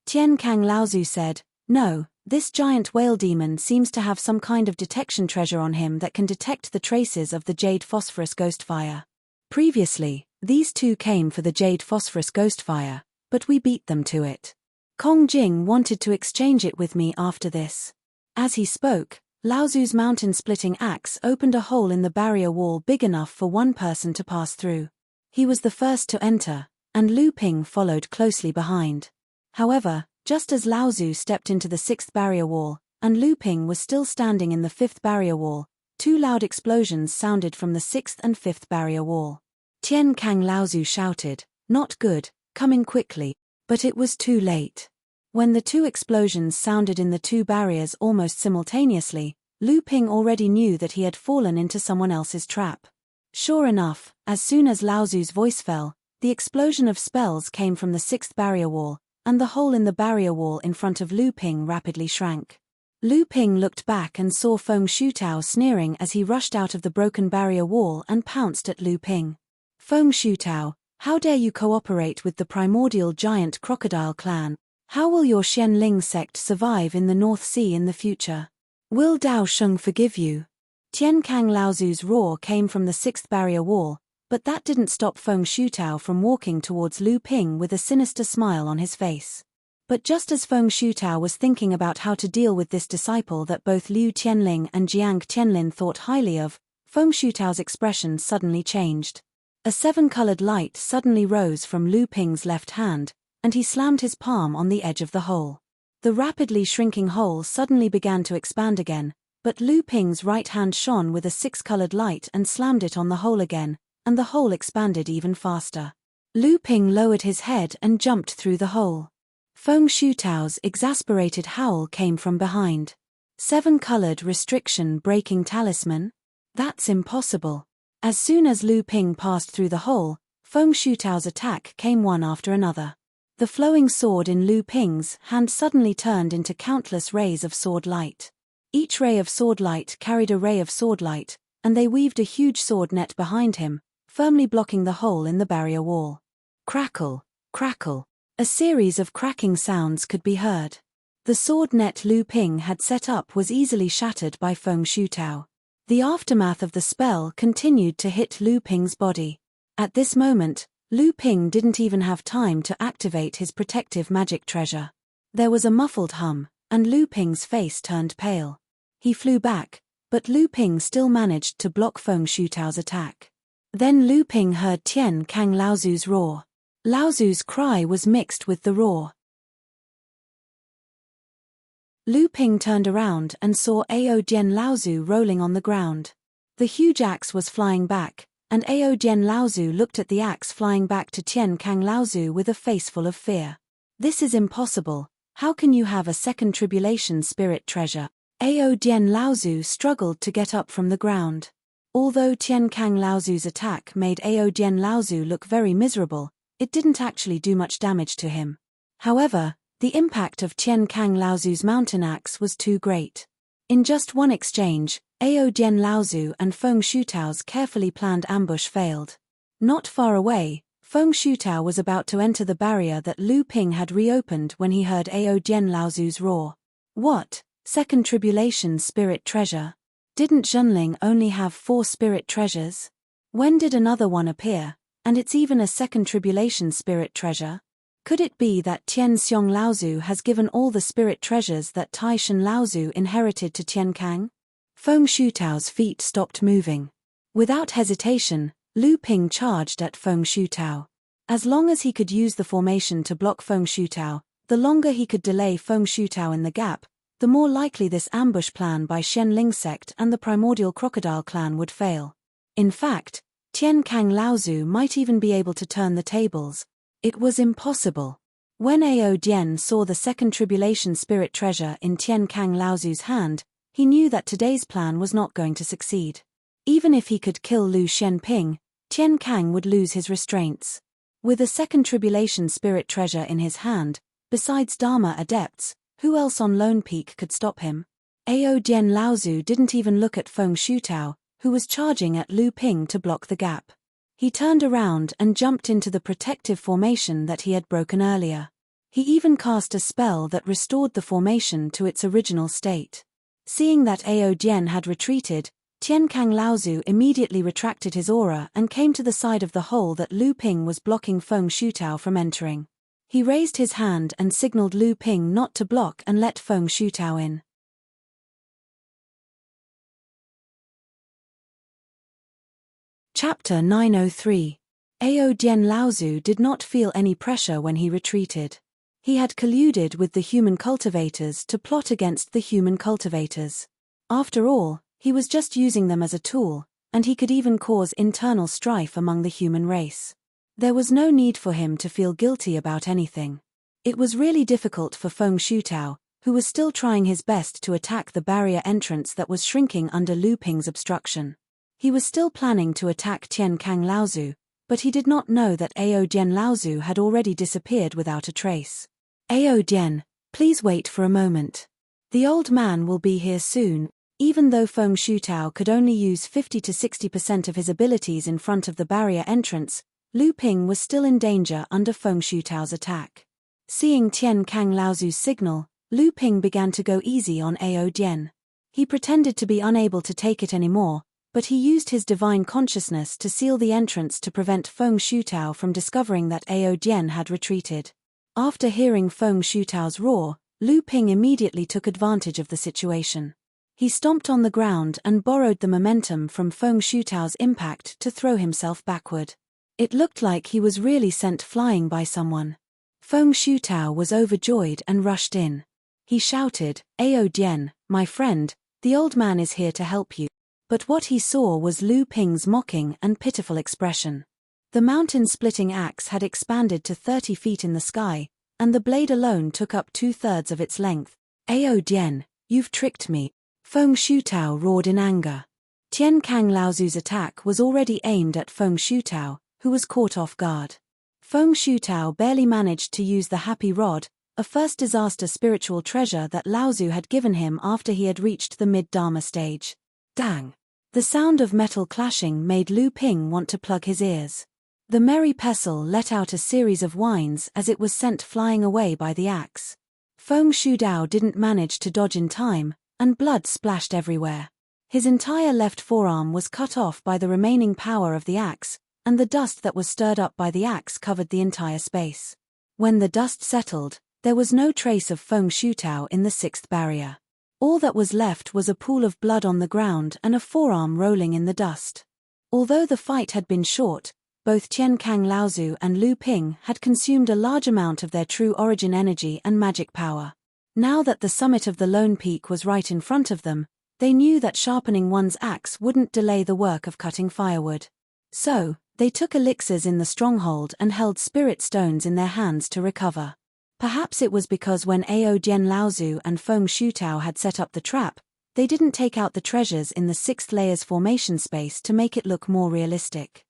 Tian-Kang Laozu said, No, this giant whale demon seems to have some kind of detection treasure on him that can detect the traces of the Jade Phosphorus Ghost Fire. Previously, these two came for the Jade Phosphorus Ghost Fire, but we beat them to it. Kong Jing wanted to exchange it with me after this. As he spoke, Laozu's mountain-splitting axe opened a hole in the barrier wall big enough for one person to pass through. He was the first to enter, and Lu Ping followed closely behind. However, just as Laozu stepped into the sixth barrier wall, and Lu Ping was still standing in the fifth barrier wall, two loud explosions sounded from the sixth and fifth barrier wall. Tian-Kang Laozu shouted, Not good, coming quickly, but it was too late. When the two explosions sounded in the two barriers almost simultaneously, Lu Ping already knew that he had fallen into someone else's trap. Sure enough, as soon as Lao Zu's voice fell, the explosion of spells came from the sixth barrier wall, and the hole in the barrier wall in front of Lu Ping rapidly shrank. Lu Ping looked back and saw Feng Shutao sneering as he rushed out of the broken barrier wall and pounced at Lu Ping. Feng Shutao, how dare you cooperate with the primordial giant crocodile clan? How will your Xianling sect survive in the North Sea in the future? Will Dao Sheng forgive you? Tian Kang Laozu's roar came from the sixth barrier wall, but that didn't stop Feng Shutao from walking towards Lu Ping with a sinister smile on his face. But just as Feng Shutao was thinking about how to deal with this disciple that both Liu Tianling and Jiang Tianlin thought highly of, Feng Shutao's expression suddenly changed. A seven-colored light suddenly rose from Lu Ping's left hand, and he slammed his palm on the edge of the hole. The rapidly shrinking hole suddenly began to expand again, but Lu Ping's right hand shone with a six-colored light and slammed it on the hole again, and the hole expanded even faster. Lu Ping lowered his head and jumped through the hole. Feng Shutao's exasperated howl came from behind. Seven-colored restriction-breaking talisman? That's impossible. As soon as Lu Ping passed through the hole, Feng Shutao's attack came one after another. The flowing sword in Lu Ping's hand suddenly turned into countless rays of sword light. Each ray of sword light carried a ray of sword light, and they weaved a huge sword net behind him, firmly blocking the hole in the barrier wall. Crackle, crackle. A series of cracking sounds could be heard. The sword net Lu Ping had set up was easily shattered by Feng Shutao. The aftermath of the spell continued to hit Lu Ping's body. At this moment, Lu Ping didn't even have time to activate his protective magic treasure. There was a muffled hum, and Lu Ping's face turned pale. He flew back, but Lu Ping still managed to block Feng Shutao's attack. Then Lu Ping heard Tian Kang Laozu's roar. Laozu's cry was mixed with the roar. Lu Ping turned around and saw Ao Jian Laozu rolling on the ground. The huge axe was flying back, and Ao Jian Laozu looked at the axe flying back to Tian Kang Laozu with a face full of fear. This is impossible. How can you have a second tribulation spirit treasure? Ao Jian Laozu struggled to get up from the ground. Although Tian Kang Laozu's attack made Ao Jian Laozu look very miserable, it didn't actually do much damage to him. However, the impact of Tian Kang Laozu's mountain axe was too great. In just one exchange, Ao Jian Laozu and Feng Shutao's carefully planned ambush failed. Not far away, Feng Shutao was about to enter the barrier that Lu Ping had reopened when he heard Ao Jian Laozu's roar. What? Second tribulation spirit treasure? Didn't Zhenling only have 4 spirit treasures? When did another one appear? And it's even a second tribulation spirit treasure? Could it be that Tian Xiong Laozu has given all the spirit treasures that Tai Shen Laozu inherited to Tian Kang? Feng Shutao's feet stopped moving. Without hesitation, Lu Ping charged at Feng Shutao. As long as he could use the formation to block Feng Shutao, the longer he could delay Feng Shutao in the gap, the more likely this ambush plan by Xianling sect and the primordial crocodile clan would fail. In fact, Tian Kang Laozu might even be able to turn the tables. It was impossible. When Ao Jian saw the second tribulation spirit treasure in Tian Kang Laozu's hand, he knew that today's plan was not going to succeed. Even if he could kill Lu Shenping, Tian Kang would lose his restraints. With a second tribulation spirit treasure in his hand, besides Dharma adepts, who else on Lone Peak could stop him? Ao Jian Laozu didn't even look at Feng Shutao, who was charging at Lu Ping to block the gap. He turned around and jumped into the protective formation that he had broken earlier. He even cast a spell that restored the formation to its original state. Seeing that Ao Jian had retreated, Tian Kang Laozu immediately retracted his aura and came to the side of the hole that Lu Ping was blocking Feng Shutao from entering. He raised his hand and signaled Lu Ping not to block and let Feng Shutao in. Chapter 903. Ao Jian Laozu did not feel any pressure when he retreated. He had colluded with the human cultivators to plot against the human cultivators. After all, he was just using them as a tool, and he could even cause internal strife among the human race. There was no need for him to feel guilty about anything. It was really difficult for Feng Shutao, who was still trying his best to attack the barrier entrance that was shrinking under Lu Ping's obstruction. He was still planning to attack Tian Kang Laozu, but he did not know that Ao Dian Laozu had already disappeared without a trace. Ao Dian, please wait for a moment. The old man will be here soon. Even though Feng Shutao could only use 50 to 60% of his abilities in front of the barrier entrance, Lu Ping was still in danger under Feng Shutao's attack. Seeing Tian Kang Laozu's signal, Lu Ping began to go easy on Ao Dian. He pretended to be unable to take it anymore, but he used his divine consciousness to seal the entrance to prevent Feng Shutao from discovering that Ao Dian had retreated. After hearing Feng Shutao's roar, Lu Ping immediately took advantage of the situation. He stomped on the ground and borrowed the momentum from Feng Shutao's impact to throw himself backward. It looked like he was really sent flying by someone. Feng Shutao was overjoyed and rushed in. He shouted, "Ao Dian, my friend, the old man is here to help you." But what he saw was Lu Ping's mocking and pitiful expression. The mountain-splitting axe had expanded to 30 feet in the sky, and the blade alone took up 2/3 of its length. "Ao Dian, you've tricked me," Feng Shutao roared in anger. Tian Kang Laozu's attack was already aimed at Feng Shutao, who was caught off guard. Feng Shutao barely managed to use the Happy Rod, a first disaster spiritual treasure that Laozu had given him after he had reached the mid-Dharma stage. Dang! The sound of metal clashing made Lu Ping want to plug his ears. The merry pestle let out a series of whines as it was sent flying away by the axe. Feng Shutao didn't manage to dodge in time, and blood splashed everywhere. His entire left forearm was cut off by the remaining power of the axe, and the dust that was stirred up by the axe covered the entire space. When the dust settled, there was no trace of Feng Shutao in the sixth barrier. All that was left was a pool of blood on the ground and a forearm rolling in the dust. Although the fight had been short, both Tian Kang Laozu and Lu Ping had consumed a large amount of their true origin energy and magic power. Now that the summit of the Lone Peak was right in front of them, they knew that sharpening one's axe wouldn't delay the work of cutting firewood. So, they took elixirs in the stronghold and held spirit stones in their hands to recover. Perhaps it was because when Ao Dian Laozu and Feng Shutao had set up the trap, they didn't take out the treasures in the sixth layer's formation space to make it look more realistic.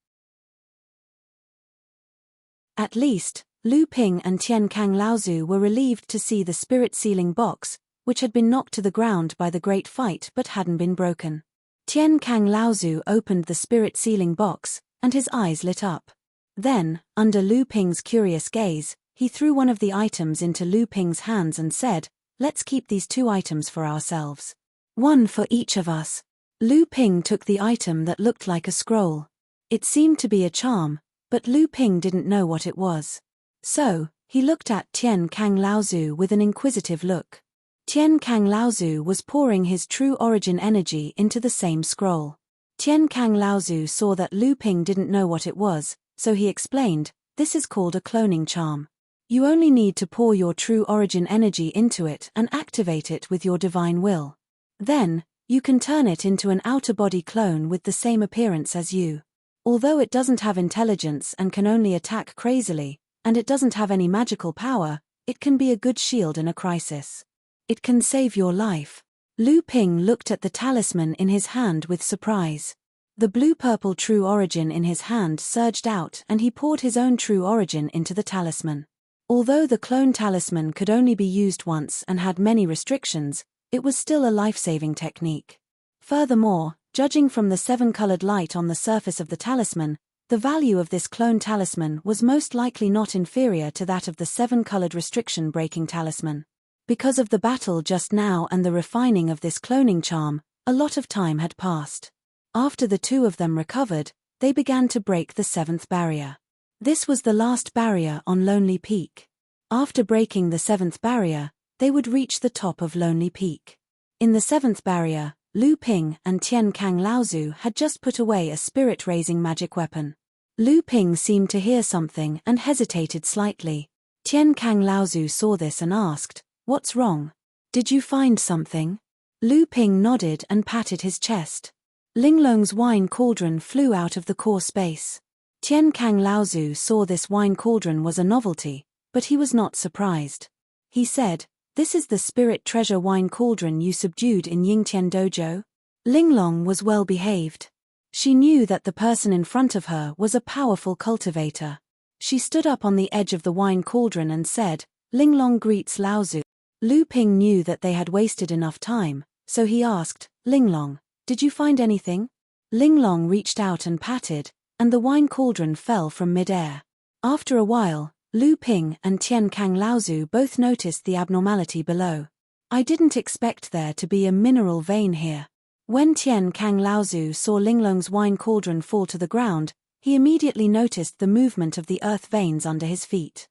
At least, Lu Ping and Tian Kang Laozu were relieved to see the spirit sealing box, which had been knocked to the ground by the great fight but hadn't been broken. Tian Kang Laozu opened the spirit sealing box, and his eyes lit up. Then, under Lu Ping's curious gaze, he threw one of the items into Lu Ping's hands and said, "Let's keep these 2 items for ourselves. One for each of us." Lu Ping took the item that looked like a scroll. It seemed to be a charm, but Lu Ping didn't know what it was. So, he looked at Tian Kang Laozu with an inquisitive look. Tian Kang Laozu was pouring his true origin energy into the same scroll. Tian Kang Laozu saw that Lu Ping didn't know what it was, so he explained, "This is called a cloning charm. You only need to pour your true origin energy into it and activate it with your divine will. Then, you can turn it into an outer-body clone with the same appearance as you. Although it doesn't have intelligence and can only attack crazily, and it doesn't have any magical power, it can be a good shield in a crisis. It can save your life." Lu Ping looked at the talisman in his hand with surprise. The blue-purple true origin in his hand surged out and he poured his own true origin into the talisman. Although the clone talisman could only be used once and had many restrictions, it was still a life-saving technique. Furthermore, judging from the 7-colored light on the surface of the talisman, the value of this clone talisman was most likely not inferior to that of the 7-colored restriction-breaking talisman. Because of the battle just now and the refining of this cloning charm, a lot of time had passed. After the 2 of them recovered, they began to break the 7th barrier. This was the last barrier on Lonely Peak. After breaking the 7th barrier, they would reach the top of Lonely Peak. In the 7th barrier, Lu Ping and Tian Kang Laozu had just put away a spirit-raising magic weapon. Lu Ping seemed to hear something and hesitated slightly. Tian Kang Laozu saw this and asked, "What's wrong? Did you find something?" Lu Ping nodded and patted his chest. Linglong's wine cauldron flew out of the core space. Tian Kang Laozu saw this wine cauldron was a novelty, but he was not surprised. He said, This is the spirit treasure wine cauldron you subdued in Yingtian Dojo? Linglong was well behaved. She knew that the person in front of her was a powerful cultivator. She stood up on the edge of the wine cauldron and said, Linglong greets Laozu. Lu Ping knew that they had wasted enough time, so he asked, Linglong, did you find anything? Linglong reached out and patted, and the wine cauldron fell from mid-air. After a while, Lu Ping and Tian Kang Laozu both noticed the abnormality below. I didn't expect there to be a mineral vein here. When Tian Kang Laozu saw Linglong's wine cauldron fall to the ground, he immediately noticed the movement of the earth veins under his feet.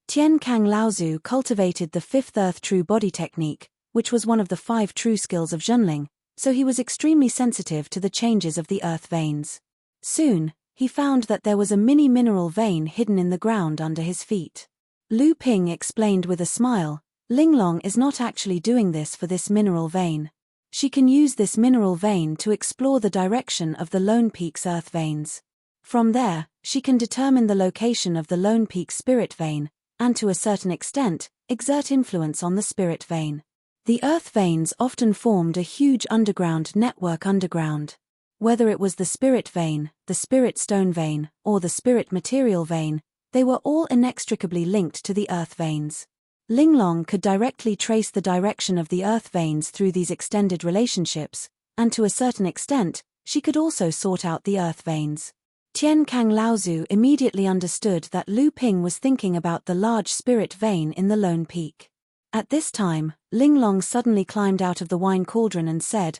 Tian Kang Laozu cultivated the fifth earth true body technique, which was one of the 5 true skills of Zhenling, so he was extremely sensitive to the changes of the earth veins. Soon, he found that there was a mini mineral vein hidden in the ground under his feet. Lu Ping explained with a smile, Linglong is not actually doing this for this mineral vein. She can use this mineral vein to explore the direction of the Lone Peak's earth veins. From there, she can determine the location of the Lone Peak spirit vein, and to a certain extent, exert influence on the spirit vein. The earth veins often formed a huge underground network underground. Whether it was the spirit vein, the spirit stone vein, or the spirit material vein, they were all inextricably linked to the earth veins. Linglong could directly trace the direction of the earth veins through these extended relationships, and to a certain extent, she could also sort out the earth veins. Tian Kang Laozu immediately understood that Lu Ping was thinking about the large spirit vein in the Lone Peak. At this time, Linglong suddenly climbed out of the wine cauldron and said,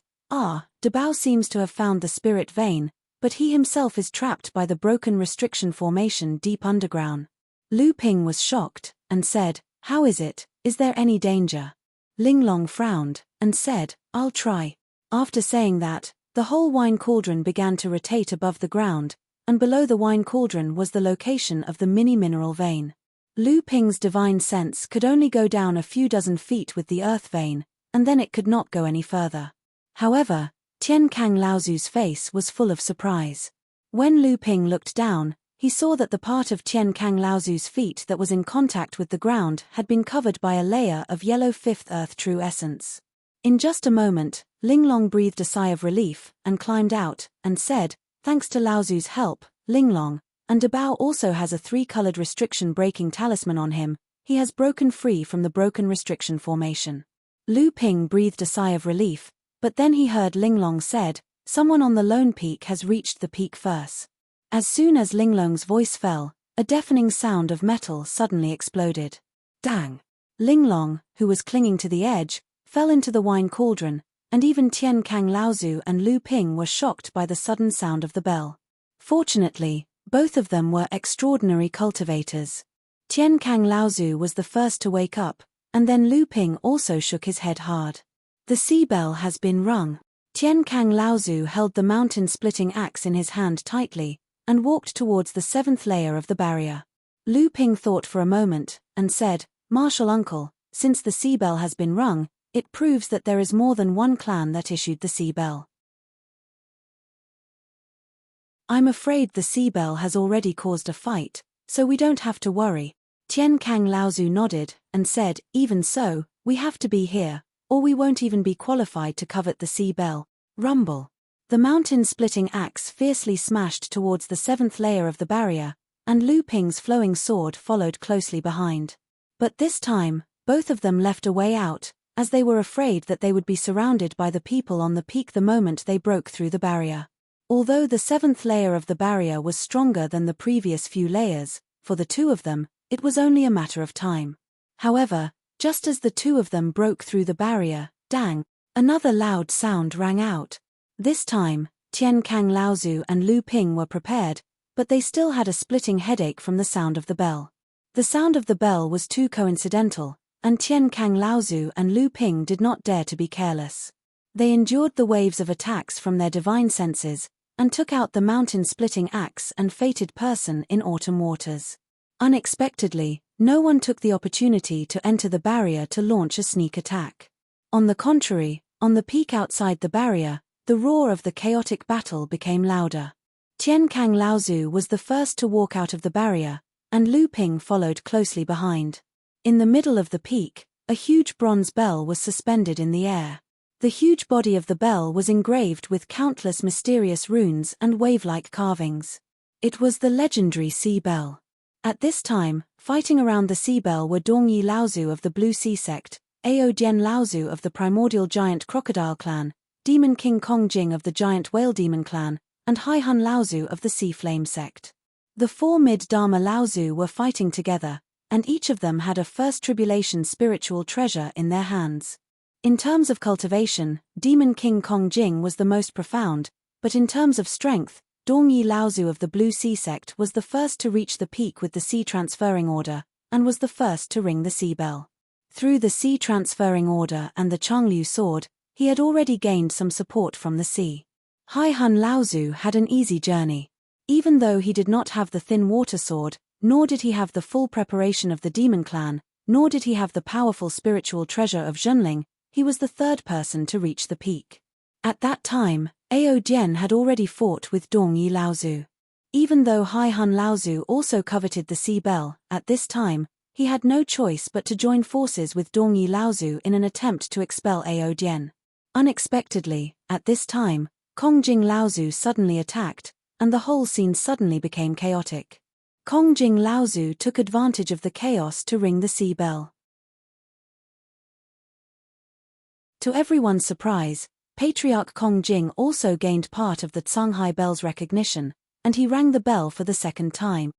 Dabao seems to have found the spirit vein, but he himself is trapped by the broken restriction formation deep underground. Lu Ping was shocked, and said, How is it? Is there any danger? Linglong frowned, and said, I'll try. After saying that, the whole wine cauldron began to rotate above the ground, and below the wine cauldron was the location of the mini-mineral vein. Lu Ping's divine sense could only go down a few dozen feet with the earth vein, and then it could not go any further. However, Tian Kang Laozu's face was full of surprise. When Lu Ping looked down, he saw that the part of Tian Kang Laozu's feet that was in contact with the ground had been covered by a layer of yellow fifth earth true essence. In just a moment, Linglong breathed a sigh of relief, and climbed out, and said, Thanks to Laozu's help, Linglong, and Dabao also has a 3-colored restriction breaking talisman on him, he has broken free from the broken restriction formation. Lu Ping breathed a sigh of relief, but then he heard Linglong said, Someone on the Lone Peak has reached the peak first. As soon as Linglong's voice fell, a deafening sound of metal suddenly exploded. Dang! Linglong, who was clinging to the edge, fell into the wine cauldron, and even Tian Kang Laozu and Lu Ping were shocked by the sudden sound of the bell. Fortunately, both of them were extraordinary cultivators. Tian Kang Laozu was the first to wake up, and then Lu Ping also shook his head hard. The sea bell has been rung. Tian Kang Laozu held the mountain-splitting axe in his hand tightly, and walked towards the 7th layer of the barrier. Lu Ping thought for a moment, and said, Martial uncle, since the sea bell has been rung, it proves that there is more than one clan that issued the sea bell. I'm afraid the sea bell has already caused a fight, so we don't have to worry. Tian Kang Laozu nodded, and said, Even so, we have to be here, or we won't even be qualified to covet the sea bell. Rumble. The mountain-splitting axe fiercely smashed towards the 7th layer of the barrier, and Lu Ping's flowing sword followed closely behind. But this time, both of them left a way out, as they were afraid that they would be surrounded by the people on the peak the moment they broke through the barrier. Although the 7th layer of the barrier was stronger than the previous few layers, for the two of them, it was only a matter of time. However, just as the two of them broke through the barrier, dang, another loud sound rang out. This time, Tian Kang Laozu and Lu Ping were prepared, but they still had a splitting headache from the sound of the bell. The sound of the bell was too coincidental, and Tian Kang Laozu and Lu Ping did not dare to be careless. They endured the waves of attacks from their divine senses, and took out the mountain-splitting axe and fated person in autumn waters. Unexpectedly, no one took the opportunity to enter the barrier to launch a sneak attack. On the contrary, on the peak outside the barrier, the roar of the chaotic battle became louder. Tian Kang Laozu was the first to walk out of the barrier, and Lu Ping followed closely behind. In the middle of the peak, a huge bronze bell was suspended in the air. The huge body of the bell was engraved with countless mysterious runes and wave-like carvings. It was the legendary Sea Bell. At this time, fighting around the Sea Bell were Dongyi Laozu of the Blue Sea Sect, Ao Dian Laozu of the Primordial Giant Crocodile Clan, Demon King Kong Jing of the Giant Whale Demon Clan, and Hai Hun Laozu of the Sea Flame Sect. The four mid-Dharma Laozu were fighting together, and each of them had a First Tribulation spiritual treasure in their hands. In terms of cultivation, Demon King Kong Jing was the most profound, but in terms of strength, Dongyi Laozu of the Blue Sea Sect was the first to reach the peak with the Sea Transferring Order, and was the first to ring the Sea Bell. Through the Sea Transferring Order and the Changliu Sword, he had already gained some support from the sea. Hai Hun Laozu had an easy journey. Even though he did not have the Thin Water Sword, nor did he have the full preparation of the Demon Clan, nor did he have the powerful spiritual treasure of Zhenling, he was the third person to reach the peak. At that time, Ao Dian had already fought with Dongyi Laozu. Even though Hai Hun Laozu also coveted the Sea Bell, at this time, he had no choice but to join forces with Dongyi Laozu in an attempt to expel Ao Dian. Unexpectedly, at this time, Kong Jing Laozu suddenly attacked, and the whole scene suddenly became chaotic. Kong Jing Laozu took advantage of the chaos to ring the Sea Bell. To everyone's surprise, Patriarch Kong Jing also gained part of the Tsanghai Bell's recognition, and he rang the bell for the second time.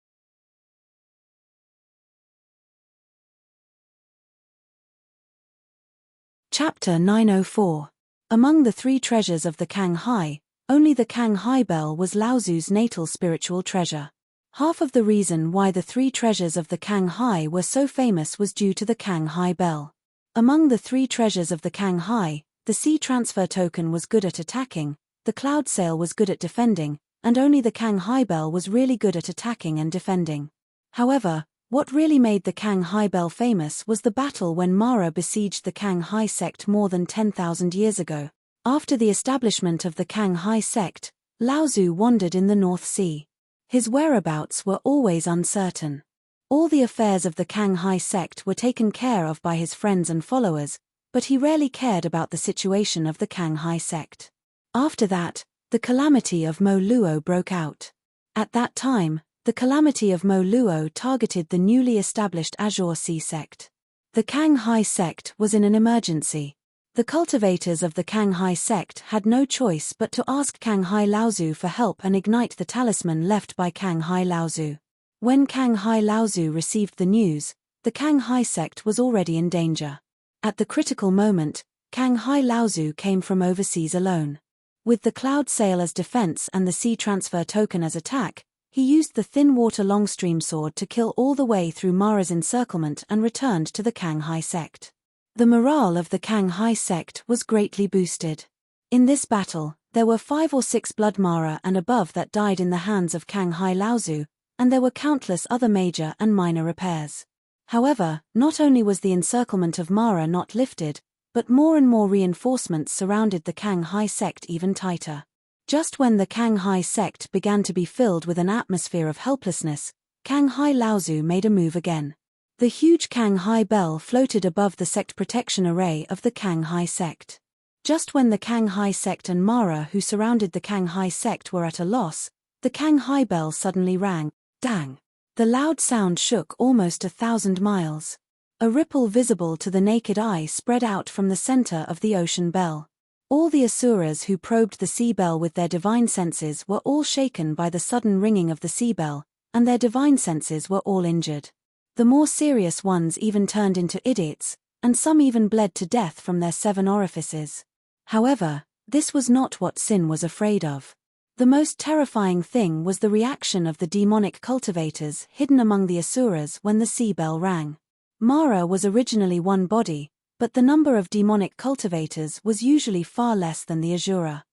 Chapter 904. Among the three treasures of the Kanghai, only the Kanghai Bell was Laozu's natal spiritual treasure. Half of the reason why the three treasures of the Kanghai were so famous was due to the Kanghai Bell. Among the three treasures of the Kanghai, the Sea Transfer Token was good at attacking, the Cloud Sail was good at defending, and only the Kanghai Bell was really good at attacking and defending. However, what really made the Kanghai Bell famous was the battle when Mara besieged the Kanghai sect more than 10,000 years ago. After the establishment of the Kanghai sect, Laozu wandered in the North Sea. His whereabouts were always uncertain. All the affairs of the Kanghai sect were taken care of by his friends and followers, but he rarely cared about the situation of the Kanghai sect. After that, the calamity of Mo Luo broke out. At that time, the calamity of Mo Luo targeted the newly established Azure Sea sect. The Kanghai sect was in an emergency. The cultivators of the Kanghai sect had no choice but to ask Kanghai Laozu for help and ignite the talisman left by Kanghai Laozu. When Kanghai Laozu received the news, the Kanghai sect was already in danger. At the critical moment, Kanghai Laozu came from overseas alone. With the Cloud Sail as defense and the Sea Transfer Token as attack, he used the Thin Water Longstream Sword to kill all the way through Mara's encirclement and returned to the Kanghai sect. The morale of the Kanghai sect was greatly boosted. In this battle, there were 5 or 6 Blood Mara and above that died in the hands of Kanghai Laozu, and there were countless other major and minor repairs. However, not only was the encirclement of Mara not lifted, but more and more reinforcements surrounded the Kanghai sect even tighter. Just when the Kanghai sect began to be filled with an atmosphere of helplessness, Kanghai Laozu made a move again. The huge Kanghai Bell floated above the sect protection array of the Kanghai sect. Just when the Kanghai sect and Mara who surrounded the Kanghai sect were at a loss, the Kanghai Bell suddenly rang. Dang! The loud sound shook almost 1,000 miles. A ripple visible to the naked eye spread out from the center of the ocean bell. All the Asuras who probed the sea bell with their divine senses were all shaken by the sudden ringing of the sea bell, and their divine senses were all injured. The more serious ones even turned into idiots, and some even bled to death from their 7 orifices. However, this was not what Sin was afraid of. The most terrifying thing was the reaction of the demonic cultivators hidden among the Asuras when the sea bell rang. Mara was originally one body, but the number of demonic cultivators was usually far less than the Asura.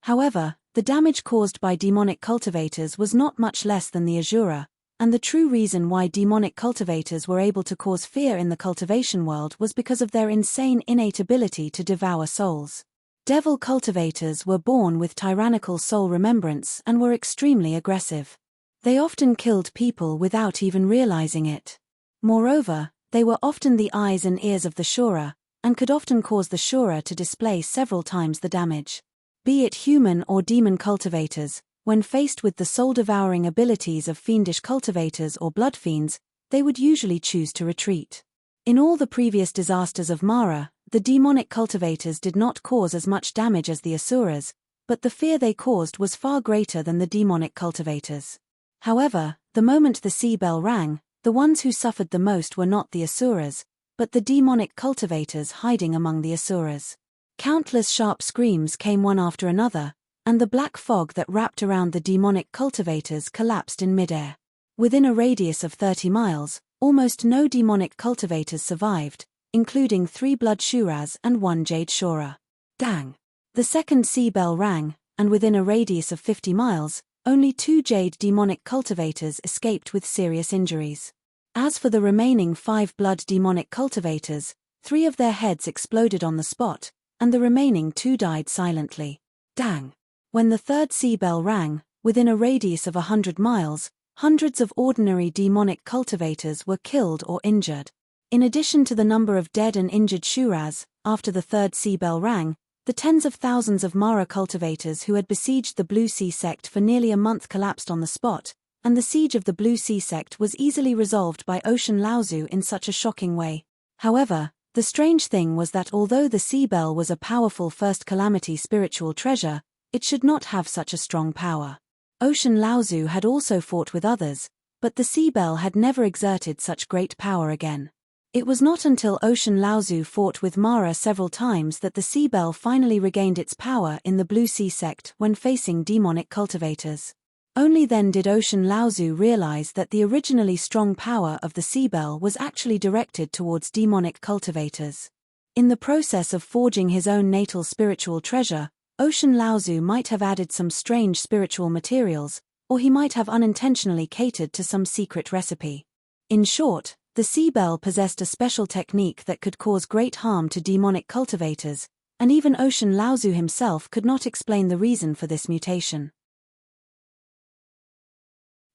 However, the damage caused by demonic cultivators was not much less than the Asura, and the true reason why demonic cultivators were able to cause fear in the cultivation world was because of their insane innate ability to devour souls. Devil cultivators were born with tyrannical soul remembrance and were extremely aggressive. They often killed people without even realizing it. Moreover, they were often the eyes and ears of the Shura, and could often cause the Shura to display several times the damage. Be it human or demon cultivators, when faced with the soul-devouring abilities of fiendish cultivators or blood fiends, they would usually choose to retreat. In all the previous disasters of Mara, the demonic cultivators did not cause as much damage as the Asuras, but the fear they caused was far greater than the demonic cultivators. However, the moment the sea bell rang, the ones who suffered the most were not the Asuras, but the demonic cultivators hiding among the Asuras. Countless sharp screams came one after another, and the black fog that wrapped around the demonic cultivators collapsed in midair. Within a radius of 30 miles, almost no demonic cultivators survived, including 3 blood Shuras and 1 jade Shura. Dang! The second sea bell rang, and within a radius of 50 miles, only 2 jade demonic cultivators escaped with serious injuries. As for the remaining 5 blood demonic cultivators, 3 of their heads exploded on the spot, and the remaining 2 died silently. Dang! When the third sea bell rang, within a radius of 100 miles, hundreds of ordinary demonic cultivators were killed or injured. In addition to the number of dead and injured Shuras, after the third sea bell rang, the tens of thousands of Mara cultivators who had besieged the Blue Sea sect for nearly a month collapsed on the spot, and the siege of the Blue Sea sect was easily resolved by Ocean Laozu in such a shocking way. However, the strange thing was that although the sea bell was a powerful first calamity spiritual treasure, it should not have such a strong power. Ocean Laozu had also fought with others, but the sea bell had never exerted such great power again. It was not until Ocean Laozu fought with Mara several times that the sea bell finally regained its power in the Blue Sea sect when facing demonic cultivators. Only then did Ocean Laozu realize that the originally strong power of the sea bell was actually directed towards demonic cultivators. In the process of forging his own natal spiritual treasure, Ocean Laozu might have added some strange spiritual materials, or he might have unintentionally catered to some secret recipe. In short, the sea bell possessed a special technique that could cause great harm to demonic cultivators, and even Ocean Laozu himself could not explain the reason for this mutation.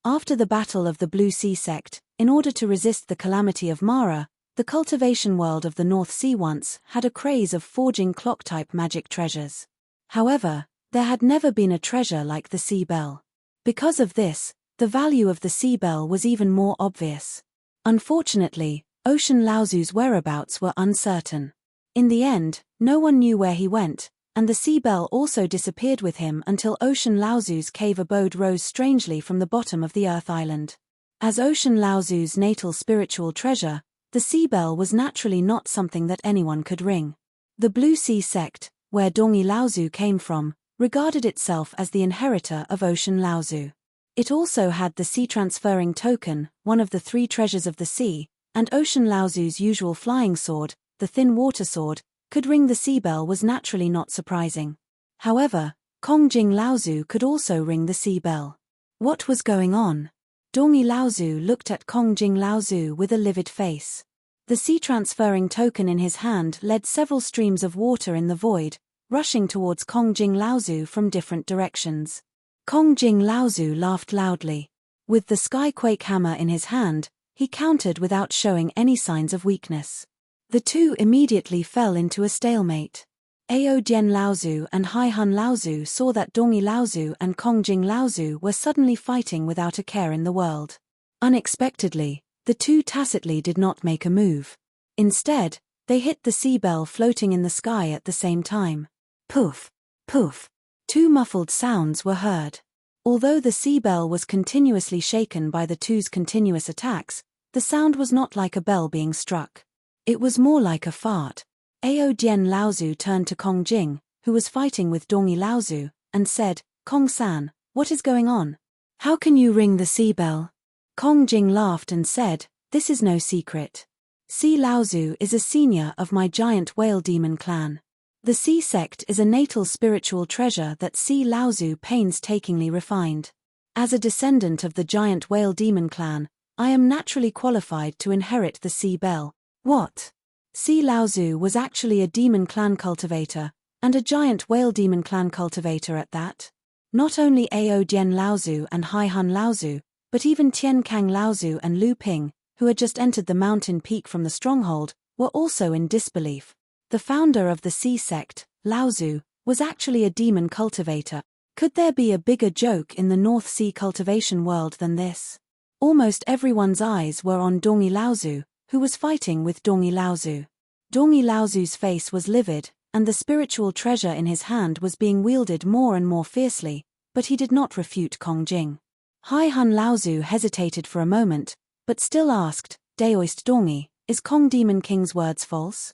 After the battle of the Blue Sea sect, in order to resist the calamity of Mara, the cultivation world of the North Sea once had a craze of forging clock-type magic treasures. However, there had never been a treasure like the sea bell. Because of this, the value of the sea bell was even more obvious. Unfortunately, Ocean Laozu's whereabouts were uncertain. In the end, no one knew where he went, and the sea bell also disappeared with him until Ocean Laozu's cave abode rose strangely from the bottom of the Earth Island. As Ocean Laozu's natal spiritual treasure, the sea bell was naturally not something that anyone could ring. The Blue Sea sect, where Dongi Laozu came from, regarded itself as the inheritor of Ocean Laozu. It also had the sea transferring token, one of the 3 treasures of the sea, and Ocean Laozu's usual flying sword, the thin water sword, could ring the sea bell was naturally not surprising. However, Kongjing Laozu could also ring the sea bell. What was going on? Dongi Laozu looked at Kongjing Laozu with a livid face. The sea transferring token in his hand led several streams of water in the void, rushing towards Kongjing Laozu from different directions. Kongjing Laozu laughed loudly. With the skyquake hammer in his hand, he countered without showing any signs of weakness. The two immediately fell into a stalemate. Ao Dian Laozu and Hai Han Laozu saw that Dongi Laozu and Kongjing Laozu were suddenly fighting without a care in the world. Unexpectedly, the two tacitly did not make a move. Instead, they hit the sea bell floating in the sky at the same time. Poof! Poof! 2 muffled sounds were heard. Although the sea bell was continuously shaken by the two's continuous attacks, the sound was not like a bell being struck. It was more like a fart. Ao Dian Laozu turned to Kongjing, who was fighting with Dongi Laozu, and said, "Kong-san, what is going on? How can you ring the sea bell?" Kongjing laughed and said, "This is no secret. Sea Laozu is a senior of my giant whale demon clan. The Sea sect is a natal spiritual treasure that Sea Laozu painstakingly refined. As a descendant of the giant whale demon clan, I am naturally qualified to inherit the sea bell." What? Sea Laozu was actually a demon clan cultivator, and a giant whale demon clan cultivator at that. Not only Ao Dian Laozu and Hai Han Laozu, But even Tian Kang Laozu and Lu Ping, who had just entered the mountain peak from the stronghold, were also in disbelief. The founder of the Sea sect, Laozu, was actually a demon cultivator. Could there be a bigger joke in the North Sea cultivation world than this? Almost everyone's eyes were on Dongi Laozu, who was fighting with Dongi Laozu. Dongi Laozu's face was livid, and the spiritual treasure in his hand was being wielded more and more fiercely, but he did not refute Kong Jing. Hai Hun Laozu hesitated for a moment, but still asked, Daoist Dongi, is Kong Demon King's words false?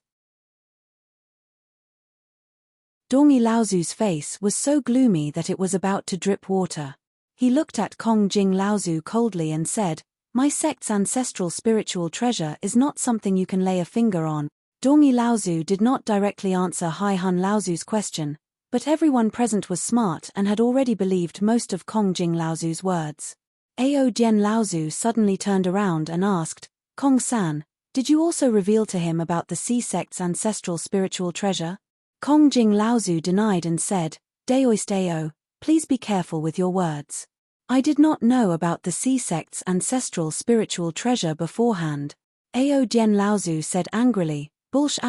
Dongi Laozu's face was so gloomy that it was about to drip water. He looked at Kong Jing Laozu coldly and said, My sect's ancestral spiritual treasure is not something you can lay a finger on. Dongi Laozu did not directly answer Hai Hun Laozu's question, but everyone present was smart and had already believed most of Kong Jing Laozu's words. Ao Jian Laozu suddenly turned around and asked, Kong San, did you also reveal to him about the Sea sect's ancestral spiritual treasure? Kong Jing Laozu denied and said, Daoist Ao, please be careful with your words. I did not know about the Sea sect's ancestral spiritual treasure beforehand. Ao Jian Laozu said angrily, Bulsh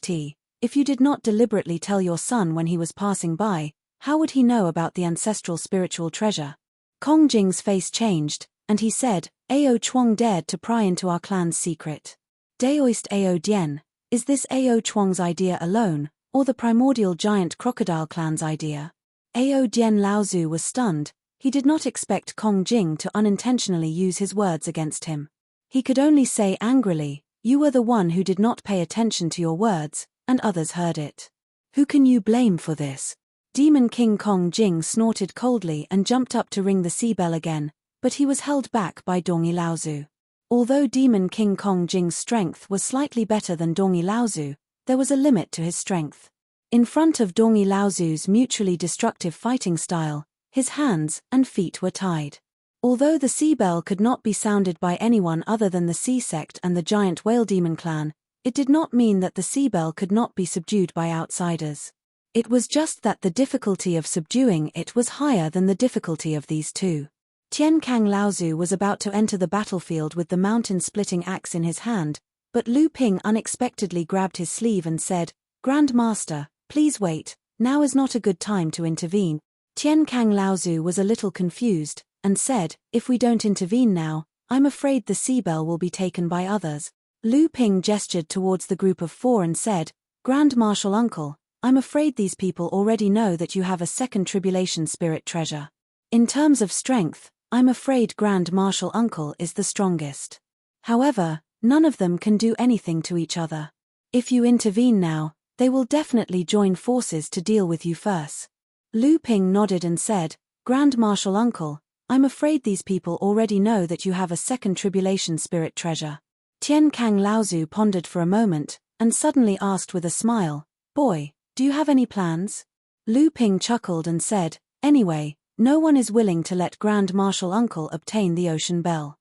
*t, if you did not deliberately tell your son when he was passing by, how would he know about the ancestral spiritual treasure? Kong Jing's face changed, and he said, Ao Chuang dared to pry into our clan's secret. Daoist Ao Dian, is this Ao Chuang's idea alone, or the primordial giant crocodile clan's idea? Ao Jian Laozu was stunned. He did not expect Kong Jing to unintentionally use his words against him. He could only say angrily, You were the one who did not pay attention to your words, and others heard it. Who can you blame for this? Demon King Kong Jing snorted coldly and jumped up to ring the sea bell again, but he was held back by Dongi Laozu. Although Demon King Kong Jing's strength was slightly better than Dongi Laozu, there was a limit to his strength. In front of Dongi Laozu's mutually destructive fighting style, his hands and feet were tied. Although the sea bell could not be sounded by anyone other than the Sea sect and the giant whale demon clan, it did not mean that the sea bell could not be subdued by outsiders. It was just that the difficulty of subduing it was higher than the difficulty of these two. Tian Kang Laozu was about to enter the battlefield with the mountain-splitting axe in his hand, but Lu Ping unexpectedly grabbed his sleeve and said, Grand Master, please wait, now is not a good time to intervene. Tian Kang Laozu was a little confused, and said, If we don't intervene now, I'm afraid the sea bell will be taken by others. Lu Ping gestured towards the group of four and said, Grand Marshal Uncle, I'm afraid these people already know that you have a second tribulation spirit treasure. In terms of strength, I'm afraid Grand Marshal Uncle is the strongest. However, none of them can do anything to each other. If you intervene now, they will definitely join forces to deal with you first. Lu Ping nodded and said, Grand Marshal Uncle, I'm afraid these people already know that you have a second tribulation spirit treasure. Tian Kang Laozu pondered for a moment, and suddenly asked with a smile, Boy, do you have any plans? Lu Ping chuckled and said, Anyway, no one is willing to let Grand Marshal Uncle obtain the ocean bell.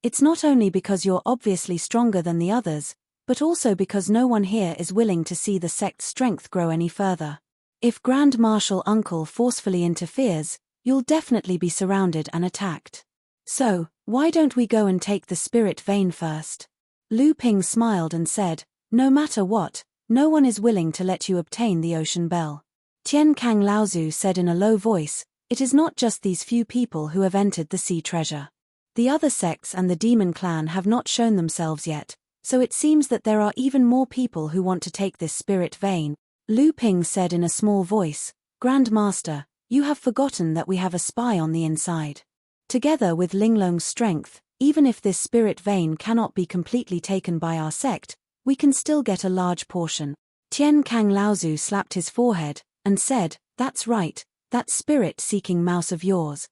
It's not only because you're obviously stronger than the others, but also because no one here is willing to see the sect's strength grow any further. If Grand Marshal Uncle forcefully interferes, you'll definitely be surrounded and attacked. So, why don't we go and take the spirit vein first? Lu Ping smiled and said, No matter what, no one is willing to let you obtain the ocean bell. Tian Kang Laozu said in a low voice, It is not just these few people who have entered the sea treasure. The other sects and the demon clan have not shown themselves yet, so it seems that there are even more people who want to take this spirit vein. Lu Ping said in a small voice, Grand Master, you have forgotten that we have a spy on the inside. Together with Linglong's strength, even if this spirit vein cannot be completely taken by our sect, we can still get a large portion. Tian Kang Laozu slapped his forehead, and said, That's right, that spirit-seeking mouse of yours.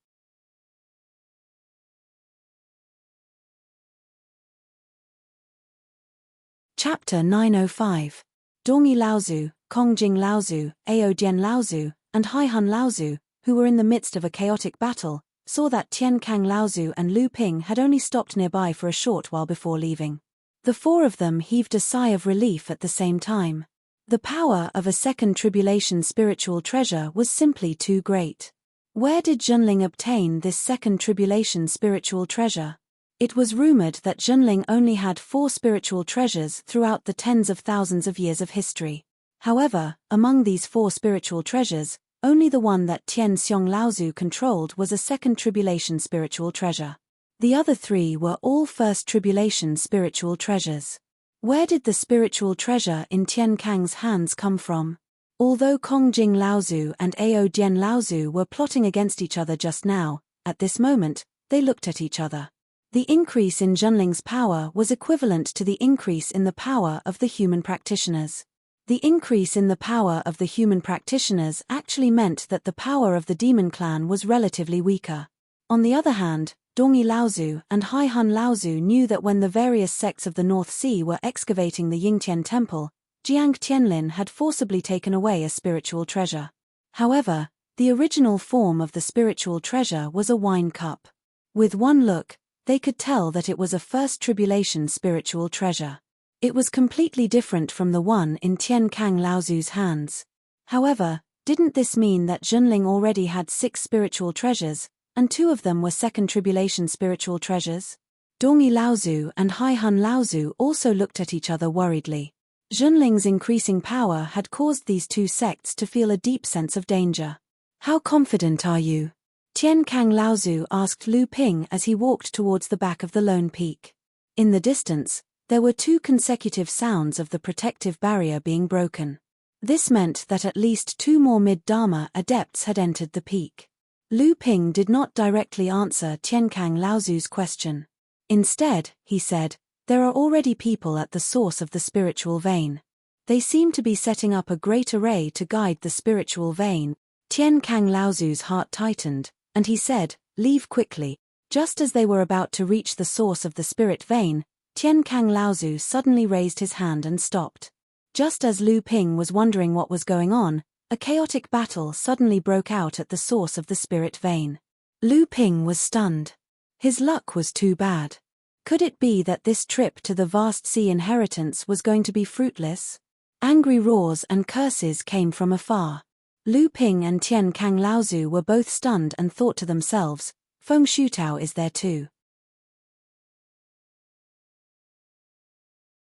Chapter 905. Dongi Laozu, Kong Jing Laozu, Ao Jian Laozu, and Hai Hun Laozu, who were in the midst of a chaotic battle, saw that Tian Kang Laozu and Lu Ping had only stopped nearby for a short while before leaving. The four of them heaved a sigh of relief at the same time. The power of a second tribulation spiritual treasure was simply too great. Where did Junling obtain this second tribulation spiritual treasure? It was rumored that Junling only had 4 spiritual treasures throughout the tens of thousands of years of history. However, among these 4 spiritual treasures, only the one that Tian Xiong Laozu controlled was a second tribulation spiritual treasure. The other 3 were all first tribulation spiritual treasures. Where did the spiritual treasure in Tian Kang's hands come from? Although Kong Jing Laozu and Ao Dian Laozu were plotting against each other just now, at this moment, they looked at each other. The increase in Junling's power was equivalent to the increase in the power of the human practitioners. The increase in the power of the human practitioners actually meant that the power of the demon clan was relatively weaker. On the other hand, Dongyi Laozu and Haihun Laozu knew that when the various sects of the North Sea were excavating the Yingtian temple, Jiang Tianlin had forcibly taken away a spiritual treasure. However, the original form of the spiritual treasure was a wine cup. With one look, they could tell that it was a first tribulation spiritual treasure. It was completely different from the one in Tian Kang Laozu's hands. However, didn't this mean that Junling already had 6 spiritual treasures, and 2 of them were second tribulation spiritual treasures? Dongyi Laozu and Haihun Laozu also looked at each other worriedly. Junling's increasing power had caused these 2 sects to feel a deep sense of danger. How confident are you? Tian Kang Laozu asked Lu Ping as he walked towards the back of the lone peak. In the distance, there were 2 consecutive sounds of the protective barrier being broken. This meant that at least 2 more mid-Dharma adepts had entered the peak. Lu Ping did not directly answer Tian Kang Laozu's question. Instead, he said, there are already people at the source of the spiritual vein. They seem to be setting up a great array to guide the spiritual vein. Tian Kang Laozu's heart tightened, and he said, leave quickly. Just as they were about to reach the source of the spirit vein, Tian Kang Laozu suddenly raised his hand and stopped. Just as Lu Ping was wondering what was going on, a chaotic battle suddenly broke out at the source of the spirit vein. Lu Ping was stunned. His luck was too bad. Could it be that this trip to the vast sea inheritance was going to be fruitless? Angry roars and curses came from afar. Lu Ping and Tian Kang Laozu were both stunned and thought to themselves, Feng Shutao is there too.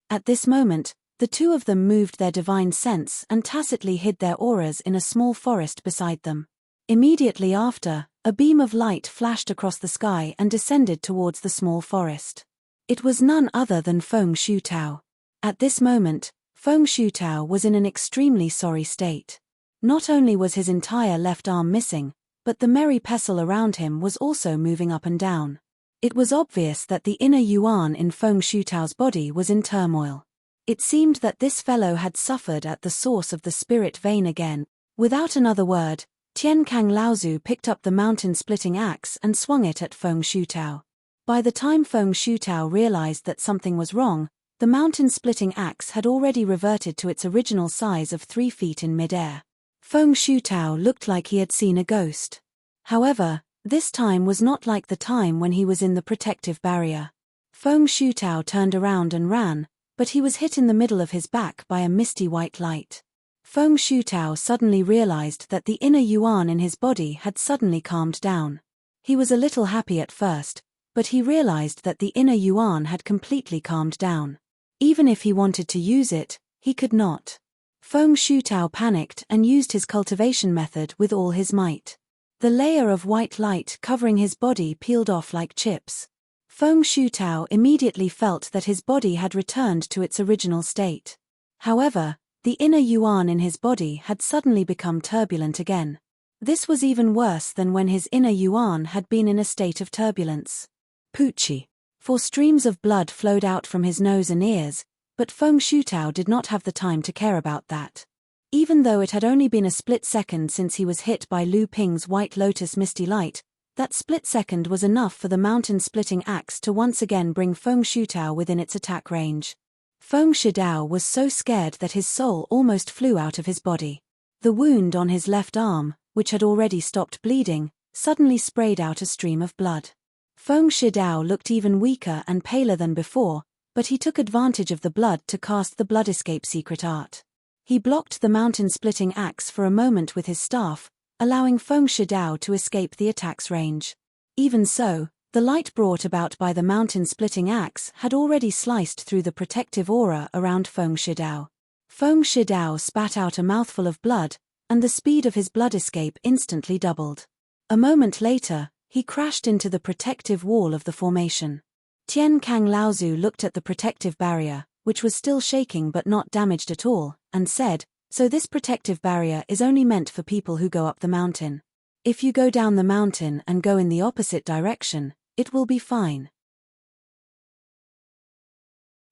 At this moment, the 2 of them moved their divine sense and tacitly hid their auras in a small forest beside them. Immediately after, a beam of light flashed across the sky and descended towards the small forest. It was none other than Feng Shutao. At this moment, Feng Shutao was in an extremely sorry state. Not only was his entire left arm missing, but the merry pestle around him was also moving up and down. It was obvious that the inner yuan in Feng Shutao's body was in turmoil. It seemed that this fellow had suffered at the source of the spirit vein again. Without another word, Tian Kang Laozu picked up the mountain-splitting axe and swung it at Feng Shutao. By the time Feng Shutao realized that something was wrong, the mountain-splitting axe had already reverted to its original size of 3 feet in mid-air. Feng Shutao looked like he had seen a ghost. However, this time was not like the time when he was in the protective barrier. Feng Shutao turned around and ran, but he was hit in the middle of his back by a misty white light. Feng Shutao suddenly realized that the inner yuan in his body had suddenly calmed down. He was a little happy at first, but he realized that the inner yuan had completely calmed down. Even if he wanted to use it, he could not. Feng Shutao panicked and used his cultivation method with all his might. The layer of white light covering his body peeled off like chips. Feng Shutao immediately felt that his body had returned to its original state. However, the inner yuan in his body had suddenly become turbulent again. This was even worse than when his inner yuan had been in a state of turbulence. Poochie. For streams of blood flowed out from his nose and ears, but Feng Shutao did not have the time to care about that. Even though it had only been a split second since he was hit by Lu Ping's White Lotus misty light, that split second was enough for the mountain-splitting axe to once again bring Feng Shutao within its attack range. Feng Shidao was so scared that his soul almost flew out of his body. The wound on his left arm, which had already stopped bleeding, suddenly sprayed out a stream of blood. Feng Shidao looked even weaker and paler than before, but he took advantage of the blood to cast the blood escape secret art. He blocked the mountain-splitting axe for a moment with his staff, allowing Feng Shidao to escape the attack's range. Even so, the light brought about by the mountain-splitting axe had already sliced through the protective aura around Feng Shidao. Feng Shidao spat out a mouthful of blood, and the speed of his blood escape instantly doubled. A moment later, he crashed into the protective wall of the formation. Tian Kang Laozu looked at the protective barrier, which was still shaking but not damaged at all, and said, "So this protective barrier is only meant for people who go up the mountain. If you go down the mountain and go in the opposite direction, it will be fine."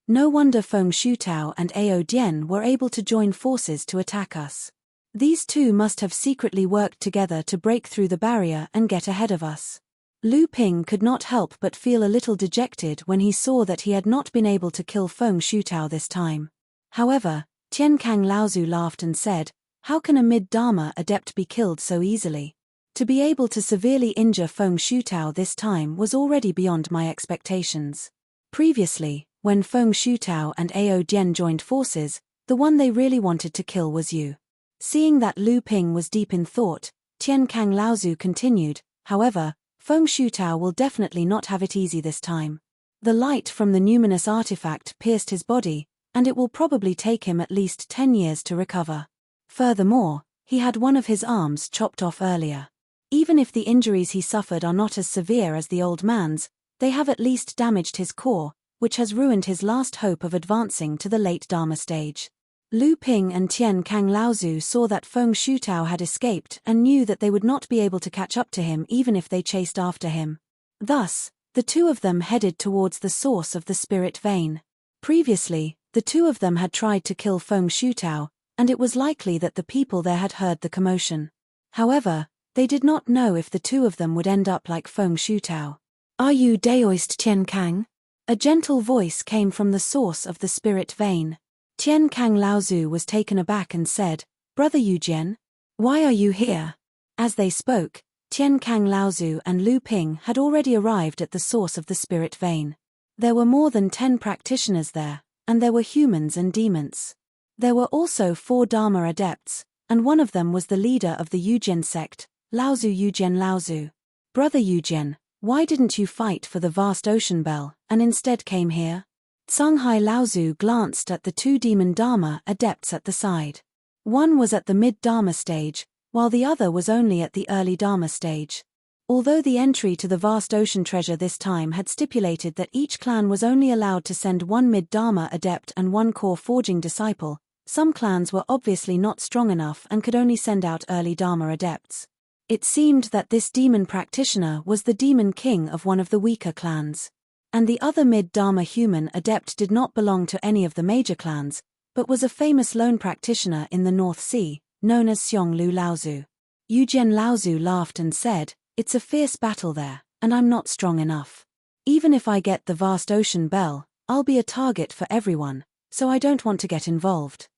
No wonder Feng Shutao and Ao Dian were able to join forces to attack us. These two must have secretly worked together to break through the barrier and get ahead of us. Lu Ping could not help but feel a little dejected when he saw that he had not been able to kill Feng Shutao this time. However, Tian Kang Laozu laughed and said, "How can a mid-Dharma adept be killed so easily? To be able to severely injure Feng Shutao this time was already beyond my expectations. Previously, when Feng Shutao and Ao Dian joined forces, the one they really wanted to kill was you." Seeing that Lu Ping was deep in thought, Tian Kang Laozu continued, "However, Feng Shutao will definitely not have it easy this time. The light from the numinous artifact pierced his body, and it will probably take him at least 10 years to recover. Furthermore, he had one of his arms chopped off earlier. Even if the injuries he suffered are not as severe as the old man's, they have at least damaged his core, which has ruined his last hope of advancing to the late Dharma stage." Lu Ping and Tian Kang Laozu saw that Feng Shutao had escaped and knew that they would not be able to catch up to him even if they chased after him. Thus, the two of them headed towards the source of the spirit vein. Previously, the two of them had tried to kill Feng Shutao, and it was likely that the people there had heard the commotion. However, they did not know if the two of them would end up like Feng Shutao. "Are you Daoist Tian Kang?" A gentle voice came from the source of the spirit vein. Tian Kang Laozu was taken aback and said, "Brother Yujian, why are you here?" As they spoke, Tian Kang Laozu and Lu Ping had already arrived at the source of the spirit vein. There were more than 10 practitioners there, and there were humans and demons. There were also 4 Dharma adepts, and one of them was the leader of the Yujian sect, Laozu Yujian Laozu. "Brother Yujian, why didn't you fight for the vast ocean bell, and instead came here?" Songhai Laozu glanced at the 2 demon Dharma adepts at the side. One was at the mid-Dharma stage, while the other was only at the early Dharma stage. Although the entry to the vast ocean treasure this time had stipulated that each clan was only allowed to send 1 mid-Dharma adept and 1 core forging disciple, some clans were obviously not strong enough and could only send out early Dharma adepts. It seemed that this demon practitioner was the demon king of one of the weaker clans. And the other mid-Dharma human adept did not belong to any of the major clans, but was a famous lone practitioner in the North Sea, known as Xionglu Laozu. Yujian Laozu laughed and said, "It's a fierce battle there, and I'm not strong enough. Even if I get the vast ocean bell, I'll be a target for everyone, so I don't want to get involved."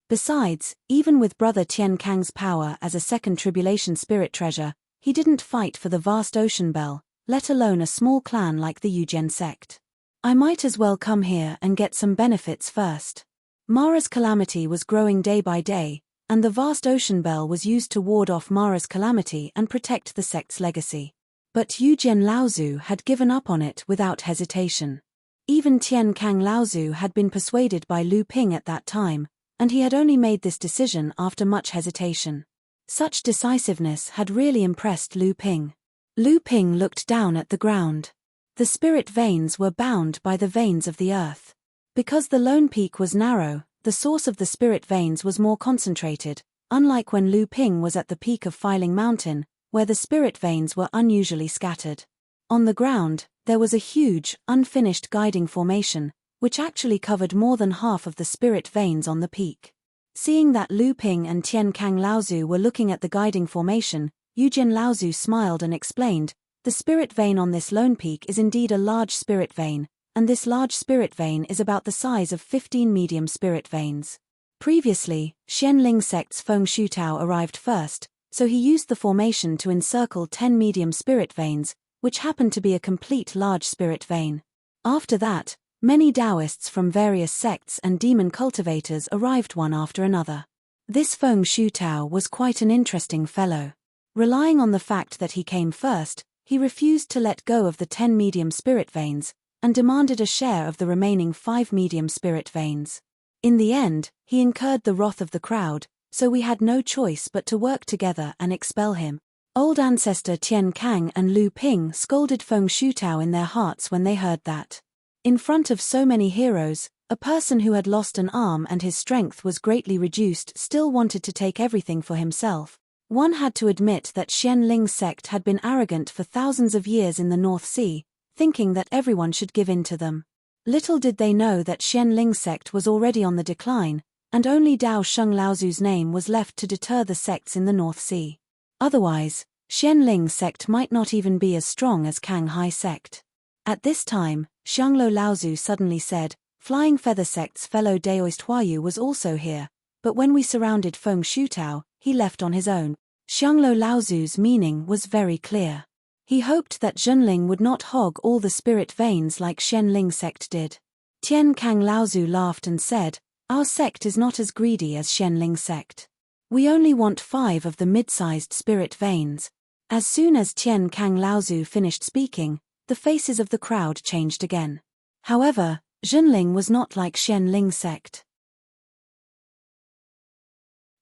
Besides, even with Brother Tian Kang's power as a second tribulation spirit treasure, he didn't fight for the vast ocean bell, let alone a small clan like the Yujian sect. "I might as well come here and get some benefits first." Mara's calamity was growing day by day, and the vast ocean bell was used to ward off Mara's calamity and protect the sect's legacy. But Yujian Laozu had given up on it without hesitation. Even Tian Kang Laozu had been persuaded by Lu Ping at that time, and he had only made this decision after much hesitation. Such decisiveness had really impressed Lu Ping. Lu Ping looked down at the ground. The spirit veins were bound by the veins of the earth. Because the lone peak was narrow, the source of the spirit veins was more concentrated, unlike when Lu Ping was at the peak of Filing Mountain, where the spirit veins were unusually scattered. On the ground, there was a huge, unfinished guiding formation, which actually covered more than half of the spirit veins on the peak. Seeing that Lu Ping and Tian Kang Laozu were looking at the guiding formation, Yujian Laozu smiled and explained, "The spirit vein on this lone peak is indeed a large spirit vein, and this large spirit vein is about the size of 15 medium spirit veins." Previously, Xianling sect's Feng Shutao arrived first, so he used the formation to encircle 10 medium spirit veins, which happened to be a complete large spirit vein. After that, many Taoists from various sects and demon cultivators arrived one after another. This Feng Shutao was quite an interesting fellow. Relying on the fact that he came first, he refused to let go of the 10 medium spirit veins, and demanded a share of the remaining 5 medium spirit veins. In the end, he incurred the wrath of the crowd, so we had no choice but to work together and expel him. Old ancestor Tian Kang and Lu Ping scolded Feng Shutao in their hearts when they heard that. In front of so many heroes, a person who had lost an arm and his strength was greatly reduced still wanted to take everything for himself. One had to admit that Xianling sect had been arrogant for thousands of years in the North Sea, thinking that everyone should give in to them. Little did they know that Xianling sect was already on the decline, and only Dao Sheng Laozu's name was left to deter the sects in the North Sea. Otherwise, Xianling sect might not even be as strong as Kanghai sect. At this time, Xianglo Laozu suddenly said, "Flying Feather sect's fellow Daoist Huayu was also here, but when we surrounded Feng Shutao, he left on his own." Xianglo Laozu's meaning was very clear. He hoped that Zhenling would not hog all the spirit veins like Xianling sect did. Tian Kang Laozu laughed and said, "Our sect is not as greedy as Xianling sect. We only want 5 of the mid-sized spirit veins." As soon as Tian Kang Laozu finished speaking, the faces of the crowd changed again. However, Zhenling was not like Xianling sect.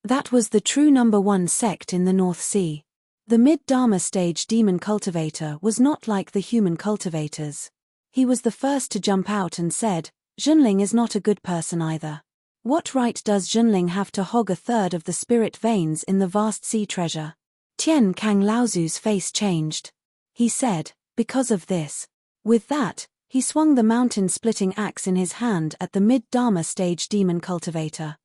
That was the true number 1 sect in the North Sea. The mid-Dharma stage demon cultivator was not like the human cultivators. He was the first to jump out and said, "Zhenling is not a good person either. What right does Zhenling have to hog a third of the spirit veins in the vast sea treasure?" Tian Kang Laozu's face changed. He said, "Because of this." With that, he swung the mountain-splitting axe in his hand at the mid-Dharma stage demon cultivator.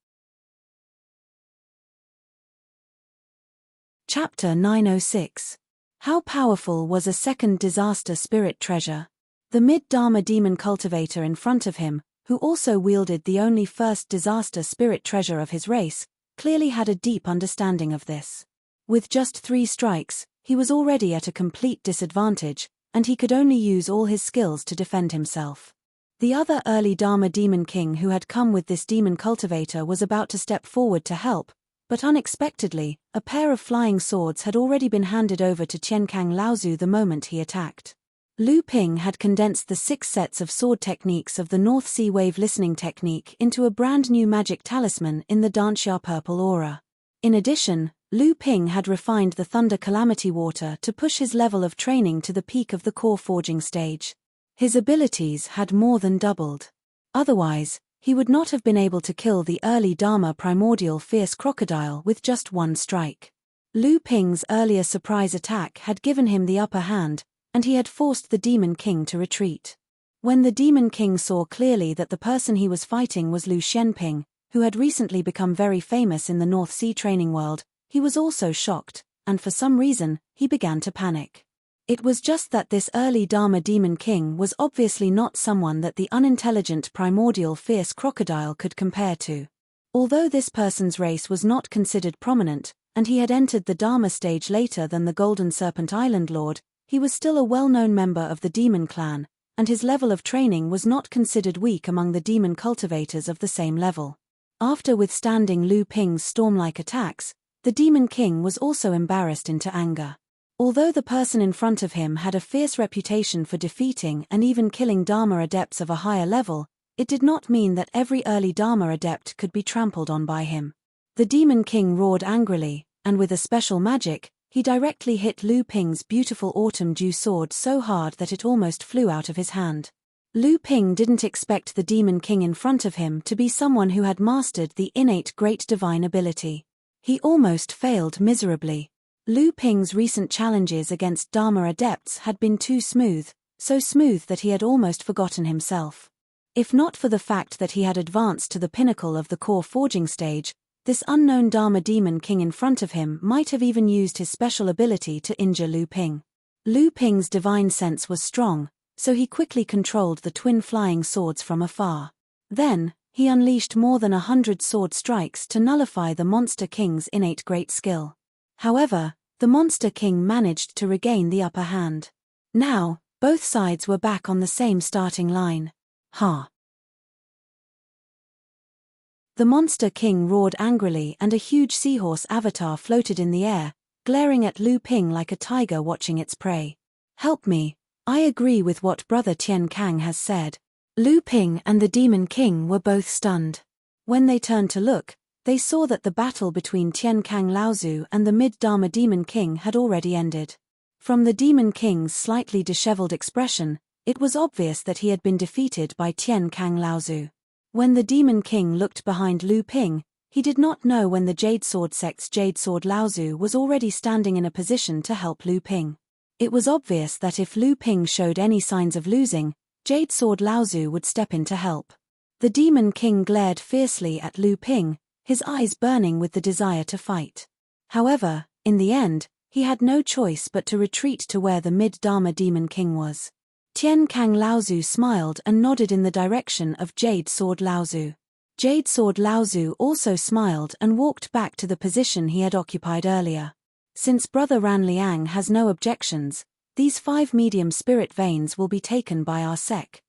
Chapter 906. How powerful was a second disaster spirit treasure? The mid-Dharma demon cultivator in front of him, who also wielded the only first disaster spirit treasure of his race, clearly had a deep understanding of this. With just 3 strikes, he was already at a complete disadvantage, and he could only use all his skills to defend himself. The other early Dharma demon king who had come with this demon cultivator was about to step forward to help, but unexpectedly, a pair of flying swords had already been handed over to Tian Kang Laozu the moment he attacked. Lu Ping had condensed the 6 sets of sword techniques of the North Sea Wave Listening technique into a brand new magic talisman in the Danxia Purple Aura. In addition, Lu Ping had refined the Thunder Calamity Water to push his level of training to the peak of the core forging stage. His abilities had more than doubled. Otherwise, he would not have been able to kill the early Dharma primordial fierce crocodile with just 1 strike. Lu Ping's earlier surprise attack had given him the upper hand, and he had forced the Demon King to retreat. When the Demon King saw clearly that the person he was fighting was Lu Shenping, who had recently become very famous in the North Sea training world, he was also shocked, and for some reason, he began to panic. It was just that this early Dharma Demon King was obviously not someone that the unintelligent primordial fierce crocodile could compare to. Although this person's race was not considered prominent, and he had entered the Dharma stage later than the Golden Serpent Island Lord, he was still a well-known member of the Demon Clan, and his level of training was not considered weak among the demon cultivators of the same level. After withstanding Lu Ping's storm-like attacks, the Demon King was also embarrassed into anger. Although the person in front of him had a fierce reputation for defeating and even killing Dharma adepts of a higher level, it did not mean that every early Dharma adept could be trampled on by him. The Demon King roared angrily, and with a special magic, he directly hit Lu Ping's beautiful autumn dew sword so hard that it almost flew out of his hand. Lu Ping didn't expect the Demon King in front of him to be someone who had mastered the innate great divine ability. He almost failed miserably. Lu Ping's recent challenges against Dharma adepts had been too smooth, so smooth that he had almost forgotten himself. If not for the fact that he had advanced to the pinnacle of the core forging stage, this unknown Dharma Demon King in front of him might have even used his special ability to injure Lu Ping. Lu Ping's divine sense was strong, so he quickly controlled the twin flying swords from afar. Then, he unleashed more than 100 sword strikes to nullify the Monster King's innate great skill. However, the Monster King managed to regain the upper hand. Now, both sides were back on the same starting line. Ha! The monster king roared angrily and a huge seahorse avatar floated in the air, glaring at Lu Ping like a tiger watching its prey. Help me, I agree with what Brother Tian Kang has said. Lu Ping and the Demon King were both stunned. When they turned to look, they saw that the battle between Tian Kang Laozu and the Mid-Dharma Demon King had already ended. From the Demon King's slightly disheveled expression, it was obvious that he had been defeated by Tian Kang Laozu. When the Demon King looked behind Lu Ping, he did not know when the Jade Sword sect's Jade Sword Laozu was already standing in a position to help Lu Ping. It was obvious that if Lu Ping showed any signs of losing, Jade Sword Laozu would step in to help. The Demon King glared fiercely at Lu Ping, his eyes burning with the desire to fight. However, in the end, he had no choice but to retreat to where the Mid-Dharma Demon King was. Tian Kang Laozu smiled and nodded in the direction of Jade Sword Laozu. Jade Sword Laozu also smiled and walked back to the position he had occupied earlier. Since Brother Ran Liang has no objections, these 5 medium spirit veins will be taken by our sect.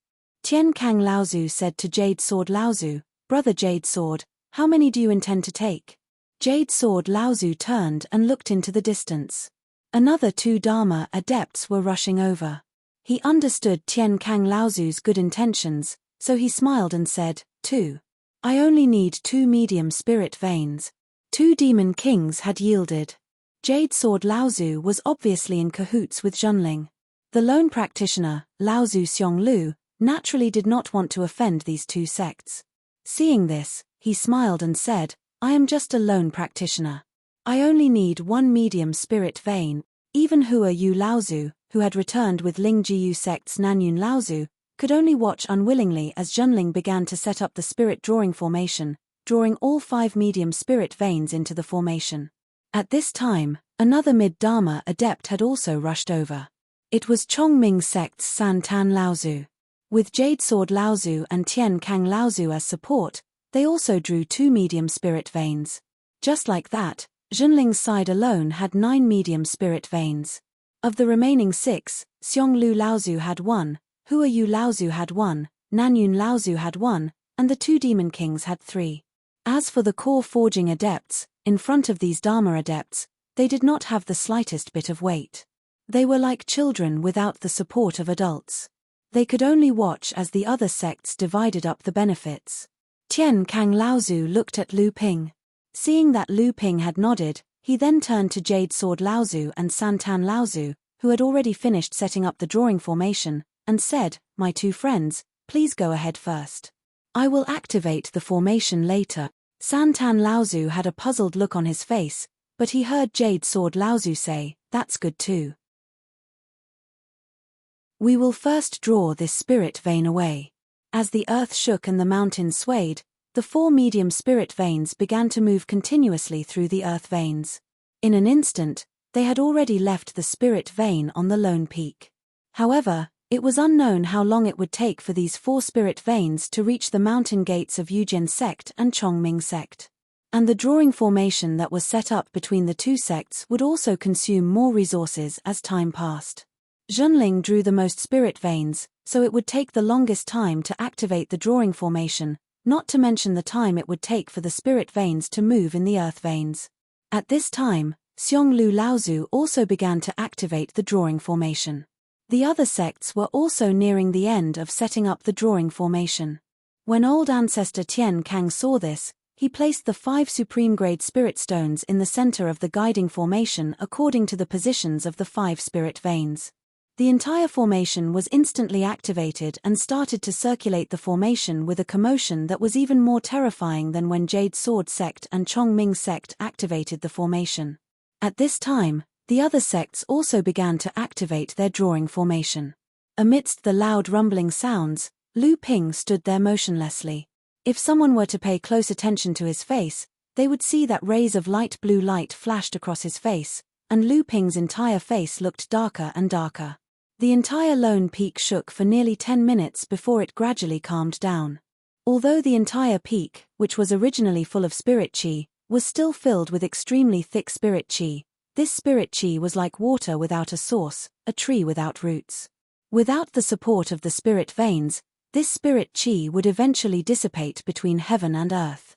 Tian Kang Laozu said to Jade Sword Laozu, Brother Jade Sword, how many do you intend to take? Jade Sword Laozu turned and looked into the distance. Another 2 Dharma adepts were rushing over. He understood Tian Kang Laozu's good intentions, so he smiled and said, 2. I only need 2 medium spirit veins. 2 demon kings had yielded. Jade Sword Laozu was obviously in cahoots with Zhenling. The lone practitioner, Laozu Xionglu, naturally did not want to offend these 2 sects. Seeing this, he smiled and said, I am just a lone practitioner. I only need 1 medium spirit vein. Even Hua Yu Laozu, who had returned with Ling Jiyu sect's Nanyun Laozu, could only watch unwillingly as Zhenling began to set up the spirit drawing formation, drawing all 5 medium spirit veins into the formation. At this time, another mid-Dharma adept had also rushed over. It was Chongming sect's San Tan Laozu. With Jade Sword Laozu and Tian Kang Laozu as support, they also drew 2 medium spirit veins. Just like that, Zhenling's side alone had 9 medium spirit veins. Of the remaining 6, Xionglu Laozu had 1, Hua Yu Laozu had 1, Nanyun Laozu had 1, and the 2 demon kings had 3. As for the core forging adepts, in front of these Dharma adepts, they did not have the slightest bit of weight. They were like children without the support of adults. They could only watch as the other sects divided up the benefits. Tian Kang Laozu looked at Lu Ping. Seeing that Lu Ping had nodded, he then turned to Jade Sword Laozu and San Tan Laozu, who had already finished setting up the drawing formation, and said, My 2 friends, please go ahead first. I will activate the formation later. San Tan Laozu had a puzzled look on his face, but he heard Jade Sword Laozu say, That's good too. We will first draw this spirit vein away. As the earth shook and the mountains swayed, the 4 medium spirit veins began to move continuously through the earth veins. In an instant, they had already left the spirit vein on the lone peak. However, it was unknown how long it would take for these 4 spirit veins to reach the mountain gates of Yujin sect and Chongming sect. And the drawing formation that was set up between the 2 sects would also consume more resources as time passed. Zhenling drew the most spirit veins, so it would take the longest time to activate the drawing formation, not to mention the time it would take for the spirit veins to move in the earth veins. At this time, Xionglu Laozu also began to activate the drawing formation. The other sects were also nearing the end of setting up the drawing formation. When old ancestor Tian Kang saw this, he placed the 5 supreme grade spirit stones in the center of the guiding formation according to the positions of the 5 spirit veins. The entire formation was instantly activated and started to circulate the formation with a commotion that was even more terrifying than when Jade Sword sect and Chongming sect activated the formation. At this time, the other sects also began to activate their drawing formation. Amidst the loud rumbling sounds, Lu Ping stood there motionlessly. If someone were to pay close attention to his face, they would see that rays of light blue light flashed across his face, and Lu Ping's entire face looked darker and darker. The entire lone peak shook for nearly 10 minutes before it gradually calmed down. Although the entire peak, which was originally full of spirit chi, was still filled with extremely thick spirit chi, this spirit chi was like water without a source, a tree without roots. Without the support of the spirit veins, this spirit chi would eventually dissipate between heaven and earth.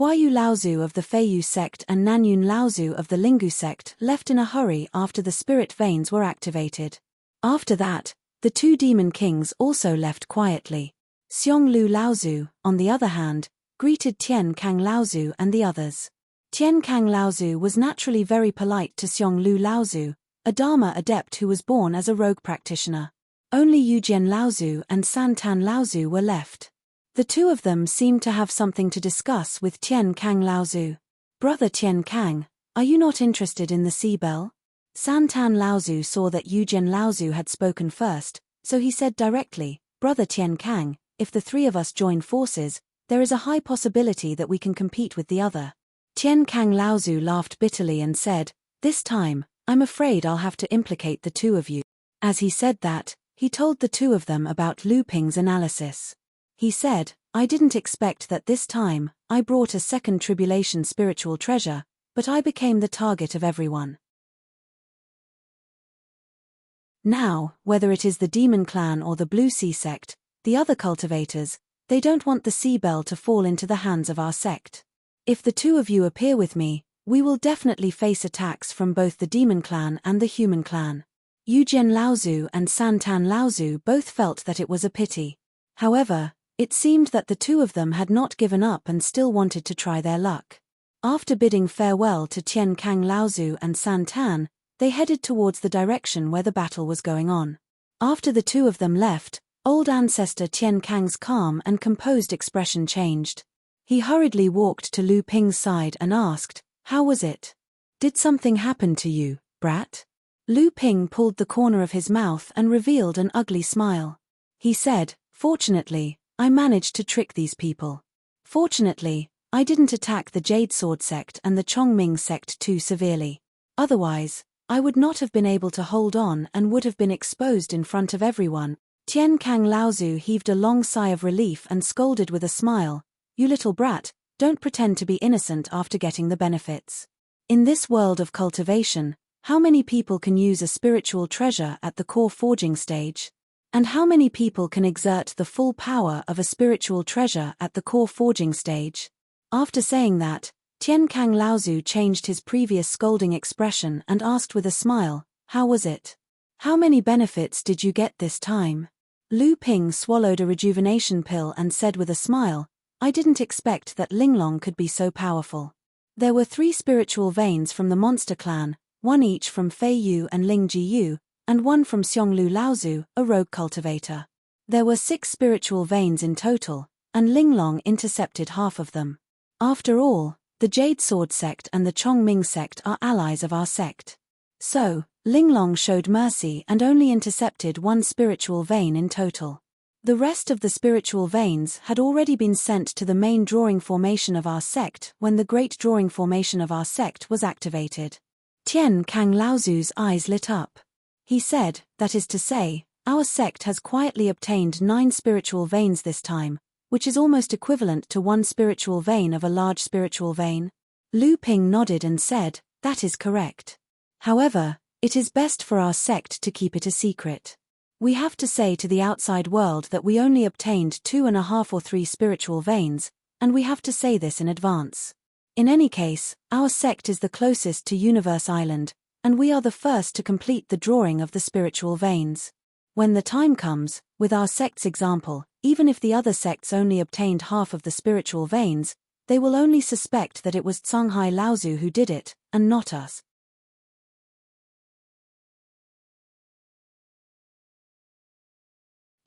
Huayu Laozu of the Feiyu sect and Nanyun Laozu of the Lingu sect left in a hurry after the spirit veins were activated. After that, the two demon kings also left quietly. Xionglu Laozu, on the other hand, greeted Tian Kang Laozu and the others. Tian Kang Laozu was naturally very polite to Xionglu Laozu, a Dharma adept who was born as a rogue practitioner. Only Yujian Laozu and Santan Laozu were left. The two of them seemed to have something to discuss with Tian Kang Laozu. "Brother Tian Kang, are you not interested in the sea bell?" Santan Laozu saw that Yujian Laozu had spoken first, so he said directly, "Brother Tian Kang, if the three of us join forces, there is a high possibility that we can compete with the other." Tian Kang Laozu laughed bitterly and said, "This time, I'm afraid I'll have to implicate the two of you." As he said that, he told the two of them about Lu Ping's analysis. He said, "I didn't expect that this time, I brought a second tribulation spiritual treasure, but I became the target of everyone. Now, whether it is the Demon Clan or the Blue Sea sect, the other cultivators, they don't want the sea bell to fall into the hands of our sect. If the two of you appear with me, we will definitely face attacks from both the Demon Clan and the Human Clan." Yujian Laozu and Santan Laozu both felt that it was a pity. However, it seemed that the two of them had not given up and still wanted to try their luck. After bidding farewell to Tian Kang Laozu and Santan, they headed towards the direction where the battle was going on. After the two of them left, old ancestor Tian Kang's calm and composed expression changed. He hurriedly walked to Lu Ping's side and asked, "How was it? Did something happen to you, brat?" Lu Ping pulled the corner of his mouth and revealed an ugly smile. He said, "Fortunately, I managed to trick these people. Fortunately, I didn't attack the Jade Sword sect and the Chongming sect too severely. Otherwise, I would not have been able to hold on and would have been exposed in front of everyone." Tian Kang Laozu heaved a long sigh of relief and scolded with a smile, "You little brat, don't pretend to be innocent after getting the benefits. In this world of cultivation, how many people can use a spiritual treasure at the core forging stage? And how many people can exert the full power of a spiritual treasure at the core forging stage?" After saying that, Tian Kang Laozu changed his previous scolding expression and asked with a smile, "How was it? How many benefits did you get this time?" Lu Ping swallowed a rejuvenation pill and said with a smile, "I didn't expect that Linglong could be so powerful. There were 3 spiritual veins from the Monster Clan, 1 each from Fei Yu and Ling Ji Yu, and 1 from Xionglu Laozu, a rogue cultivator. There were 6 spiritual veins in total, and Linglong intercepted half of them. After all, the Jade Sword sect and the Chongming sect are allies of our sect. So, Linglong showed mercy and only intercepted 1 spiritual vein in total. The rest of the spiritual veins had already been sent to the main drawing formation of our sect when the great drawing formation of our sect was activated." Tian Kang Laozu's eyes lit up. He said, "That is to say, our sect has quietly obtained 9 spiritual veins this time, which is almost equivalent to 1 spiritual vein of a large spiritual vein?" Lu Ping nodded and said, "That is correct. However, it is best for our sect to keep it a secret. We have to say to the outside world that we only obtained 2.5 or 3 spiritual veins, and we have to say this in advance. In any case, our sect is the closest to Universe Island, and we are the first to complete the drawing of the spiritual veins. When the time comes, with our sect's example, even if the other sects only obtained half of the spiritual veins, they will only suspect that it was Tsunghai Laozu who did it, and not us."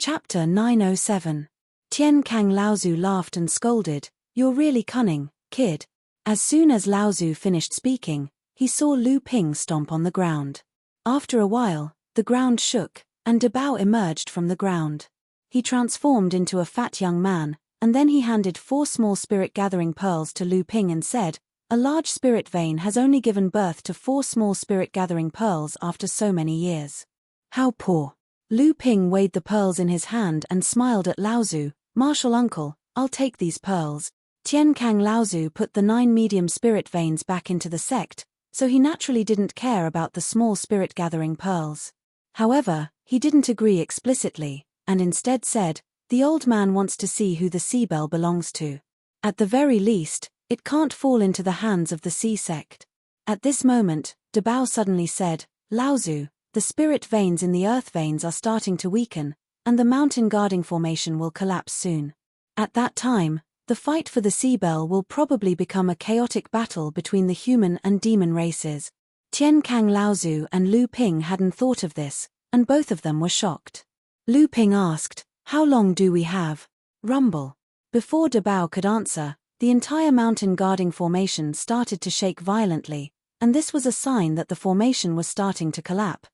Chapter 907. Tian Kang Laozu laughed and scolded, "You're really cunning, kid." As soon as Laozu finished speaking, he saw Lu Ping stomp on the ground. After a while, the ground shook, and Dabao emerged from the ground. He transformed into a fat young man, and then he handed 4 small spirit-gathering pearls to Lu Ping and said, "A large spirit vein has only given birth to 4 small spirit-gathering pearls after so many years. How poor." Lu Ping weighed the pearls in his hand and smiled at Laozu, "Martial uncle, I'll take these pearls." Tian Kang Laozu put the 9 medium spirit veins back into the sect, so he naturally didn't care about the small spirit-gathering pearls. However, he didn't agree explicitly, and instead said, "The old man wants to see who the sea bell belongs to. At the very least, It can't fall into the hands of the sea sect. At this moment, Dabao suddenly said, Laozu, the spirit veins in the earth veins are starting to weaken, and the mountain guarding formation will collapse soon. At that time, the fight for the sea bell will probably become a chaotic battle between the human and demon races. Tian Kang Laozu and Lu Ping hadn't thought of this, and both of them were shocked. Lu Ping asked, how long do we have? Rumble. Before Dabao could answer, the entire mountain guarding formation started to shake violently, and this was a sign that the formation was starting to collapse.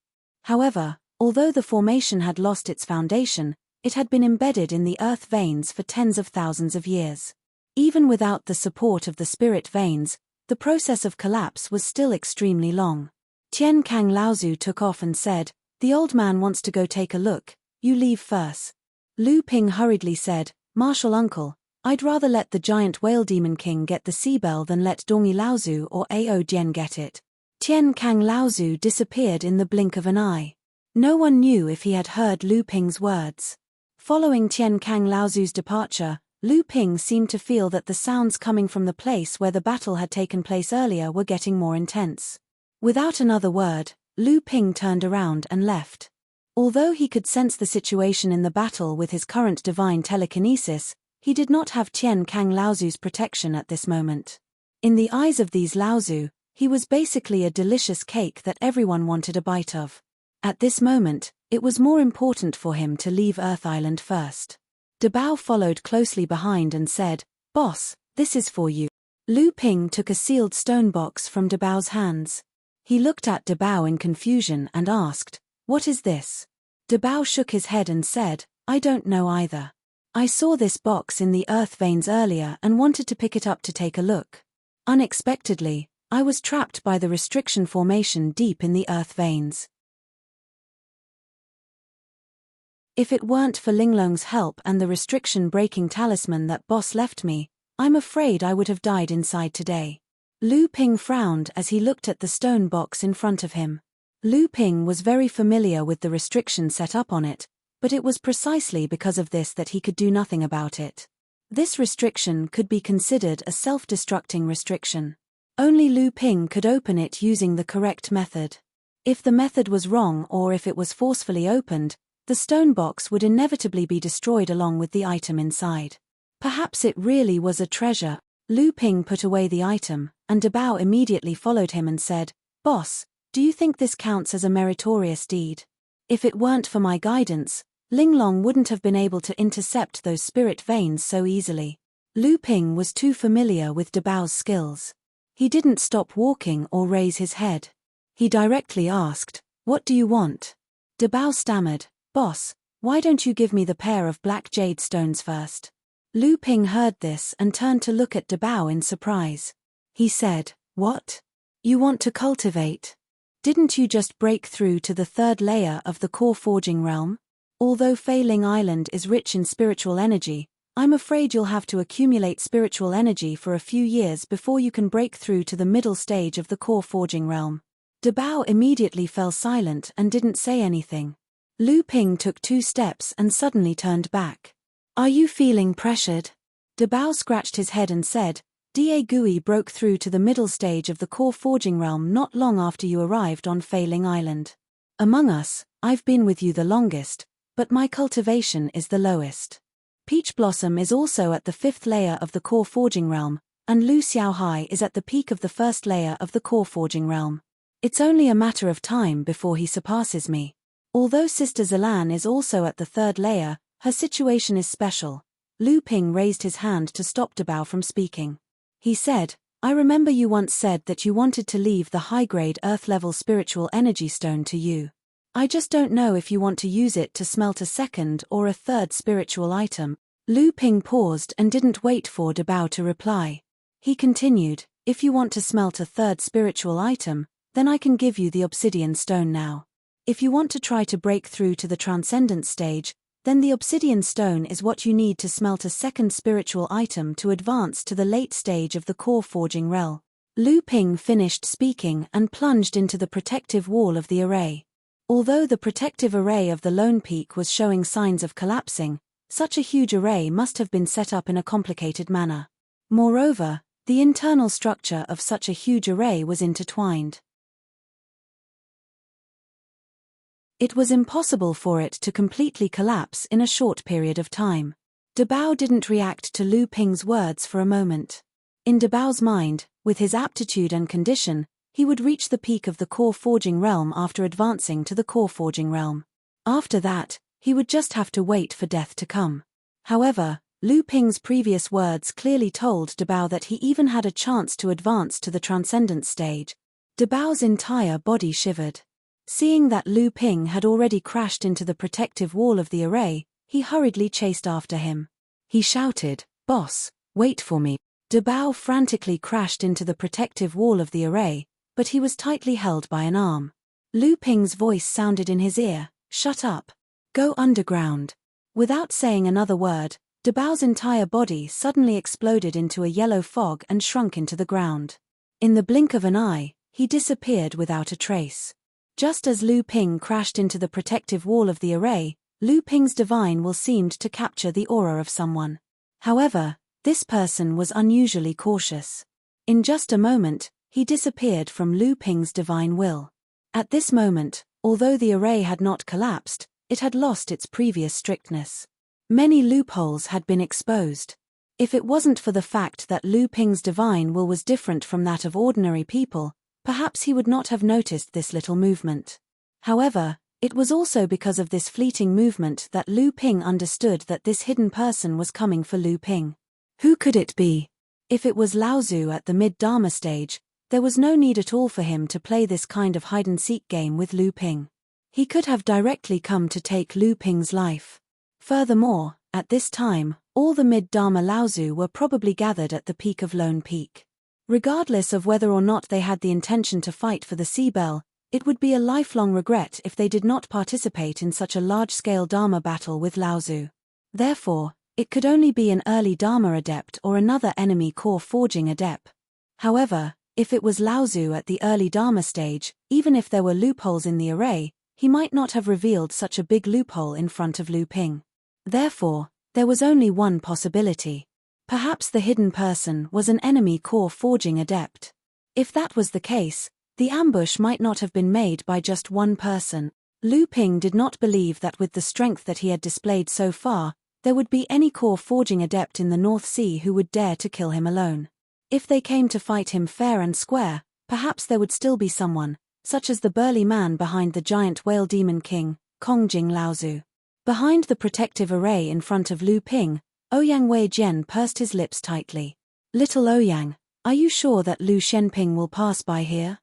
However, although the formation had lost its foundation, it had been embedded in the earth veins for tens of thousands of years. Even without the support of the spirit veins, the process of collapse was still extremely long. Tian Kang Laozu took off and said, the old man wants to go take a look, you leave first. Lu Ping hurriedly said, Martial uncle, I'd rather let the giant whale demon king get the sea bell than let Dongi Laozu or Ao Jian get it. Tian Kang Laozu disappeared in the blink of an eye. No one knew if he had heard Lu Ping's words. Following Tian Kang Laozu's departure, Lu Ping seemed to feel that the sounds coming from the place where the battle had taken place earlier were getting more intense. Without another word, Lu Ping turned around and left. Although he could sense the situation in the battle with his current divine telekinesis, he did not have Tian Kang Laozu's protection at this moment. In the eyes of these Laozu, he was basically a delicious cake that everyone wanted a bite of. At this moment, it was more important for him to leave Earth Island first. Dabao followed closely behind and said, Boss, this is for you. Lu Ping took a sealed stone box from Dabao's hands. He looked at Dabao in confusion and asked, what is this? Dabao shook his head and said, I don't know either. I saw this box in the earth veins earlier and wanted to pick it up to take a look. Unexpectedly, I was trapped by the restriction formation deep in the earth veins. If it weren't for Linglong's help and the restriction-breaking talisman that boss left me, I'm afraid I would have died inside today. Lu Ping frowned as he looked at the stone box in front of him. Lu Ping was very familiar with the restriction set up on it, but it was precisely because of this that he could do nothing about it. This restriction could be considered a self-destructing restriction. Only Lu Ping could open it using the correct method. If the method was wrong or if it was forcefully opened, the stone box would inevitably be destroyed along with the item inside. Perhaps it really was a treasure. Lu Ping put away the item, and Dabao immediately followed him and said, Boss, do you think this counts as a meritorious deed? If it weren't for my guidance, Linglong wouldn't have been able to intercept those spirit veins so easily. Lu Ping was too familiar with Dabao's skills. He didn't stop walking or raise his head. He directly asked, what do you want? Dabao stammered, Boss, why don't you give me the pair of black jade stones first? Lu Ping heard this and turned to look at Dabao in surprise. He said, what? You want to cultivate? Didn't you just break through to the third layer of the core forging realm? Although Fei Ling Island is rich in spiritual energy, I'm afraid you'll have to accumulate spiritual energy for a few years before you can break through to the middle stage of the core forging realm. Dabao immediately fell silent and didn't say anything. Lu Ping took 2 steps and suddenly turned back. Are you feeling pressured? Dabao scratched his head and said, Da Gui broke through to the middle stage of the core forging realm not long after you arrived on Fei Ling Island. Among us, I've been with you the longest, but my cultivation is the lowest. Peach Blossom is also at the 5th layer of the core forging realm, and Lu Xiaohai is at the peak of the 1st layer of the core forging realm. It's only a matter of time before he surpasses me. Although Sister Zilan is also at the 3rd layer, her situation is special. Lu Ping raised his hand to stop Dabao from speaking. He said, I remember you once said that you wanted to leave the high-grade Earth-level spiritual energy stone to you. I just don't know if you want to use it to smelt a 2nd or a 3rd spiritual item. Lu Ping paused and didn't wait for Dabao to reply. He continued, if you want to smelt a 3rd spiritual item, then I can give you the obsidian stone now. If you want to try to break through to the transcendent stage, then the obsidian stone is what you need to smelt a 2nd spiritual item to advance to the late stage of the core forging realm. Lu Ping finished speaking and plunged into the protective wall of the array. Although the protective array of the Lone Peak was showing signs of collapsing, such a huge array must have been set up in a complicated manner. Moreover, The internal structure of such a huge array was intertwined. It was impossible for it to completely collapse in a short period of time. Dabao didn't react to Lu Ping's words for a moment. In Dabao's mind, with his aptitude and condition, he would reach the peak of the core forging realm after advancing to the core forging realm. After that, he would just have to wait for death to come. However, Lu Ping's previous words clearly told Dabao that he even had a chance to advance to the transcendent stage. Dabao's entire body shivered. Seeing that Lu Ping had already crashed into the protective wall of the array, he hurriedly chased after him. He shouted, "Boss, wait for me." Dabao frantically crashed into the protective wall of the array, but he was tightly held by an arm. Lu Ping's voice sounded in his ear, "Shut up. Go underground." Without saying another word, Dabao's entire body suddenly exploded into a yellow fog and shrunk into the ground. In the blink of an eye, he disappeared without a trace. Just as Lu Ping crashed into the protective wall of the array, Lu Ping's divine will seemed to capture the aura of someone. However, this person was unusually cautious. In just a moment, he disappeared from Lu Ping's divine will. At this moment, although the array had not collapsed, it had lost its previous strictness. Many loopholes had been exposed. If it wasn't for the fact that Lu Ping's divine will was different from that of ordinary people, perhaps he would not have noticed this little movement. However, it was also because of this fleeting movement that Lu Ping understood that this hidden person was coming for Lu Ping. Who could it be? If it was Lao Tzu at the mid-Dharma stage, there was no need at all for him to play this kind of hide-and-seek game with Lu Ping. He could have directly come to take Lu Ping's life. Furthermore, at this time, all the mid-Dharma Lao Tzu were probably gathered at the peak of Lone Peak. Regardless of whether or not they had the intention to fight for the Sea Bell, it would be a lifelong regret if they did not participate in such a large-scale Dharma battle with Lao Tzu. Therefore, it could only be an early Dharma adept or another enemy core forging adept. However, if it was Lao Tzu at the early Dharma stage, even if there were loopholes in the array, he might not have revealed such a big loophole in front of Lu Ping. Therefore, there was only one possibility. Perhaps the hidden person was an enemy core forging adept. If that was the case, the ambush might not have been made by just one person. Lu Ping did not believe that with the strength that he had displayed so far, there would be any core forging adept in the North Sea who would dare to kill him alone. If they came to fight him fair and square, perhaps there would still be someone, such as the burly man behind the giant whale demon king, Kongjing Lao Tzu. Behind the protective array in front of Lu Ping, Ouyang Wei Jian pursed his lips tightly. "Little Ouyang, are you sure that Lu Shenping will pass by here?"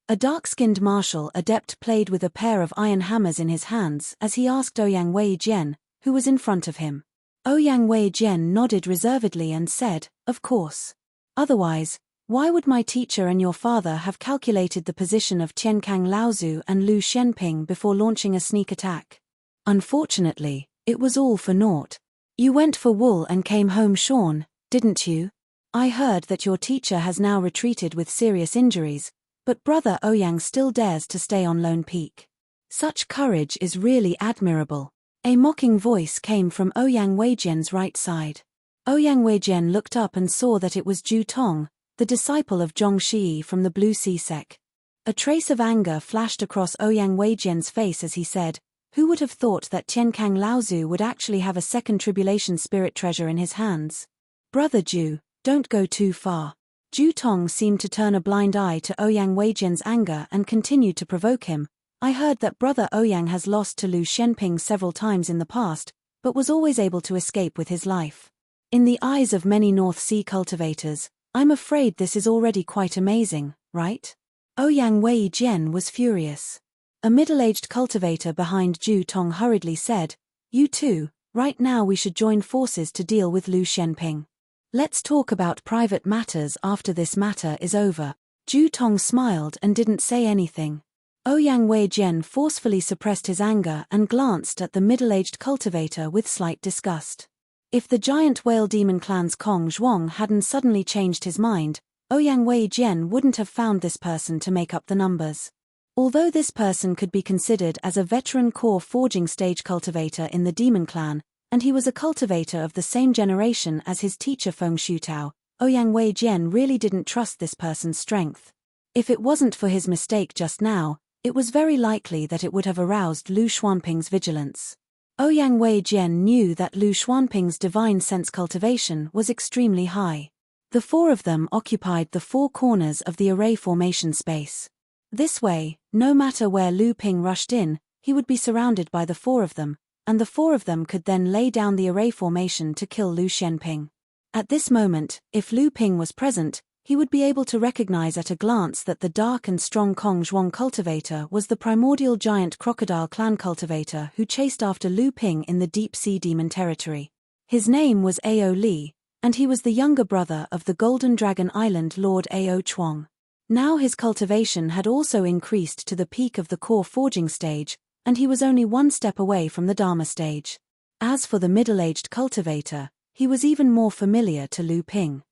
A dark-skinned martial adept played with a pair of iron hammers in his hands as he asked Ouyang Wei Jian, who was in front of him. Ouyang Wei Jian nodded reservedly and said, "Of course. Otherwise, why would my teacher and your father have calculated the position of Tienkang Laozu and Lu Shenping before launching a sneak attack? Unfortunately, it was all for naught. You went for wool and came home shorn, didn't you? I heard that your teacher has now retreated with serious injuries, but brother Ouyang still dares to stay on Lone Peak. Such courage is really admirable." A mocking voice came from Ouyang Weijian's right side. Ouyang Weijian looked up and saw that it was Ju Tong, the disciple of Zhong Shi from the Blue Sea sect. A trace of anger flashed across Ouyang Weijian's face as he said, "Who would have thought that Tienkang Laozu would actually have a second tribulation spirit treasure in his hands? Brother Ju, don't go too far." Ju Tong seemed to turn a blind eye to Ouyang Weijian's anger and continued to provoke him. "I heard that brother Ouyang has lost to Lu Shenping several times in the past, but was always able to escape with his life. In the eyes of many North Sea cultivators, I'm afraid this is already quite amazing, right?" Ouyang Weijian was furious. A middle-aged cultivator behind Ju Tong hurriedly said, "You two, right now we should join forces to deal with Lu Shenping. Let's talk about private matters after this matter is over." Ju Tong smiled and didn't say anything. Ouyang Weijian forcefully suppressed his anger and glanced at the middle-aged cultivator with slight disgust. If the giant whale demon clan's Kong Zhuang hadn't suddenly changed his mind, Ouyang Weijian wouldn't have found this person to make up the numbers. Although this person could be considered as a veteran core forging stage cultivator in the demon clan, and he was a cultivator of the same generation as his teacher Feng Shutao. Ouyang Wei Jian really didn't trust this person's strength. If it wasn't for his mistake just now, it was very likely that it would have aroused Lu Xuanping's vigilance. Ouyang Wei Jian knew that Lu Xuanping's divine sense cultivation was extremely high. The four of them occupied the four corners of the array formation space. This way, no matter where Lu Ping rushed in, he would be surrounded by the four of them, and the four of them could then lay down the array formation to kill Lu Xianping. At this moment, if Lu Ping was present, he would be able to recognize at a glance that the dark and strong Kong Zhuang cultivator was the primordial giant crocodile clan cultivator who chased after Lu Ping in the deep sea demon territory. His name was Ao Li, and he was the younger brother of the Golden Dragon Island Lord Ao Chuang. Now his cultivation had also increased to the peak of the core forging stage, and he was only one step away from the Dharma stage. As for the middle-aged cultivator, he was even more familiar to Lu Ping.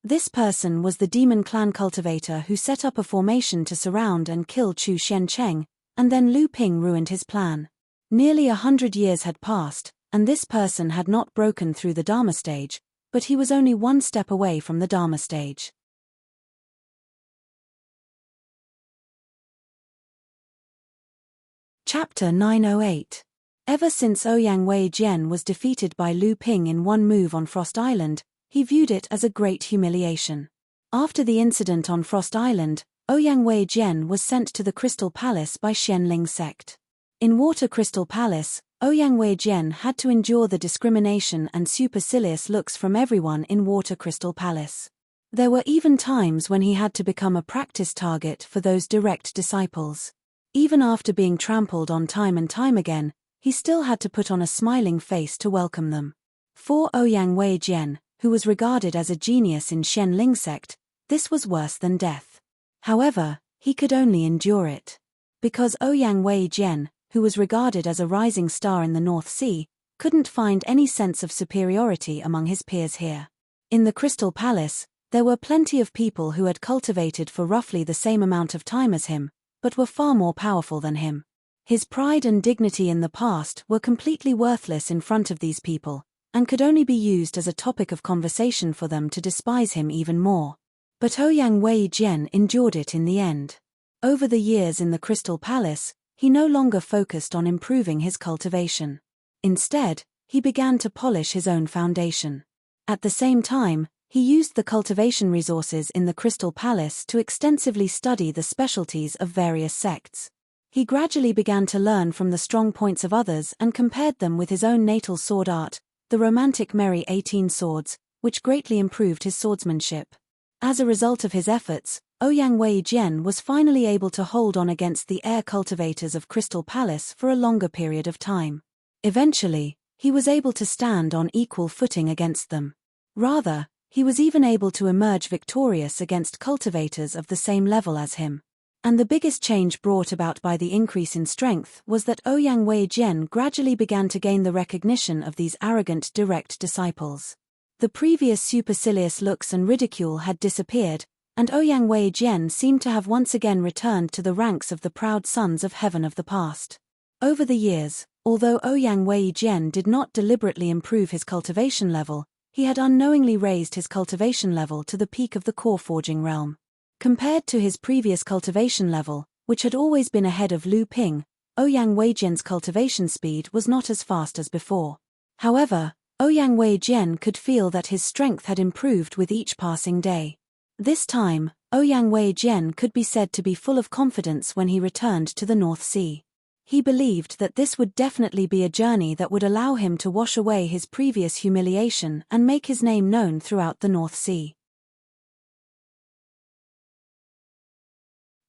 This person was the demon clan cultivator who set up a formation to surround and kill Chu Xiancheng, and then Lu Ping ruined his plan. Nearly 100 years had passed, and this person had not broken through the Dharma stage, but he was only one step away from the Dharma stage. Chapter 908. Ever since Ouyang Wei Jian was defeated by Lu Ping in one move on Frost Island, he viewed it as a great humiliation. After the incident on Frost Island, Ouyang Wei Jian was sent to the Crystal Palace by Xianling sect. In Water Crystal Palace, Ouyang Wei Jian had to endure the discrimination and supercilious looks from everyone in Water Crystal Palace. There were even times when he had to become a practice target for those direct disciples. Even after being trampled on time and time again, he still had to put on a smiling face to welcome them. For Ouyang Wei Jian, who was regarded as a genius in Xianling sect, this was worse than death. However, he could only endure it. Because Ouyang Wei Jian, who was regarded as a rising star in the North Sea, couldn't find any sense of superiority among his peers here. In the Crystal Palace, there were plenty of people who had cultivated for roughly the same amount of time as him, but were far more powerful than him. His pride and dignity in the past were completely worthless in front of these people, and could only be used as a topic of conversation for them to despise him even more. But Ouyang Wei Jian endured it in the end. Over the years in the Crystal Palace, he no longer focused on improving his cultivation. Instead, he began to polish his own foundation. At the same time, he used the cultivation resources in the Crystal Palace to extensively study the specialties of various sects. He gradually began to learn from the strong points of others and compared them with his own natal sword art, the romantic merry 18 swords, which greatly improved his swordsmanship. As a result of his efforts, Ouyang Wei Jian was finally able to hold on against the air cultivators of Crystal Palace for a longer period of time. Eventually, he was able to stand on equal footing against them. Rather, he was even able to emerge victorious against cultivators of the same level as him. And the biggest change brought about by the increase in strength was that Ouyang Wei Jian gradually began to gain the recognition of these arrogant direct disciples. The previous supercilious looks and ridicule had disappeared, and Ouyang Wei Jian seemed to have once again returned to the ranks of the proud sons of heaven of the past. Over the years, although Ouyang Wei Jian did not deliberately improve his cultivation level, he had unknowingly raised his cultivation level to the peak of the core forging realm. Compared to his previous cultivation level, which had always been ahead of Lu Ping, Ouyang Wei Jian's cultivation speed was not as fast as before. However, Ouyang Wei Jian could feel that his strength had improved with each passing day. This time, Ouyang Wei Jian could be said to be full of confidence when he returned to the North Sea. He believed that this would definitely be a journey that would allow him to wash away his previous humiliation and make his name known throughout the North Sea.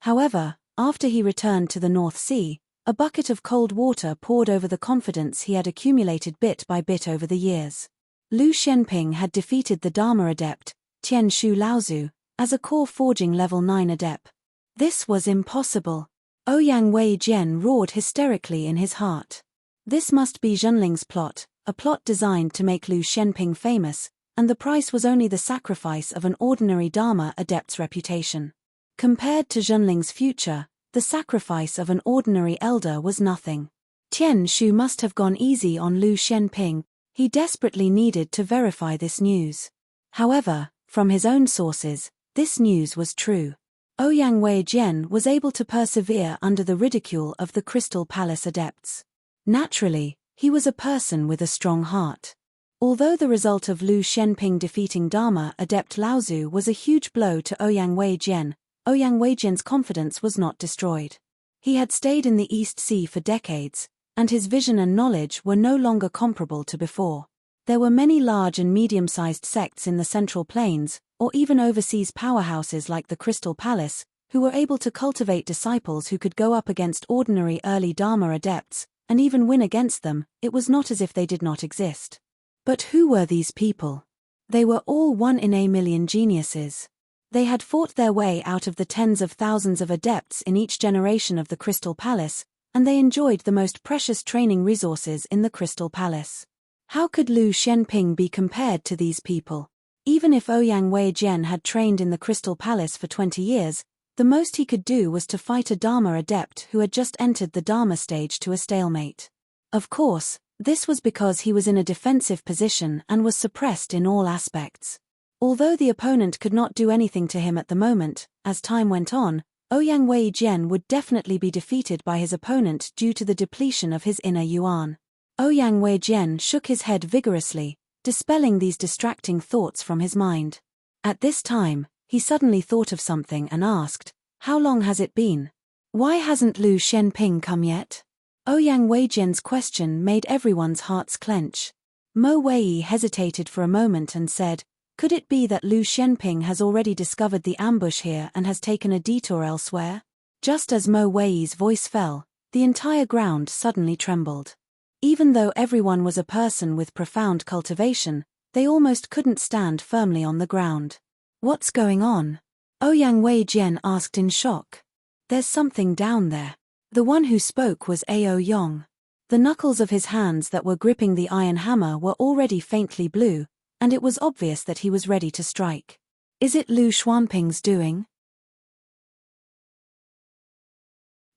However, after he returned to the North Sea, a bucket of cold water poured over the confidence he had accumulated bit by bit over the years. Lu Xianping had defeated the Dharma adept, Tian Shu Laozu, as a core forging level 9 adept. This was impossible. Ouyang Wei Jian roared hysterically in his heart. This must be Zhenling's plot, a plot designed to make Lu Xianping famous, and the price was only the sacrifice of an ordinary Dharma adept's reputation. Compared to Zhenling's future, the sacrifice of an ordinary elder was nothing. Tian Shu must have gone easy on Lu Shenping. He desperately needed to verify this news. However, from his own sources, this news was true. Ouyang Wei Jian was able to persevere under the ridicule of the Crystal Palace adepts. Naturally, he was a person with a strong heart. Although the result of Lu Shenping defeating Dharma adept Laozu was a huge blow to Ouyang Wei Jian's confidence was not destroyed. He had stayed in the East Sea for decades, and his vision and knowledge were no longer comparable to before. There were many large and medium-sized sects in the Central Plains, or even overseas powerhouses like the Crystal Palace, who were able to cultivate disciples who could go up against ordinary early Dharma adepts, and even win against them. It was not as if they did not exist. But who were these people? They were all 1 in a million geniuses. They had fought their way out of the tens of thousands of adepts in each generation of the Crystal Palace, and they enjoyed the most precious training resources in the Crystal Palace. How could Lu Shenping be compared to these people? Even if Ouyang Wei Jian had trained in the Crystal Palace for 20 years, the most he could do was to fight a Dharma adept who had just entered the Dharma stage to a stalemate. Of course, this was because he was in a defensive position and was suppressed in all aspects. Although the opponent could not do anything to him at the moment, as time went on, Ouyang Wei Jian would definitely be defeated by his opponent due to the depletion of his inner yuan. Ouyang Wei Jian shook his head vigorously, dispelling these distracting thoughts from his mind. At this time, he suddenly thought of something and asked, "How long has it been? Why hasn't Lu Shenping come yet?" Ouyang Wei Jian's question made everyone's hearts clench. Mo Wei hesitated for a moment and said, "Could it be that Lu Shenping has already discovered the ambush here and has taken a detour elsewhere?" Just as Mo Wei's voice fell, the entire ground suddenly trembled. Even though everyone was a person with profound cultivation, they almost couldn't stand firmly on the ground. "What's going on?" Ouyang Wei Jian asked in shock. "There's something down there." The one who spoke was Ao Yong. The knuckles of his hands that were gripping the iron hammer were already faintly blue, and it was obvious that he was ready to strike. "Is it Lu Shenping's doing?"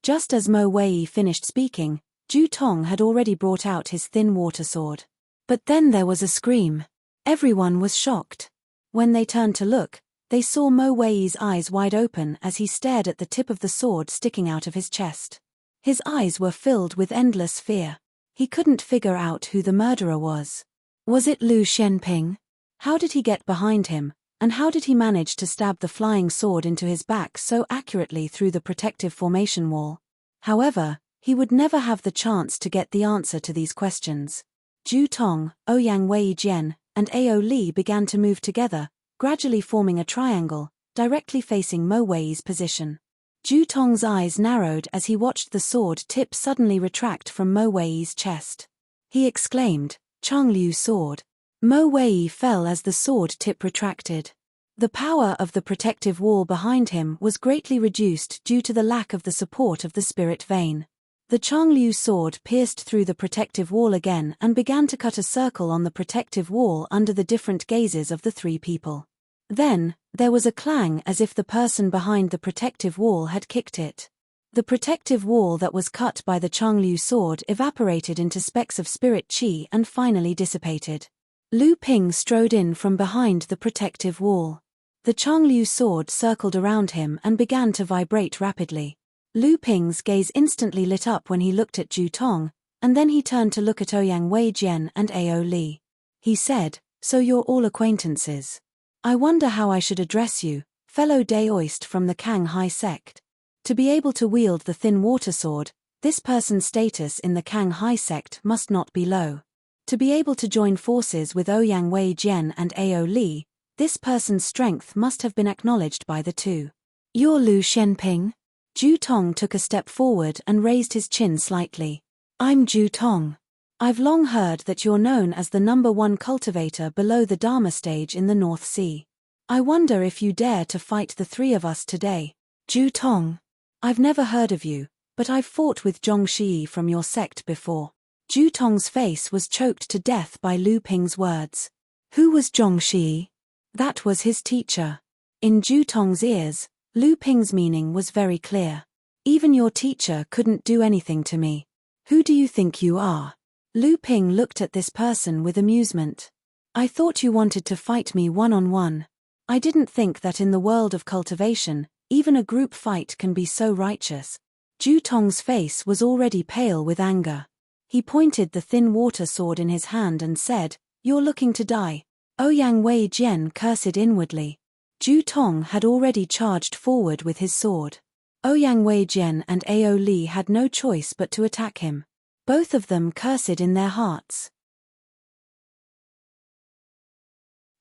Just as Mo Wei finished speaking, Ju Tong had already brought out his thin water sword. But then there was a scream. Everyone was shocked. When they turned to look, they saw Mo Wei's eyes wide open as he stared at the tip of the sword sticking out of his chest. His eyes were filled with endless fear. He couldn't figure out who the murderer was. Was it Lu Shenping? How did he get behind him, and how did he manage to stab the flying sword into his back so accurately through the protective formation wall? However, he would never have the chance to get the answer to these questions. Ju Tong, Ouyang Wei Jian, and Ao Li began to move together, gradually forming a triangle, directly facing Mo Wei's position. Ju Tong's eyes narrowed as he watched the sword tip suddenly retract from Mo Wei's chest. He exclaimed, "Changliu sword." Mo Wei fell as the sword tip retracted. The power of the protective wall behind him was greatly reduced due to the lack of the support of the spirit vein. The Changliu sword pierced through the protective wall again and began to cut a circle on the protective wall under the different gazes of the three people. Then, there was a clang as if the person behind the protective wall had kicked it. The protective wall that was cut by the Changliu sword evaporated into specks of spirit qi and finally dissipated. Lu Ping strode in from behind the protective wall. The Changliu sword circled around him and began to vibrate rapidly. Lu Ping's gaze instantly lit up when he looked at Ju Tong, and then he turned to look at Ouyang Wei Jian and Ao Li. He said, "So you're all acquaintances. I wonder how I should address you, fellow Daoist from the Kang Hai sect." To be able to wield the thin water sword, this person's status in the Kang Hai sect must not be low. To be able to join forces with Ouyang Wei Jian and Ao Li, this person's strength must have been acknowledged by the two. "You're Lu Shenping?" Ju Tong took a step forward and raised his chin slightly. "I'm Ju Tong. I've long heard that you're known as the #1 cultivator below the Dharma stage in the North Sea. I wonder if you dare to fight the three of us today." "Ju Tong. I've never heard of you, but I've fought with Zhongxi from your sect before." Ju Tong's face was choked to death by Lu Ping's words. Who was Zhongxi? That was his teacher. In Ju Tong's ears, Lu Ping's meaning was very clear. "Even your teacher couldn't do anything to me. Who do you think you are? Lu Ping looked at this person with amusement. I thought you wanted to fight me one-on-one. I didn't think that in the world of cultivation, even a group fight can be so righteous. Ju Tong's face was already pale with anger. He pointed the thin water sword in his hand and said, You're looking to die. Ouyang Wei Jian cursed inwardly. Ju Tong had already charged forward with his sword. Ouyang Wei Jian and Ao Li had no choice but to attack him. Both of them cursed in their hearts.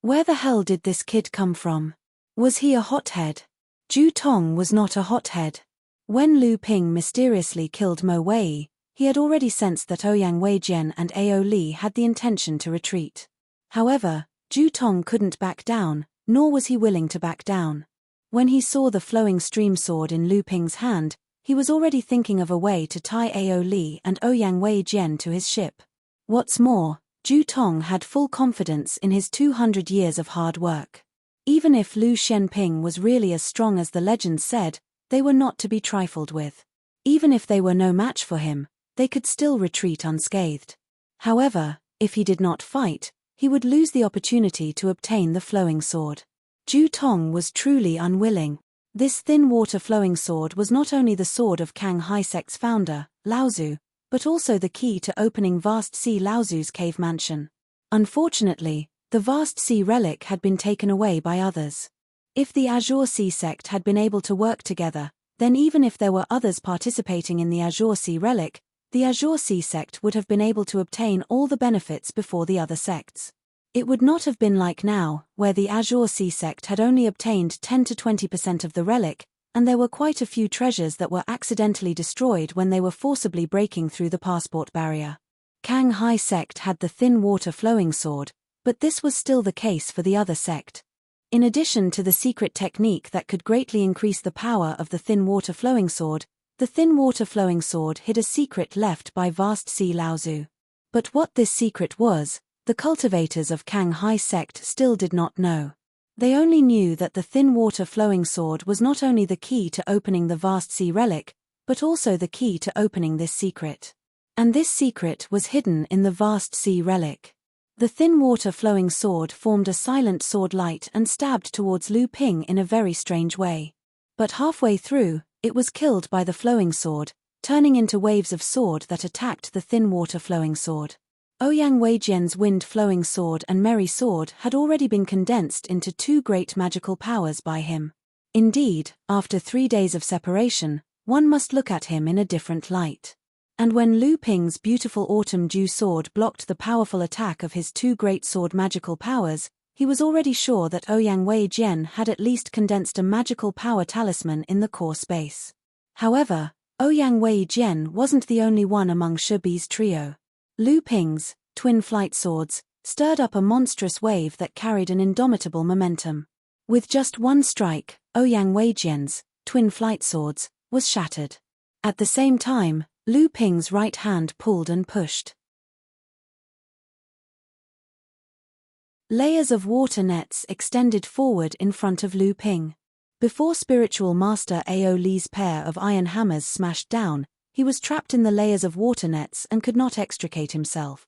Where the hell did this kid come from? Was he a hothead? Ju Tong was not a hothead. When Lu Ping mysteriously killed Mo Wei, he had already sensed that Ouyang Wei Jian and Ao Li had the intention to retreat. However, Ju Tong couldn't back down, nor was he willing to back down. When he saw the flowing stream sword in Lu Ping's hand, he was already thinking of a way to tie Ao Li and Ouyang Wei Jian to his ship. What's more, Ju Tong had full confidence in his 200 years of hard work. Even if Lu Shenping was really as strong as the legends said, they were not to be trifled with. Even if they were no match for him, they could still retreat unscathed. However, if he did not fight, he would lose the opportunity to obtain the flowing sword. Ju Tong was truly unwilling. This thin water flowing sword was not only the sword of Kang Hai Sect's founder, Laozu, but also the key to opening Vast Sea Laozu's cave mansion. Unfortunately, the Vast Sea relic had been taken away by others. If the Azure Sea sect had been able to work together, then even if there were others participating in the Azure Sea relic, the Azure Sea sect would have been able to obtain all the benefits before the other sects. It would not have been like now, where the Azure Sea sect had only obtained 10 to 20% of the relic, and there were quite a few treasures that were accidentally destroyed when they were forcibly breaking through the passport barrier. Kang Hai sect had the thin water flowing sword, but this was still the case for the other sect. In addition to the secret technique that could greatly increase the power of the thin water flowing sword, the thin water flowing sword hid a secret left by Vast Sea Laozu. But what this secret was, the cultivators of Kang Hai sect still did not know. They only knew that the thin water flowing sword was not only the key to opening the Vast Sea relic, but also the key to opening this secret. And this secret was hidden in the Vast Sea relic. The thin water flowing sword formed a silent sword light and stabbed towards Lu Ping in a very strange way. But halfway through, it was killed by the flowing sword, turning into waves of sword that attacked the thin water flowing sword. Ouyang Wei Jian's wind flowing sword and merry sword had already been condensed into two great magical powers by him. Indeed, after 3 days of separation, one must look at him in a different light. And when Lu Ping's beautiful autumn dew sword blocked the powerful attack of his two great sword magical powers, he was already sure that Ouyang Wei Jian had at least condensed a magical power talisman in the core space. However, Ouyang Wei Jian wasn't the only one among Shibi's trio. Lu Ping's twin flight swords stirred up a monstrous wave that carried an indomitable momentum. With just one strike, Ouyang Wei Jian's twin flight swords was shattered. At the same time, Lu Ping's right hand pulled and pushed. Layers of water nets extended forward in front of Lu Ping. Before spiritual master Ao Li's pair of iron hammers smashed down, he was trapped in the layers of water nets and could not extricate himself.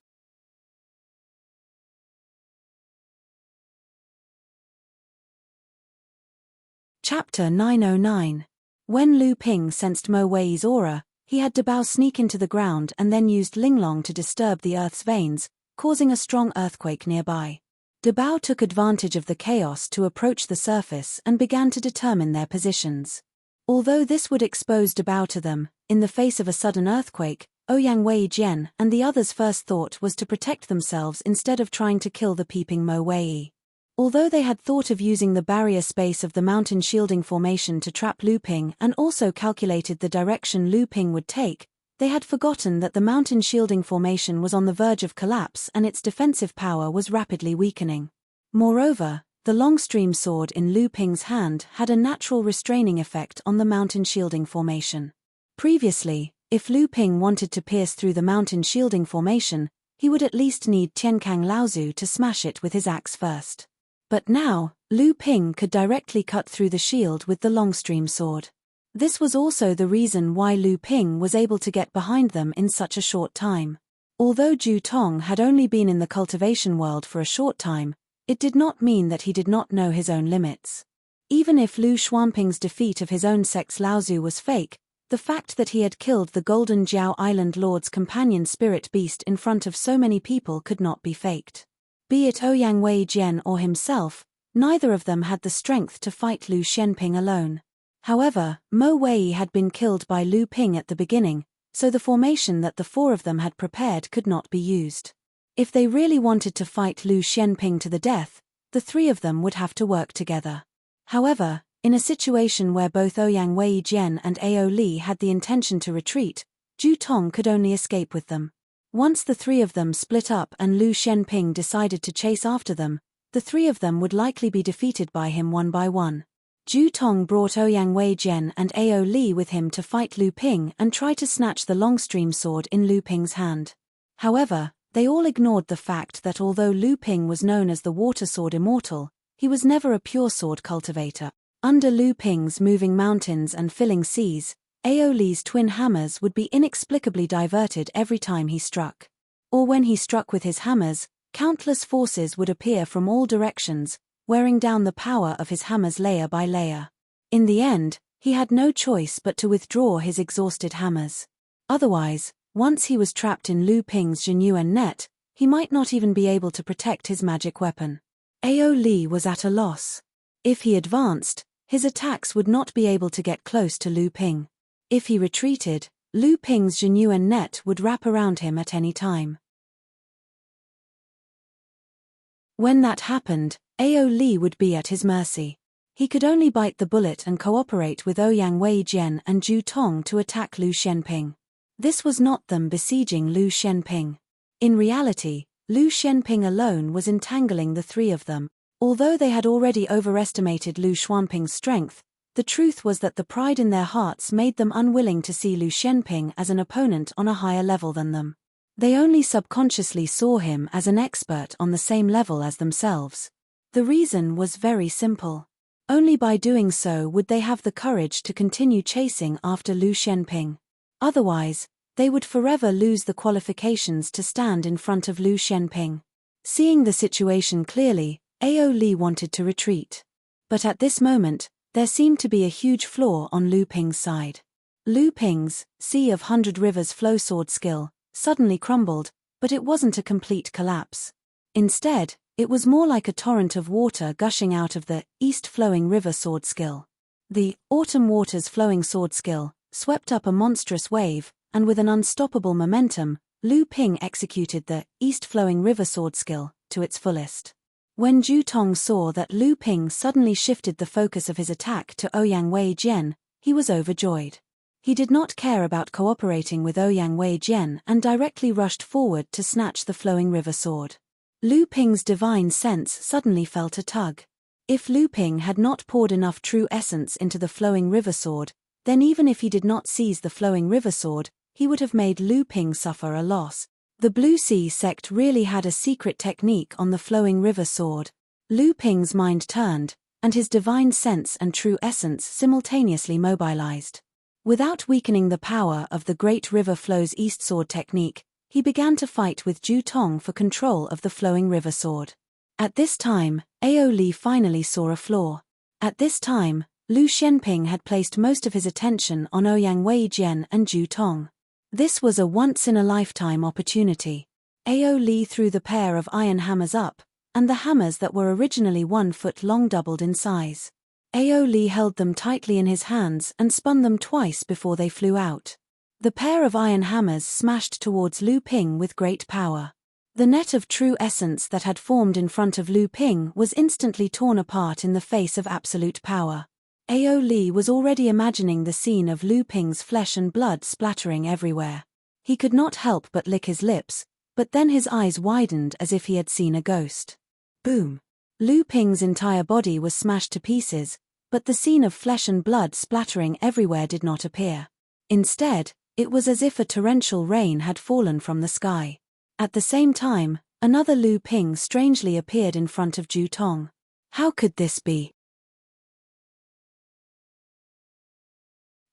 Chapter 909. When Lu Ping sensed Mo Wei's aura, he had Dabao sneak into the ground and then used Linglong to disturb the earth's veins, causing a strong earthquake nearby. Dabao took advantage of the chaos to approach the surface and began to determine their positions. Although this would expose Dabao to them, in the face of a sudden earthquake, Ouyang Wei Jian and the others' first thought was to protect themselves instead of trying to kill the peeping Mo Wei. Although they had thought of using the barrier space of the mountain shielding formation to trap Lu Ping and also calculated the direction Lu Ping would take, they had forgotten that the mountain shielding formation was on the verge of collapse and its defensive power was rapidly weakening. Moreover, the long stream sword in Lu Ping's hand had a natural restraining effect on the mountain shielding formation. Previously, if Lu Ping wanted to pierce through the mountain shielding formation, he would at least need Tienkang Laozu to smash it with his axe first. But now, Lu Ping could directly cut through the shield with the long stream sword. This was also the reason why Lu Ping was able to get behind them in such a short time. Although Ju Tong had only been in the cultivation world for a short time, it did not mean that he did not know his own limits. Even if Lu Xuanping's defeat of his own sex Laozu was fake, the fact that he had killed the Golden Jiao Island Lord's companion spirit beast in front of so many people could not be faked. Be it Ouyang Wei Jian or himself, neither of them had the strength to fight Lu Xianping alone. However, Mo Wei had been killed by Lu Ping at the beginning, so the formation that the four of them had prepared could not be used. If they really wanted to fight Lu Xianping to the death, the three of them would have to work together. However, in a situation where both Ouyang Wei Jian and Ao Li had the intention to retreat, Ju Tong could only escape with them. Once the three of them split up and Lu Xianping decided to chase after them, the three of them would likely be defeated by him one by one. Ju Tong brought Ouyang Wei Jian and Ao Li with him to fight Lu Ping and try to snatch the Longstream sword in Lu Ping's hand. However, they all ignored the fact that although Lu Ping was known as the Water Sword Immortal, he was never a pure sword cultivator. Under Lu Ping's moving mountains and filling seas, Ao Li's twin hammers would be inexplicably diverted every time he struck. Or when he struck with his hammers, countless forces would appear from all directions, wearing down the power of his hammers layer by layer. In the end, he had no choice but to withdraw his exhausted hammers. Otherwise, once he was trapped in Lu Ping's Jinyuan net, he might not even be able to protect his magic weapon. Ao Li was at a loss. If he advanced, his attacks would not be able to get close to Lu Ping. If he retreated, Lu Ping's Jinyuan net would wrap around him at any time. When that happened, Ao Li would be at his mercy. He could only bite the bullet and cooperate with Ouyang Wei Jian and Ju Tong to attack Lu Xianping. This was not them besieging Lu Xianping. In reality, Lu Xianping alone was entangling the three of them. Although they had already overestimated Lu Xuanping's strength, the truth was that the pride in their hearts made them unwilling to see Lu Xianping as an opponent on a higher level than them. They only subconsciously saw him as an expert on the same level as themselves. The reason was very simple. Only by doing so would they have the courage to continue chasing after Lu Xianping. Otherwise, they would forever lose the qualifications to stand in front of Lu Xianping. Seeing the situation clearly, Ao Li wanted to retreat. But at this moment, there seemed to be a huge flaw on Lu Ping's side. Lu Ping's Sea of 100 Rivers flow sword skill suddenly crumbled, but it wasn't a complete collapse. Instead, it was more like a torrent of water gushing out of the East Flowing River sword skill. The Autumn Waters Flowing sword skill swept up a monstrous wave, and with an unstoppable momentum, Lu Ping executed the East Flowing River sword skill to its fullest. When Ju Tong saw that Lu Ping suddenly shifted the focus of his attack to Ouyang Wei Jian, he was overjoyed. He did not care about cooperating with Ouyang Wei Jian and directly rushed forward to snatch the Flowing River sword. Lu Ping's divine sense suddenly felt a tug. If Lu Ping had not poured enough true essence into the Flowing River sword, then even if he did not seize the Flowing River sword, he would have made Lu Ping suffer a loss. The Blue Sea sect really had a secret technique on the Flowing River sword. Lu Ping's mind turned, and his divine sense and true essence simultaneously mobilized. Without weakening the power of the Great River Flows East sword technique, he began to fight with Ju Tong for control of the Flowing River sword. At this time, Ao Li finally saw a flaw. At this time, Lu Xianping had placed most of his attention on Ouyang Wei Jian and Ju Tong. This was a once-in-a-lifetime opportunity. Ao Li threw the pair of iron hammers up, and the hammers that were originally 1 foot long doubled in size. Ao Li held them tightly in his hands and spun them twice before they flew out. The pair of iron hammers smashed towards Lu Ping with great power. The net of true essence that had formed in front of Lu Ping was instantly torn apart in the face of absolute power. Ao Li was already imagining the scene of Lu Ping's flesh and blood splattering everywhere. He could not help but lick his lips, but then his eyes widened as if he had seen a ghost. Boom! Lu Ping's entire body was smashed to pieces, but the scene of flesh and blood splattering everywhere did not appear. Instead, it was as if a torrential rain had fallen from the sky. At the same time, another Lu Ping strangely appeared in front of Ju Tong. How could this be?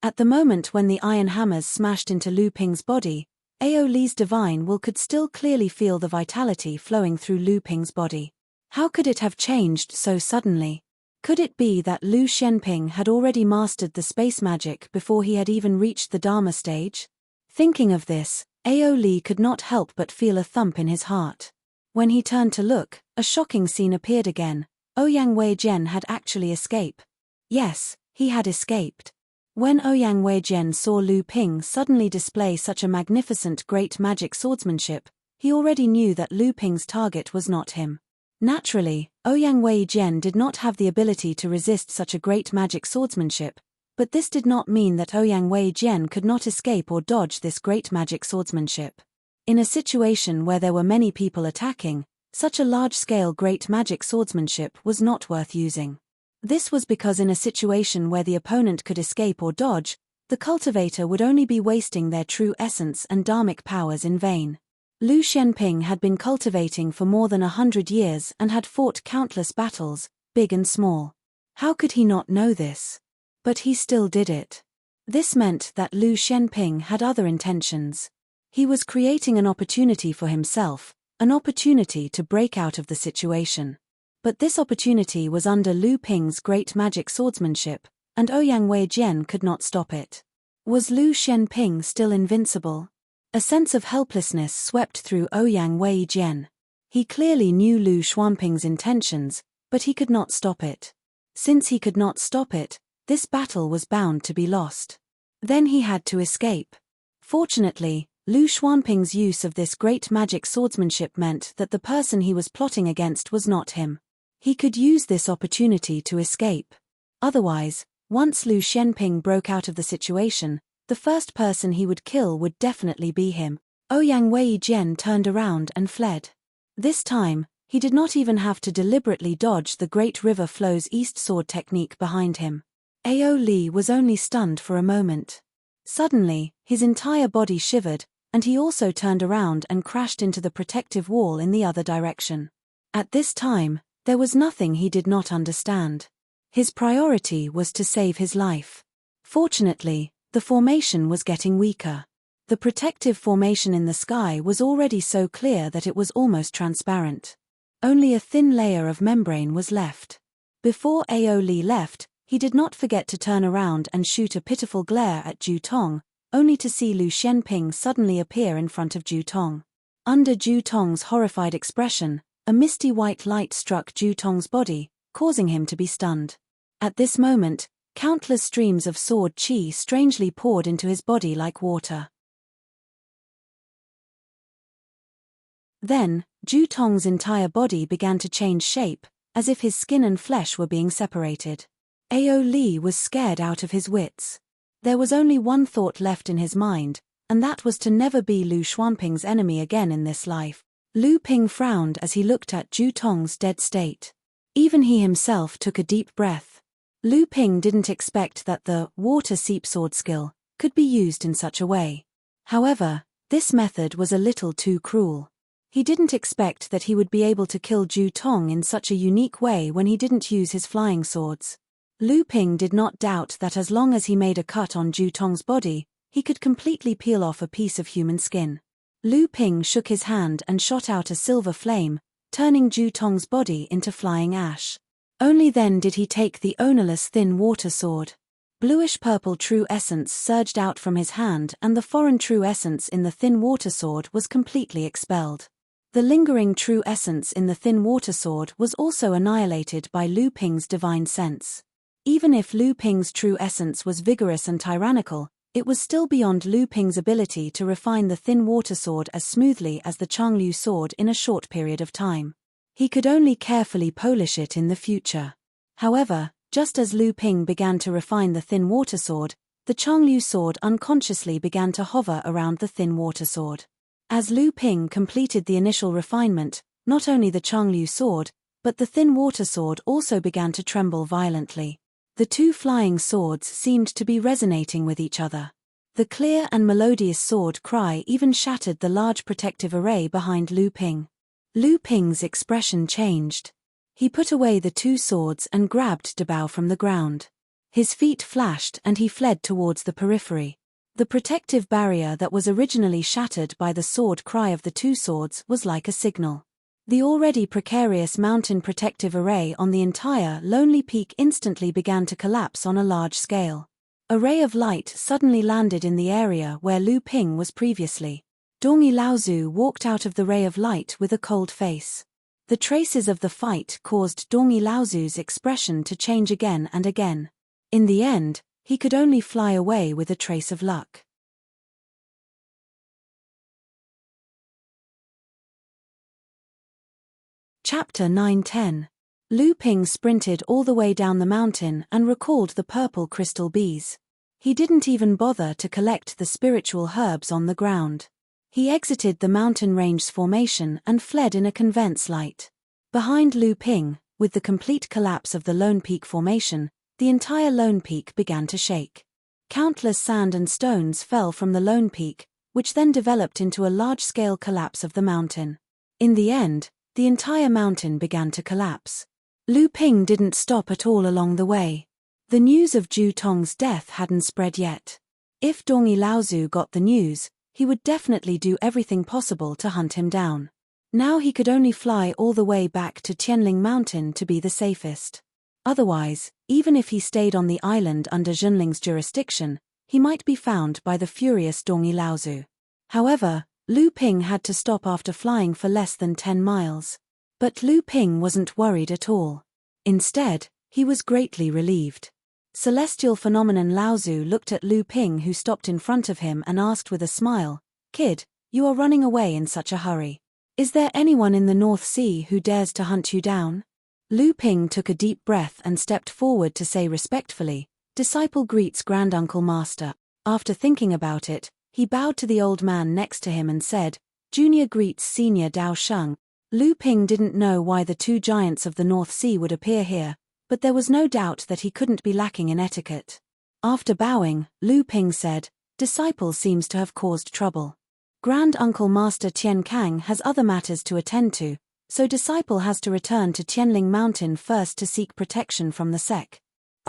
At the moment when the iron hammers smashed into Lu Ping's body, Ao Li's divine will could still clearly feel the vitality flowing through Lu Ping's body. How could it have changed so suddenly? Could it be that Lu Shenping had already mastered the space magic before he had even reached the Dharma stage? Thinking of this, Ao Li could not help but feel a thump in his heart. When he turned to look, a shocking scene appeared again. Ouyang Weijian had actually escaped. Yes, he had escaped. When Ouyang Weijian saw Lu Ping suddenly display such a magnificent great magic swordsmanship, he already knew that Lu Ping's target was not him. Naturally, Ouyang Weijian did not have the ability to resist such a great magic swordsmanship, but this did not mean that Ouyang Weijian could not escape or dodge this great magic swordsmanship. In a situation where there were many people attacking, such a large-scale great magic swordsmanship was not worth using. This was because in a situation where the opponent could escape or dodge, the cultivator would only be wasting their true essence and dharmic powers in vain. Lu Shenping had been cultivating for more than 100 years and had fought countless battles, big and small. How could he not know this? But he still did it. This meant that Lu Shenping had other intentions. He was creating an opportunity for himself, an opportunity to break out of the situation. But this opportunity was under Lu Ping's great magic swordsmanship, and Ouyang Weijian could not stop it. Was Lu Shenping still invincible? A sense of helplessness swept through Ouyang Weijian. He clearly knew Lu Shenping's intentions, but he could not stop it. Since he could not stop it, this battle was bound to be lost. Then he had to escape. Fortunately, Lu Shenping's use of this great magic swordsmanship meant that the person he was plotting against was not him. He could use this opportunity to escape. Otherwise, once Lu Shenping broke out of the situation, the first person he would kill would definitely be him. Ouyang Weijian turned around and fled. This time, he did not even have to deliberately dodge the great river flow's east sword technique behind him. Ao Li was only stunned for a moment. Suddenly, his entire body shivered, and he also turned around and crashed into the protective wall in the other direction. At this time, there was nothing he did not understand. His priority was to save his life. Fortunately, the formation was getting weaker. The protective formation in the sky was already so clear that it was almost transparent. Only a thin layer of membrane was left. Before Ao Li left, he did not forget to turn around and shoot a pitiful glare at Ju Tong, only to see Lu Shenping suddenly appear in front of Ju Tong. Under Ju Tong's horrified expression, a misty white light struck Ju Tong's body, causing him to be stunned. At this moment, countless streams of sword qi strangely poured into his body like water. Then, Ju Tong's entire body began to change shape, as if his skin and flesh were being separated. Ao Li was scared out of his wits. There was only one thought left in his mind, and that was to never be Lu Shenping's enemy again in this life. Lu Ping frowned as he looked at Ju Tong's dead state. Even he himself took a deep breath. Lu Ping didn't expect that the water seep sword skill could be used in such a way. However, this method was a little too cruel. He didn't expect that he would be able to kill Ju Tong in such a unique way when he didn't use his flying swords. Lu Ping did not doubt that as long as he made a cut on Ju Tong's body, he could completely peel off a piece of human skin. Lu Ping shook his hand and shot out a silver flame, turning Ju Tong's body into flying ash. Only then did he take the ownerless thin water sword. Bluish-purple true essence surged out from his hand and the foreign true essence in the thin water sword was completely expelled. The lingering true essence in the thin water sword was also annihilated by Lu Ping's divine sense. Even if Lu Ping's true essence was vigorous and tyrannical, it was still beyond Lu Ping's ability to refine the thin water sword as smoothly as the Changlu sword in a short period of time. He could only carefully polish it in the future. However, just as Lu Ping began to refine the thin water sword, the Changlu sword unconsciously began to hover around the thin water sword. As Lu Ping completed the initial refinement, not only the Changlu sword, but the thin water sword also began to tremble violently. The two flying swords seemed to be resonating with each other. The clear and melodious sword cry even shattered the large protective array behind Lu Ping. Lu Ping's expression changed. He put away the two swords and grabbed Dabao from the ground. His feet flashed and he fled towards the periphery. The protective barrier that was originally shattered by the sword cry of the two swords was like a signal. The already precarious mountain protective array on the entire lonely peak instantly began to collapse on a large scale. A ray of light suddenly landed in the area where Lu Ping was previously. Dongyi Laozu walked out of the ray of light with a cold face. The traces of the fight caused Dongyi Laozu's expression to change again and again. In the end, he could only fly away with a trace of luck. Chapter 9-10. Lu Ping sprinted all the way down the mountain and recalled the purple crystal bees. He didn't even bother to collect the spiritual herbs on the ground. He exited the mountain range's formation and fled in a conveyance light. Behind Lu Ping, with the complete collapse of the Lone Peak formation, the entire Lone Peak began to shake. Countless sand and stones fell from the Lone Peak, which then developed into a large-scale collapse of the mountain. In the end, the entire mountain began to collapse. Lu Ping didn't stop at all along the way. The news of Zhu Tong's death hadn't spread yet. If Dongyi Laozu got the news, he would definitely do everything possible to hunt him down. Now he could only fly all the way back to Qianling Mountain to be the safest. Otherwise, even if he stayed on the island under Zhenling's jurisdiction, he might be found by the furious Dongyi Laozu. However, Lu Ping had to stop after flying for less than 10 miles. But Lu Ping wasn't worried at all. Instead, he was greatly relieved. Celestial Phenomenon Laozu looked at Lu Ping, who stopped in front of him, and asked with a smile, "Kid, you are running away in such a hurry. Is there anyone in the North Sea who dares to hunt you down?" Lu Ping took a deep breath and stepped forward to say respectfully, "Disciple greets Granduncle Master." After thinking about it, he bowed to the old man next to him and said, "Junior greets Senior Dao Sheng." Lu Ping didn't know why the two giants of the North Sea would appear here, but there was no doubt that he couldn't be lacking in etiquette. After bowing, Lu Ping said, "Disciple seems to have caused trouble. Grand Uncle Master Tian Kang has other matters to attend to, so Disciple has to return to Qianling Mountain first to seek protection from the sect."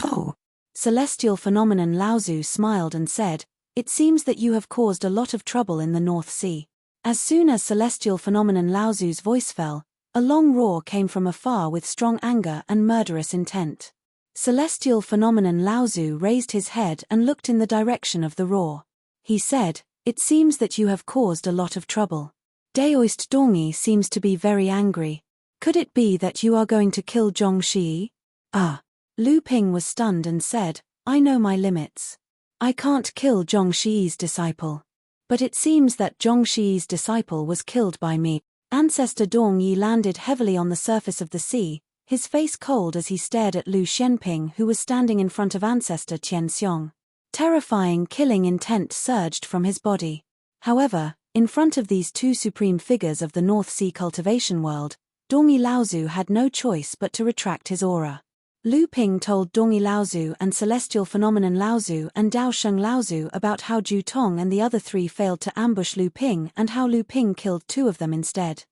"Oh." Celestial Phenomenon Laozu smiled and said, "It seems that you have caused a lot of trouble in the North Sea." As soon as Celestial Phenomenon Laozu's voice fell, a long roar came from afar with strong anger and murderous intent. Celestial Phenomenon Laozu raised his head and looked in the direction of the roar. He said, "It seems that you have caused a lot of trouble. Daoist Dongyi seems to be very angry. Could it be that you are going to kill Zhong Shi?" "Ah." Lu Ping was stunned and said, "I know my limits. I can't kill Zhong Shi's disciple. But it seems that Zhong Shi's disciple was killed by me." Ancestor Dong Yi landed heavily on the surface of the sea, his face cold as he stared at Lu Shenping, who was standing in front of Ancestor Qian Xiong. Terrifying killing intent surged from his body. However, in front of these two supreme figures of the North Sea cultivation world, Dongyi Laozu had no choice but to retract his aura. Lu Ping told Dongyi Laozu and Celestial Phenomenon Laozu and Dao Sheng Laozu about how Zhu Tong and the other three failed to ambush Lu Ping and how Lu Ping killed two of them instead.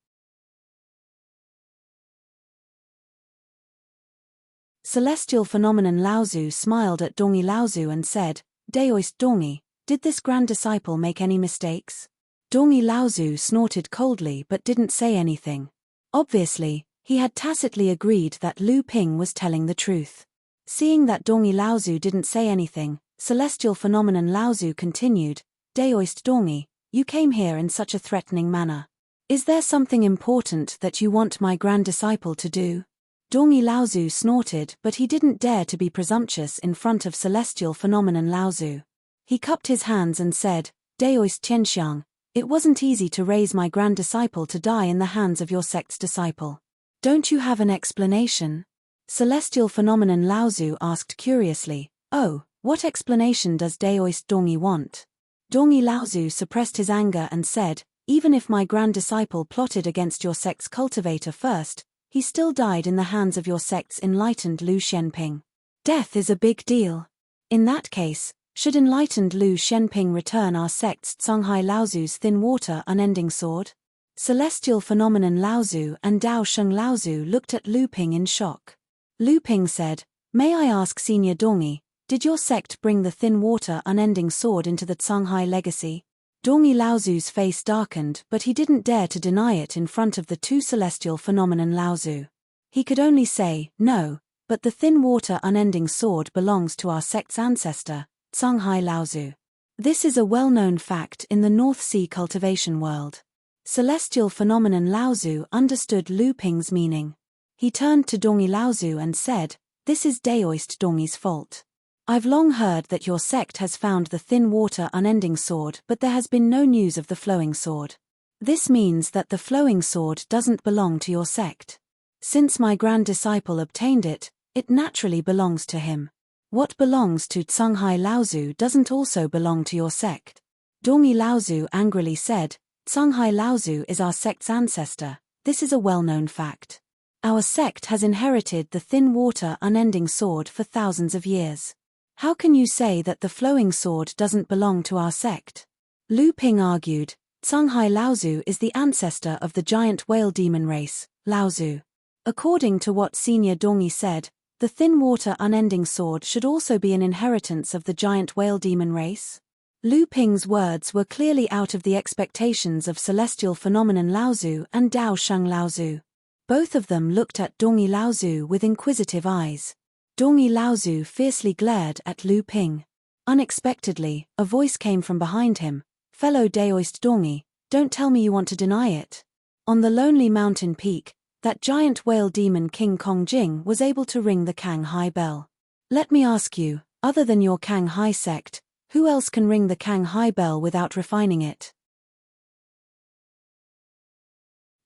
Celestial Phenomenon Laozu smiled at Dongyi Laozu and said, "Daoist Dongyi, did this grand disciple make any mistakes?" Dongyi Laozu snorted coldly but didn't say anything. Obviously, he had tacitly agreed that Lu Ping was telling the truth. Seeing that Dongyi Laozu didn't say anything, Celestial Phenomenon Laozu continued, "Daoist Dongyi, you came here in such a threatening manner. Is there something important that you want my grand disciple to do?" Dongyi Laozu snorted, but he didn't dare to be presumptuous in front of Celestial Phenomenon Laozu. He cupped his hands and said, "Daoist Tianxiang, it wasn't easy to raise my grand disciple to die in the hands of your sect's disciple. Don't you have an explanation?" Celestial Phenomenon Laozu asked curiously, "Oh, what explanation does Daoist Dongyi want?" Dongyi Laozu suppressed his anger and said, "Even if my grand disciple plotted against your sect's cultivator first, he still died in the hands of your sect's enlightened Lu Shenping. Death is a big deal. In that case, should enlightened Lu Shenping return our sect's Tsunghai Laozu's thin water unending sword?" Celestial Phenomenon Laozu and Dao Sheng Laozu looked at Lu Ping in shock. Lu Ping said, "May I ask Senior Dongyi, Did your sect bring the thin water unending sword into the Cunghai legacy? Dongyi Laozu's face darkened, but he didn't dare to deny it in front of the two celestial phenomenon Laozu. He could only say, no, but the thin water unending sword belongs to our sect's ancestor, Cunghai Laozu. This is a well-known fact in the North Sea cultivation world. Celestial phenomenon Laozu understood Lu Ping's meaning. He turned to Dongyi Laozu and said, "This is Daoist Dongyi's fault. I've long heard that your sect has found the thin water unending sword, but there has been no news of the flowing sword. This means that the flowing sword doesn't belong to your sect. Since my grand disciple obtained it, it naturally belongs to him. What belongs to Cunghai Laozu doesn't also belong to your sect." Dongyi Laozu angrily said, "Cunghai Laozu is our sect's ancestor. This is a well-known fact. Our sect has inherited the thin water unending sword for thousands of years. How can you say that the flowing sword doesn't belong to our sect?" Lu Ping argued, "Cunghai Laozu is the ancestor of the giant whale demon race, Laozu. According to what Senior Dongyi said, the thin water unending sword should also be an inheritance of the giant whale demon race." Lu Ping's words were clearly out of the expectations of celestial phenomenon Laozu and Dao Sheng Laozu. Both of them looked at Dongyi Laozu with inquisitive eyes. Dongyi Laozu fiercely glared at Lu Ping. Unexpectedly, a voice came from behind him. "Fellow Daoist Dongyi, don't tell me you want to deny it." On the lonely mountain peak, that giant whale demon King Kong Jing was able to ring the Canghai bell. "Let me ask you, other than your Canghai sect, who else can ring the Canghai bell without refining it?"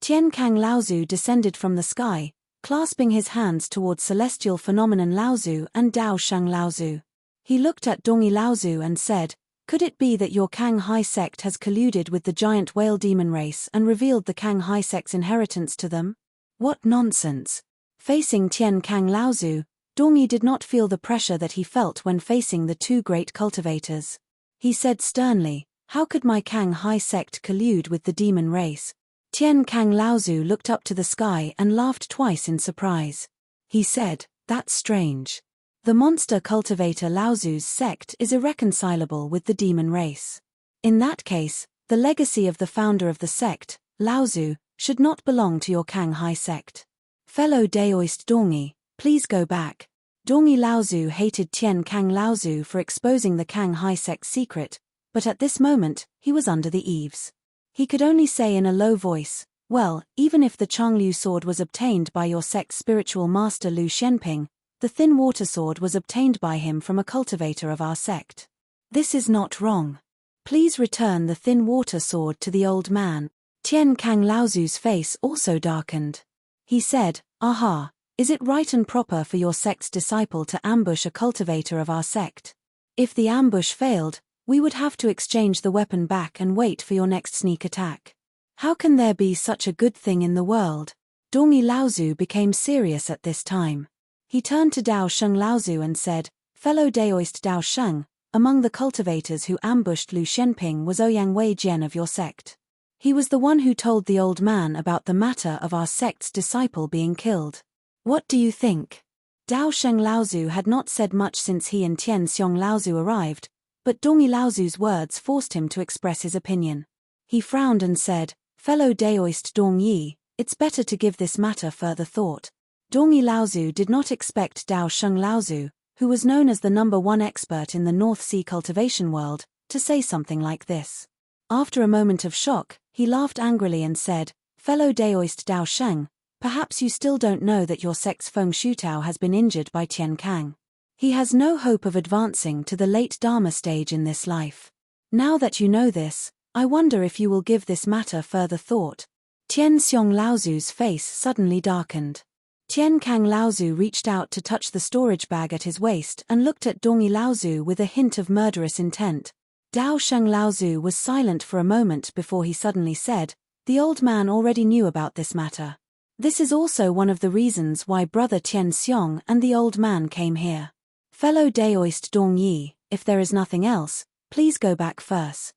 Tian Kang Laozu descended from the sky, clasping his hands towards celestial phenomenon Laozu and Dao Sheng Laozu. He looked at Dongyi Laozu and said, "Could it be that your Canghai sect has colluded with the giant whale demon race and revealed the Canghai sect's inheritance to them?" What nonsense! Facing Tian Kang Laozu, Dongyi did not feel the pressure that he felt when facing the two great cultivators. He said sternly, "How could my Canghai sect collude with the demon race?" Tian Kang Laozu looked up to the sky and laughed twice in surprise. He said, "That's strange. The monster cultivator Laozu's sect is irreconcilable with the demon race. In that case, the legacy of the founder of the sect, Laozu, should not belong to your Canghai sect. Fellow Daoist Dongyi, please go back." Dongyi Laozu hated Tian Kang Laozu for exposing the Canghai sect's secret, but at this moment, he was under the eaves. He could only say in a low voice, "Well, even if the Changlu sword was obtained by your sect's spiritual master Lu Shenping, the thin water sword was obtained by him from a cultivator of our sect. This is not wrong. Please return the thin water sword to the old man." Tian Kang Laozu's face also darkened. He said, "Aha, is it right and proper for your sect's disciple to ambush a cultivator of our sect? If the ambush failed, we would have to exchange the weapon back and wait for your next sneak attack. How can there be such a good thing in the world?" Dongyi Laozu became serious at this time. He turned to Dao Sheng Laozu and said, "Fellow Daoist Dao Sheng, among the cultivators who ambushed Lu Shenping was Ouyang Wei Jian of your sect. He was the one who told the old man about the matter of our sect's disciple being killed. What do you think?" Dao Sheng Laozu had not said much since he and Tian Xiong Laozu arrived, but Dongyi Laozu's words forced him to express his opinion. He frowned and said, "Fellow Daoist Dongyi, it's better to give this matter further thought." Dongyi Laozu did not expect Dao Sheng Laozu, who was known as the #1 expert in the North Sea cultivation world, to say something like this. After a moment of shock, he laughed angrily and said, "Fellow Daoist Dao Sheng, perhaps you still don't know that your sect's Feng Shutao has been injured by Tian Kang. He has no hope of advancing to the late Dharma stage in this life. Now that you know this, I wonder if you will give this matter further thought." Tian Xiong Laozu's face suddenly darkened. Tian Kang Laozu reached out to touch the storage bag at his waist and looked at Dongyi Laozu with a hint of murderous intent. Dao Sheng Laozu was silent for a moment before he suddenly said, "The old man already knew about this matter. This is also one of the reasons why Brother Tian Xiong and the old man came here. Fellow Daoist Dongyi, if there is nothing else, please go back first."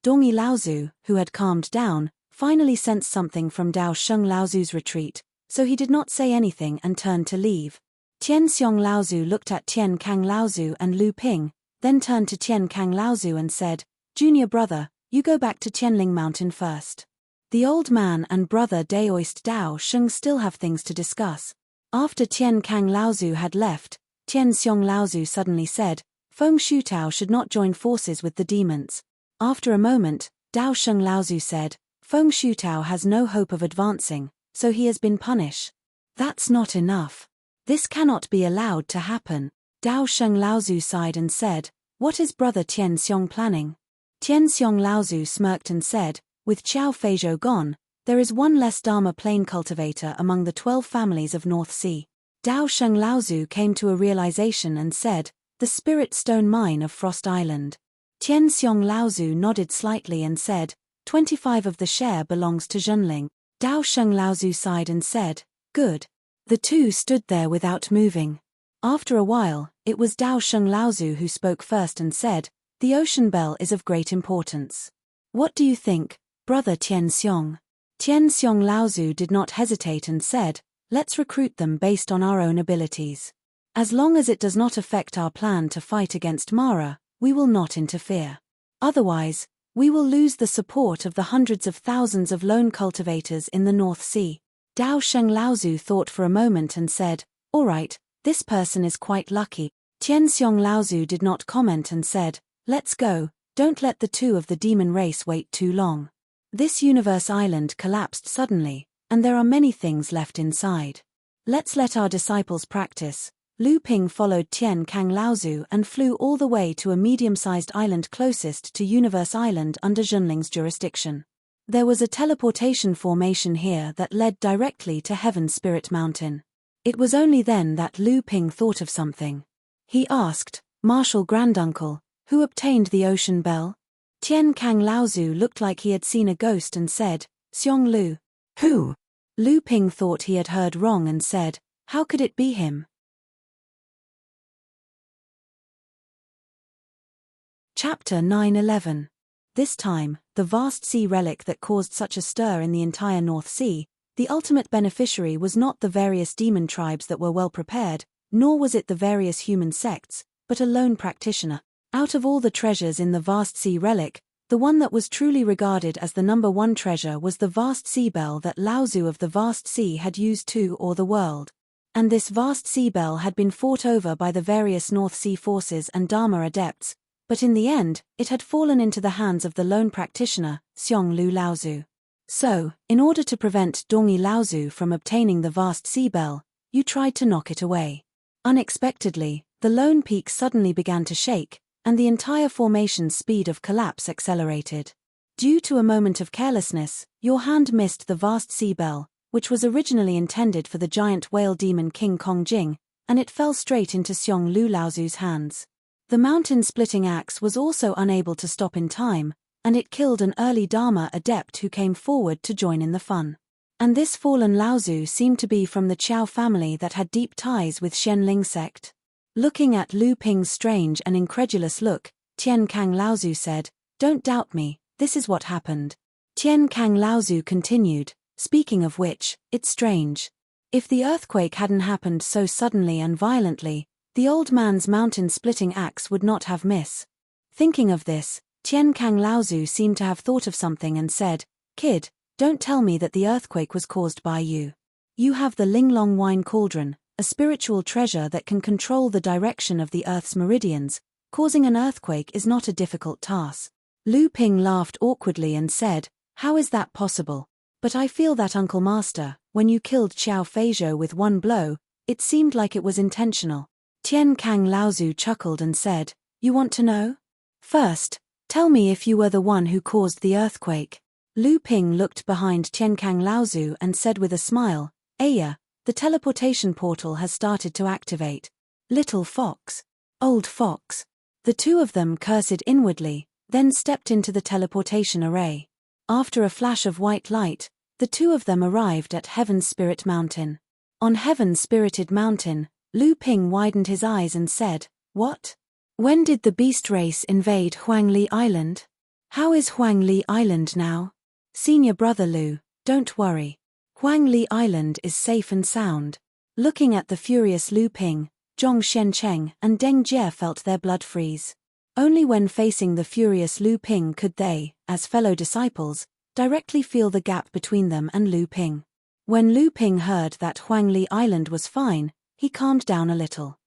Dongyi Laozu, who had calmed down, finally sensed something from Dao Sheng Laozu's retreat, so he did not say anything and turned to leave. Tian Xiong Laozu looked at Tian Kang Laozu and Lu Ping, then turned to Tian Kang Laozu and said, "Junior brother, you go back to Qianling Mountain first. The old man and brother Daoist Dao Sheng still have things to discuss." After Tian Kang Laozu had left, Tian Xiong Laozu suddenly said, "Feng Shutao should not join forces with the demons." After a moment, Dao Sheng Laozu said, "Feng Shutao has no hope of advancing, so he has been punished. That's not enough. This cannot be allowed to happen." Dao Sheng Laozu sighed and said, "What is brother Tian Xiong planning?" Tian Xiong Laozu smirked and said, "With Qiao Feizhou gone, there is one less Dharma plane cultivator among the 12 families of North Sea." Dao Sheng Laozu came to a realization and said, "The Spirit Stone Mine of Frost Island." Tian Xiong Laozu nodded slightly and said, 25 of the share belongs to Zhenling." Dao Sheng Laozu sighed and said, "Good." The two stood there without moving. After a while, it was Dao Sheng Laozu who spoke first and said, "The ocean bell is of great importance. What do you think, brother Tian Xiong?" Tian Xiong Laozu did not hesitate and said, "Let's recruit them based on our own abilities. As long as it does not affect our plan to fight against Mara, we will not interfere. Otherwise, we will lose the support of the hundreds of thousands of lone cultivators in the North Sea." Dao Sheng Laozu thought for a moment and said, "All right, this person is quite lucky." Tian Xiong Laozu did not comment and said, "Let's go, don't let the two of the demon race wait too long. This universe island collapsed suddenly, and there are many things left inside. Let's let our disciples practice." Lu Ping followed Tian Kang Laozu and flew all the way to a medium-sized island closest to Universe Island under Zhenling's jurisdiction. There was a teleportation formation here that led directly to Heaven's Spirit Mountain. It was only then that Lu Ping thought of something. He asked, "Marshal Granduncle, who obtained the ocean bell?" Tian Kang Laozu looked like he had seen a ghost and said, "Xiong Lu." "Who?" Lu Ping thought he had heard wrong and said, "How could it be him?" Chapter 9:11. This time, the vast sea relic that caused such a stir in the entire North Sea, the ultimate beneficiary was not the various demon tribes that were well prepared, nor was it the various human sects, but a lone practitioner. Out of all the treasures in the vast sea relic, the one that was truly regarded as the number one treasure was the vast sea bell that Laozu of the vast sea had used to awe the world. And this vast sea bell had been fought over by the various North Sea forces and Dharma adepts, but in the end, it had fallen into the hands of the lone practitioner, Xiong Lu Laozu. So, in order to prevent Dongyi Laozu from obtaining the vast sea bell, you tried to knock it away. Unexpectedly, the lone peak suddenly began to shake, and the entire formation's speed of collapse accelerated. Due to a moment of carelessness, your hand missed the vast sea bell, which was originally intended for the giant whale demon King Kong Jing, and it fell straight into Xiong Lu Laozu's hands. The mountain-splitting axe was also unable to stop in time, and it killed an early Dharma adept who came forward to join in the fun. And this fallen Laozu seemed to be from the Qiao family that had deep ties with Xianling sect. Looking at Lu Ping's strange and incredulous look, Tian Kang Laozu said, "Don't doubt me, this is what happened." Tian Kang Laozu continued, "Speaking of which, it's strange. If the earthquake hadn't happened so suddenly and violently, the old man's mountain-splitting axe would not have missed." Thinking of this, Tian Kang Laozu seemed to have thought of something and said, "Kid, don't tell me that the earthquake was caused by you. You have the Linglong Wine Cauldron, a spiritual treasure that can control the direction of the Earth's meridians. Causing an earthquake is not a difficult task." Lu Ping laughed awkwardly and said, "How is that possible? But I feel that Uncle Master, when you killed Qiao Feizhou with one blow, it seemed like it was intentional." Tian Kang Laozu chuckled and said, "You want to know? First, tell me if you were the one who caused the earthquake." Lu Ping looked behind Tian Kang Laozu and said with a smile, "Aya, the teleportation portal has started to activate. Little fox. Old fox." The two of them cursed inwardly, then stepped into the teleportation array. After a flash of white light, the two of them arrived at Heaven's Spirit Mountain. On Heaven's Spirited Mountain, Lu Ping widened his eyes and said, "What? When did the beast race invade Huangli Island? How is Huangli Island now?" "Senior brother Lu, don't worry. Huangli Island is safe and sound. Looking at the furious Lu Ping, Zhong Shencheng and Deng Jie felt their blood freeze. Only when facing the furious Lu Ping could they, as fellow disciples, directly feel the gap between them and Lu Ping. When Lu Ping heard that Huangli Island was fine, he calmed down a little.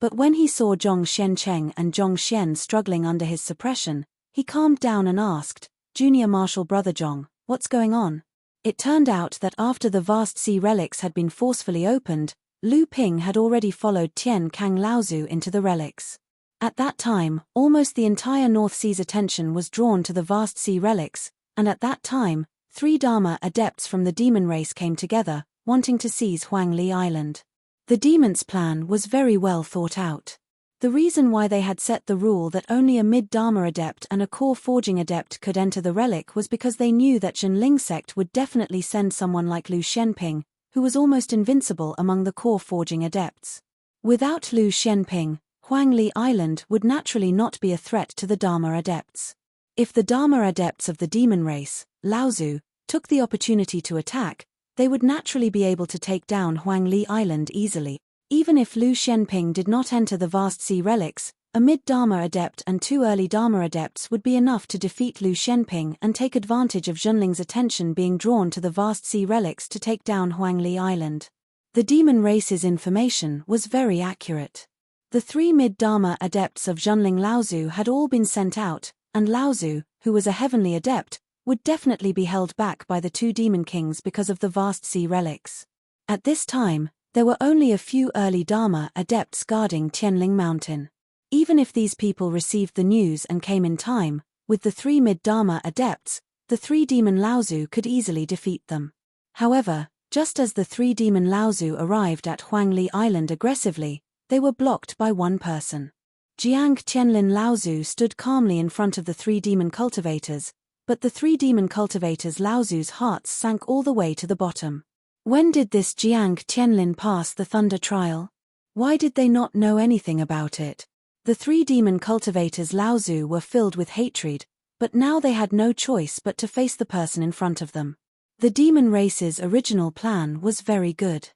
But when he saw Zhong Shencheng and Zhong Xian struggling under his suppression, he calmed down and asked, "Junior Marshal Brother Zhong, what's going on?" It turned out that after the vast sea relics had been forcefully opened, Lu Ping had already followed Tian Kang Laozu into the relics. At that time, almost the entire North Sea's attention was drawn to the vast sea relics, and at that time, 3 Dharma adepts from the demon race came together, wanting to seize Huangli Island. The demons' plan was very well thought out. The reason why they had set the rule that only a mid-Dharma adept and a core forging adept could enter the relic was because they knew that Zhenling sect would definitely send someone like Lu Shenping, who was almost invincible among the core forging adepts. Without Lu Shenping, Huangli Island would naturally not be a threat to the Dharma adepts. If the Dharma adepts of the demon race, Laozu, took the opportunity to attack, they would naturally be able to take down Huangli Island easily. Even if Lu Shenping did not enter the vast sea relics, a mid-Dharma adept and 2 early Dharma adepts would be enough to defeat Lu Shenping and take advantage of Zhenling's attention being drawn to the vast sea relics to take down Huangli Island. The demon race's information was very accurate. The 3 mid-Dharma adepts of Zhenling Laozu had all been sent out, and Laozu, who was a heavenly adept, would definitely be held back by the 2 demon kings because of the vast sea relics. At this time, there were only a few early Dharma adepts guarding Tianling Mountain. Even if these people received the news and came in time, with the 3 mid-Dharma adepts, the 3 demon Laozu could easily defeat them. However, just as the 3 demon Laozu arrived at Huangli Island aggressively, they were blocked by one person. Jiang Tianlin Laozu stood calmly in front of the 3 demon cultivators, but the 3 demon cultivators Laozu's hearts sank all the way to the bottom. When did this Jiang Tianlin pass the thunder trial? Why did they not know anything about it? The 3 demon cultivators Laozu were filled with hatred, but now they had no choice but to face the person in front of them. The demon race's original plan was very good.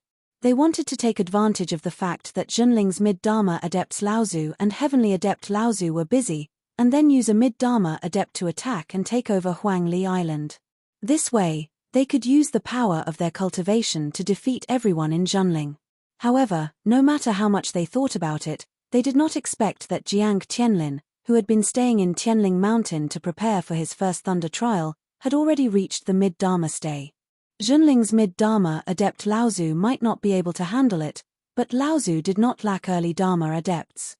They wanted to take advantage of the fact that Zhenling's mid-Dharma adepts Laozu and heavenly adept Laozu were busy, and then use a mid-Dharma adept to attack and take over Huangli Island. This way, they could use the power of their cultivation to defeat everyone in Zhenling. However, no matter how much they thought about it, they did not expect that Jiang Tianlin, who had been staying in Tianling Mountain to prepare for his first thunder trial, had already reached the mid-Dharma stay. Zhenling's mid-Dharma adept Laozu might not be able to handle it, but Laozu did not lack early Dharma adepts.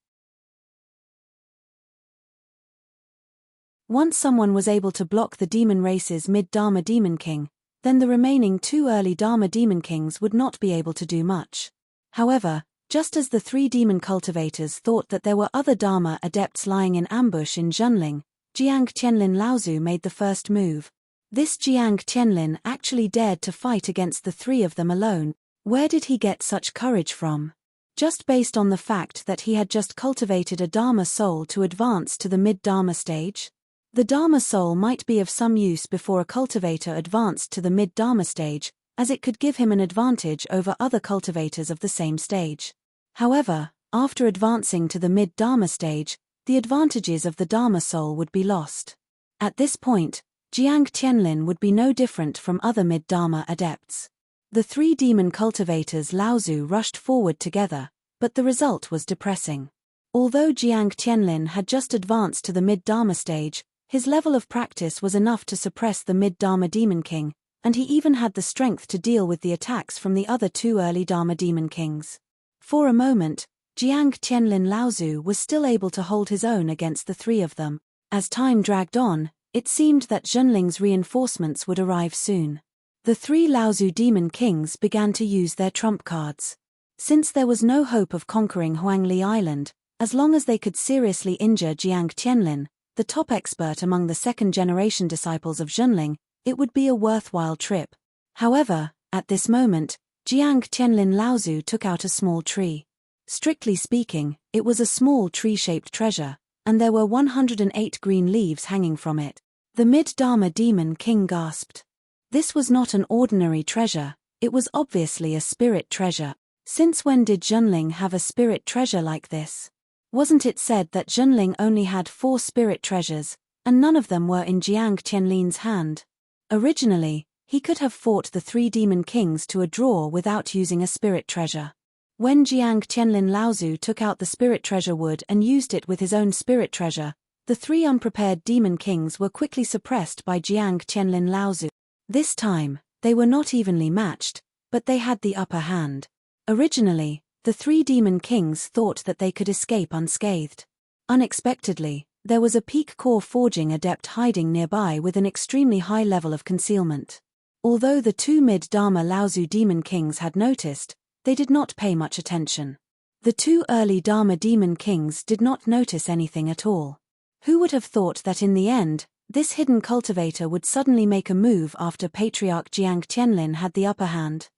Once someone was able to block the demon race's mid-Dharma demon king, then the remaining 2 early Dharma demon kings would not be able to do much. However, just as the 3 demon cultivators thought that there were other Dharma adepts lying in ambush in Zhenling, Jiang Tianlin Laozu made the first move. This Jiang Tianlin actually dared to fight against the 3 of them alone. Where did he get such courage from? Just based on the fact that he had just cultivated a Dharma soul to advance to the mid-Dharma stage? The Dharma soul might be of some use before a cultivator advanced to the mid-Dharma stage, as it could give him an advantage over other cultivators of the same stage. However, after advancing to the mid-Dharma stage, the advantages of the Dharma soul would be lost. At this point, Jiang Tianlin would be no different from other mid-Dharma adepts. The 3 demon cultivators Laozu rushed forward together, but the result was depressing. Although Jiang Tianlin had just advanced to the mid-Dharma stage, his level of practice was enough to suppress the mid-Dharma demon king, and he even had the strength to deal with the attacks from the other 2 early Dharma demon kings. For a moment, Jiang Tianlin Laozu was still able to hold his own against the 3 of them. As time dragged on, it seemed that Zhenling's reinforcements would arrive soon. The 3 Laozu demon kings began to use their trump cards. Since there was no hope of conquering Huangli Island, as long as they could seriously injure Jiang Tianlin, the top expert among the second-generation disciples of Zhenling, it would be a worthwhile trip. However, at this moment, Jiang Tianlin Laozu took out a small tree. Strictly speaking, it was a small tree-shaped treasure, and there were 108 green leaves hanging from it. The mid-Dharma demon king gasped. This was not an ordinary treasure, it was obviously a spirit treasure. Since when did Zhenling have a spirit treasure like this? Wasn't it said that Zhenling only had 4 spirit treasures, and none of them were in Jiang Qianlin's hand? Originally, he could have fought the 3 demon kings to a draw without using a spirit treasure. When Jiang Qianlin Laozu took out the spirit treasure wood and used it with his own spirit treasure, the 3 unprepared demon kings were quickly suppressed by Jiang Qianlin Laozu. This time, they were not evenly matched, but they had the upper hand. Originally, the 3 demon kings thought that they could escape unscathed. Unexpectedly, there was a peak core forging adept hiding nearby with an extremely high level of concealment. Although the 2 mid-Dharma Laozu demon kings had noticed, they did not pay much attention. The 2 early Dharma demon kings did not notice anything at all. Who would have thought that in the end, this hidden cultivator would suddenly make a move after Patriarch Jiang Qianlin had the upper hand?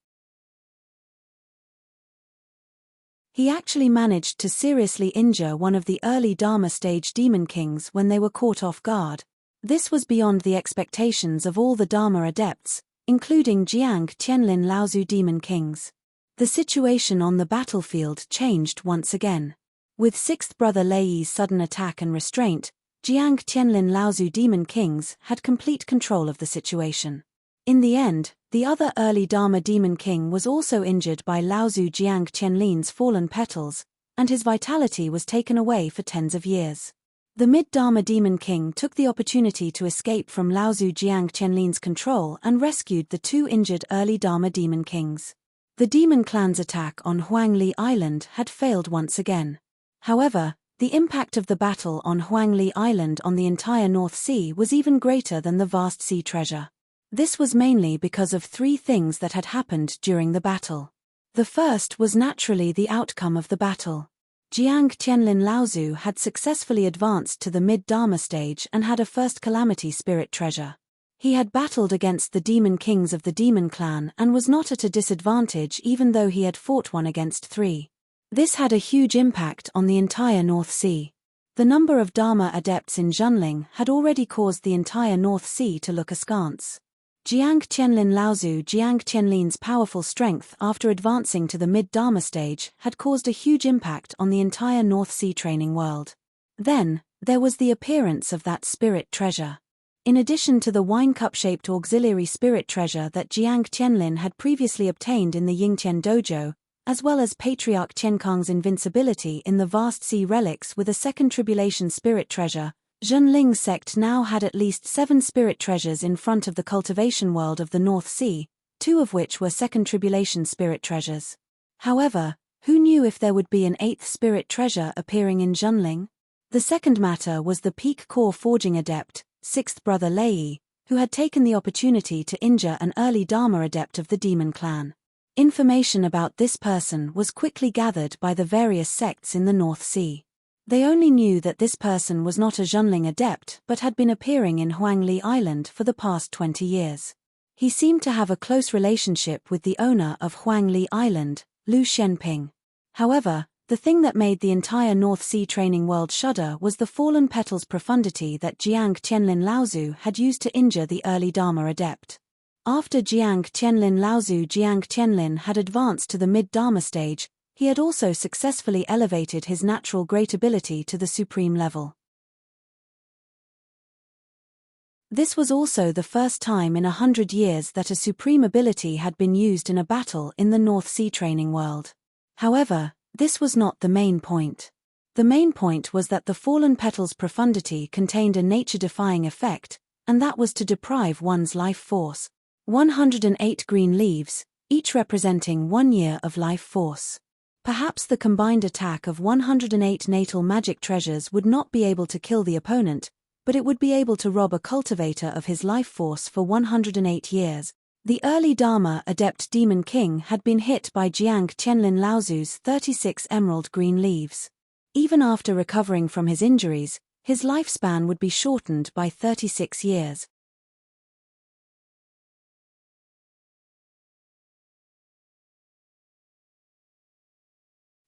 He actually managed to seriously injure one of the early Dharma stage demon kings when they were caught off guard. This was beyond the expectations of all the Dharma adepts, including Jiang Qianlin Laozu demon kings. The situation on the battlefield changed once again. With 6th brother Lei Yi's sudden attack and restraint, Jiang Qianlin Laozu demon kings had complete control of the situation. In the end, the other early Dharma demon king was also injured by Laozu Jiang Qianlin's fallen petals, and his vitality was taken away for tens of years. The mid-Dharma demon king took the opportunity to escape from Laozu Jiang Qianlin's control and rescued the 2 injured early Dharma demon kings. The demon clan's attack on Huangli Island had failed once again. However, the impact of the battle on Huangli Island on the entire North Sea was even greater than the vast sea treasure. This was mainly because of 3 things that had happened during the battle. The first was naturally the outcome of the battle. Jiang Qianlin Laozu had successfully advanced to the mid-Dharma stage and had a first calamity spirit treasure. He had battled against the demon kings of the demon clan and was not at a disadvantage even though he had fought 1 against 3. This had a huge impact on the entire North Sea. The number of Dharma adepts in Zhenling had already caused the entire North Sea to look askance. Jiang Qianlin Laozu Jiang Qianlin's powerful strength after advancing to the mid-Dharma stage had caused a huge impact on the entire North Sea training world. Then, there was the appearance of that spirit treasure. In addition to the wine cup-shaped auxiliary spirit treasure that Jiang Qianlin had previously obtained in the Yingtian dojo, as well as Patriarch Qiankang's invincibility in the vast sea relics with a second tribulation spirit treasure, Zhenling's sect now had at least 7 spirit treasures in front of the cultivation world of the North Sea, 2 of which were second tribulation spirit treasures. However, who knew if there would be an 8th spirit treasure appearing in Zhenling? The second matter was the peak core forging adept, 6th brother Lei Yi, who had taken the opportunity to injure an early Dharma adept of the demon clan. Information about this person was quickly gathered by the various sects in the North Sea. They only knew that this person was not a Zhenling adept but had been appearing in Huangli Island for the past 20 years. He seemed to have a close relationship with the owner of Huangli Island, Lu Shenping. However, the thing that made the entire North Sea training world shudder was the fallen petals profundity that Jiang Qianlin Laozu had used to injure the early Dharma adept. After Jiang Qianlin Laozu Jiang Qianlin had advanced to the mid-Dharma stage, he had also successfully elevated his natural great ability to the supreme level. This was also the first time in 100 years that a supreme ability had been used in a battle in the North Sea training world. However, this was not the main point. The main point was that the fallen petals profundity contained a nature-defying effect, and that was to deprive one's life force. 108 green leaves, each representing 1 year of life force. Perhaps the combined attack of 108 natal magic treasures would not be able to kill the opponent, but it would be able to rob a cultivator of his life force for 108 years. The early Dharma adept demon king had been hit by Jiang Qianlin Laozu's 36 emerald green leaves. Even after recovering from his injuries, his lifespan would be shortened by 36 years.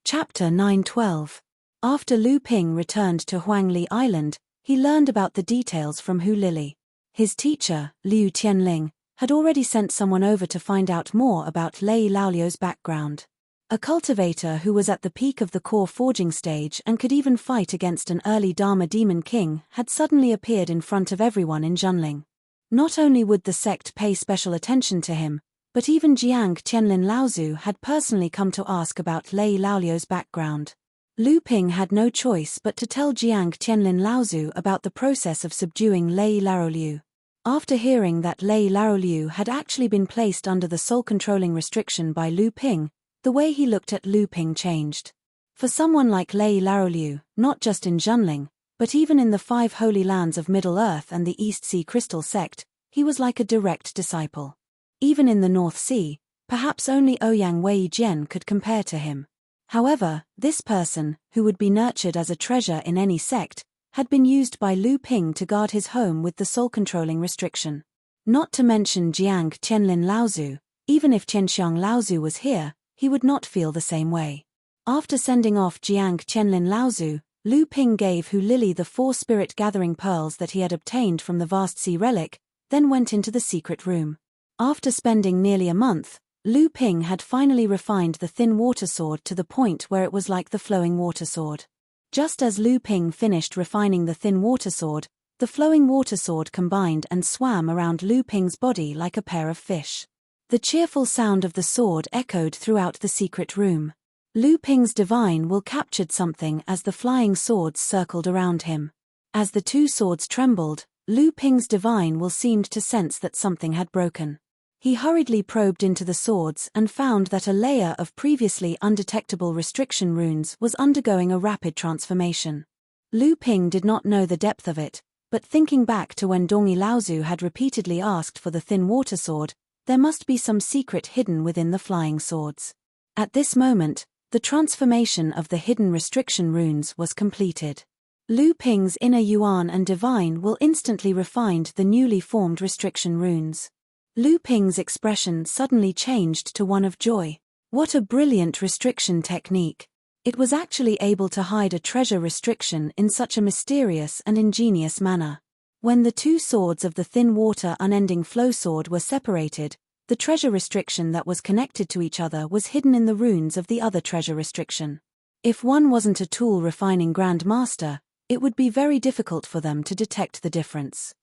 Chapter 912. After Lu Ping returned to Huangli Island, he learned about the details from Hu Lili. His teacher, Liu Tianling, had already sent someone over to find out more about Lei Laoliu's background. A cultivator who was at the peak of the core forging stage and could even fight against an early Dharma demon king had suddenly appeared in front of everyone in Junling. Not only would the sect pay special attention to him, but even Jiang Qianlin Laozu had personally come to ask about Lei Laoliu's background. Lu Ping had no choice but to tell Jiang Qianlin Laozu about the process of subduing Lei Laoliu. After hearing that Lei Laoliu had actually been placed under the soul-controlling restriction by Lu Ping, the way he looked at Lu Ping changed. For someone like Lei Laoliu, not just in Junling, but even in the 5 holy lands of Middle-earth and the East Sea Crystal sect, he was like a direct disciple. Even in the North Sea, perhaps only Ouyang Wei Jian could compare to him. However, this person, who would be nurtured as a treasure in any sect, had been used by Lu Ping to guard his home with the soul-controlling restriction. Not to mention Jiang Qianlin Laozu, even if Qianxiang Laozu was here, he would not feel the same way. After sending off Jiang Qianlin Laozu, Lu Ping gave Hu Lili the 4 spirit-gathering pearls that he had obtained from the vast sea relic, then went into the secret room. After spending nearly a month, Lu Ping had finally refined the thin water sword to the point where it was like the flowing water sword. Just as Lu Ping finished refining the thin water sword, the flowing water sword combined and swam around Lu Ping's body like a pair of fish. The cheerful sound of the sword echoed throughout the secret room. Lu Ping's divine will captured something as the flying swords circled around him. As the 2 swords trembled, Lu Ping's divine will seemed to sense that something had broken. He hurriedly probed into the swords and found that a layer of previously undetectable restriction runes was undergoing a rapid transformation. Lu Ping did not know the depth of it, but thinking back to when Dongyi Laozu had repeatedly asked for the thin water sword, there must be some secret hidden within the flying swords. At this moment, the transformation of the hidden restriction runes was completed. Lu Ping's inner yuan and divine will instantly refined the newly formed restriction runes. Lu Ping's expression suddenly changed to one of joy. What a brilliant restriction technique! It was actually able to hide a treasure restriction in such a mysterious and ingenious manner. When the 2 swords of the thin water unending flow sword were separated, the treasure restriction that was connected to each other was hidden in the runes of the other treasure restriction. If one wasn't a tool refining Grand Master, it would be very difficult for them to detect the difference.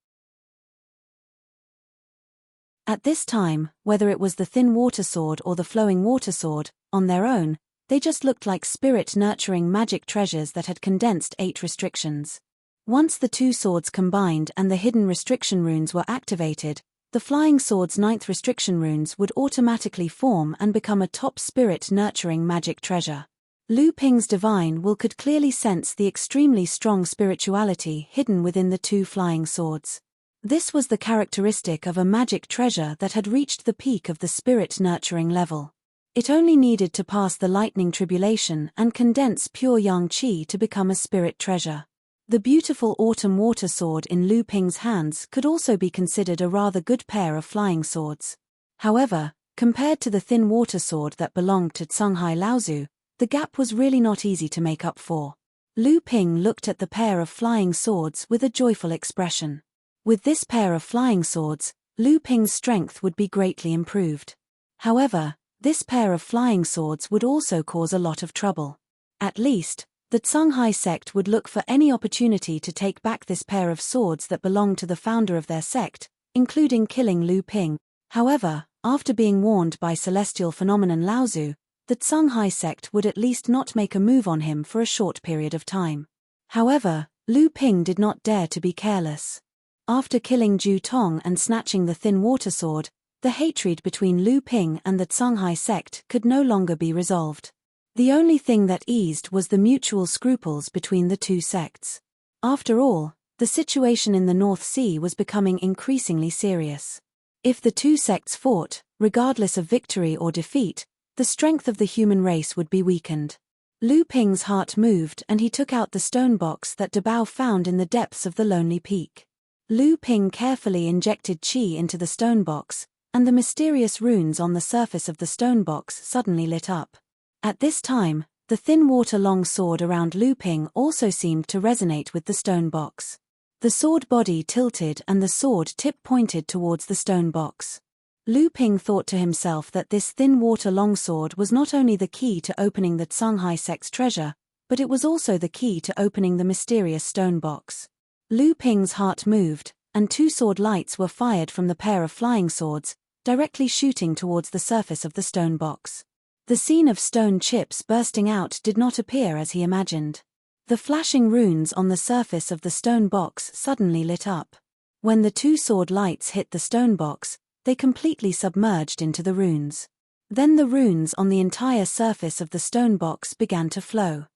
At this time, whether it was the thin water sword or the flowing water sword, on their own, they just looked like spirit-nurturing magic treasures that had condensed 8 restrictions. Once the 2 swords combined and the hidden restriction runes were activated, the flying sword's 9th restriction runes would automatically form and become a top spirit-nurturing magic treasure. Lu Ping's divine will could clearly sense the extremely strong spirituality hidden within the 2 flying swords. This was the characteristic of a magic treasure that had reached the peak of the spirit-nurturing level. It only needed to pass the lightning tribulation and condense pure yang qi to become a spirit treasure. The beautiful autumn water sword in Lu Ping's hands could also be considered a rather good pair of flying swords. However, compared to the thin water sword that belonged to Cunghai Laozu, the gap was really not easy to make up for. Lu Ping looked at the pair of flying swords with a joyful expression. With this pair of flying swords, Lu Ping's strength would be greatly improved. However, this pair of flying swords would also cause a lot of trouble. At least, the Cunghai sect would look for any opportunity to take back this pair of swords that belonged to the founder of their sect, including killing Lu Ping. However, after being warned by Celestial Phenomenon Laozu, the Cunghai sect would at least not make a move on him for a short period of time. However, Lu Ping did not dare to be careless. After killing Ju Tong and snatching the thin water sword, the hatred between Lu Ping and the Cunghai sect could no longer be resolved. The only thing that eased was the mutual scruples between the 2 sects. After all, the situation in the North Sea was becoming increasingly serious. If the 2 sects fought, regardless of victory or defeat, the strength of the human race would be weakened. Lu Ping's heart moved and he took out the stone box that Dabao found in the depths of the lonely peak. Lu Ping carefully injected qi into the stone box, and the mysterious runes on the surface of the stone box suddenly lit up. At this time, the thin water-long sword around Lu Ping also seemed to resonate with the stone box. The sword body tilted and the sword tip pointed towards the stone box. Lu Ping thought to himself that this thin water longsword was not only the key to opening the Cunghai sect's treasure, but it was also the key to opening the mysterious stone box. Lu Ping's heart moved, and two sword lights were fired from the pair of flying swords, directly shooting towards the surface of the stone box. The scene of stone chips bursting out did not appear as he imagined. The flashing runes on the surface of the stone box suddenly lit up. When the two sword lights hit the stone box, they completely submerged into the runes. Then the runes on the entire surface of the stone box began to flow.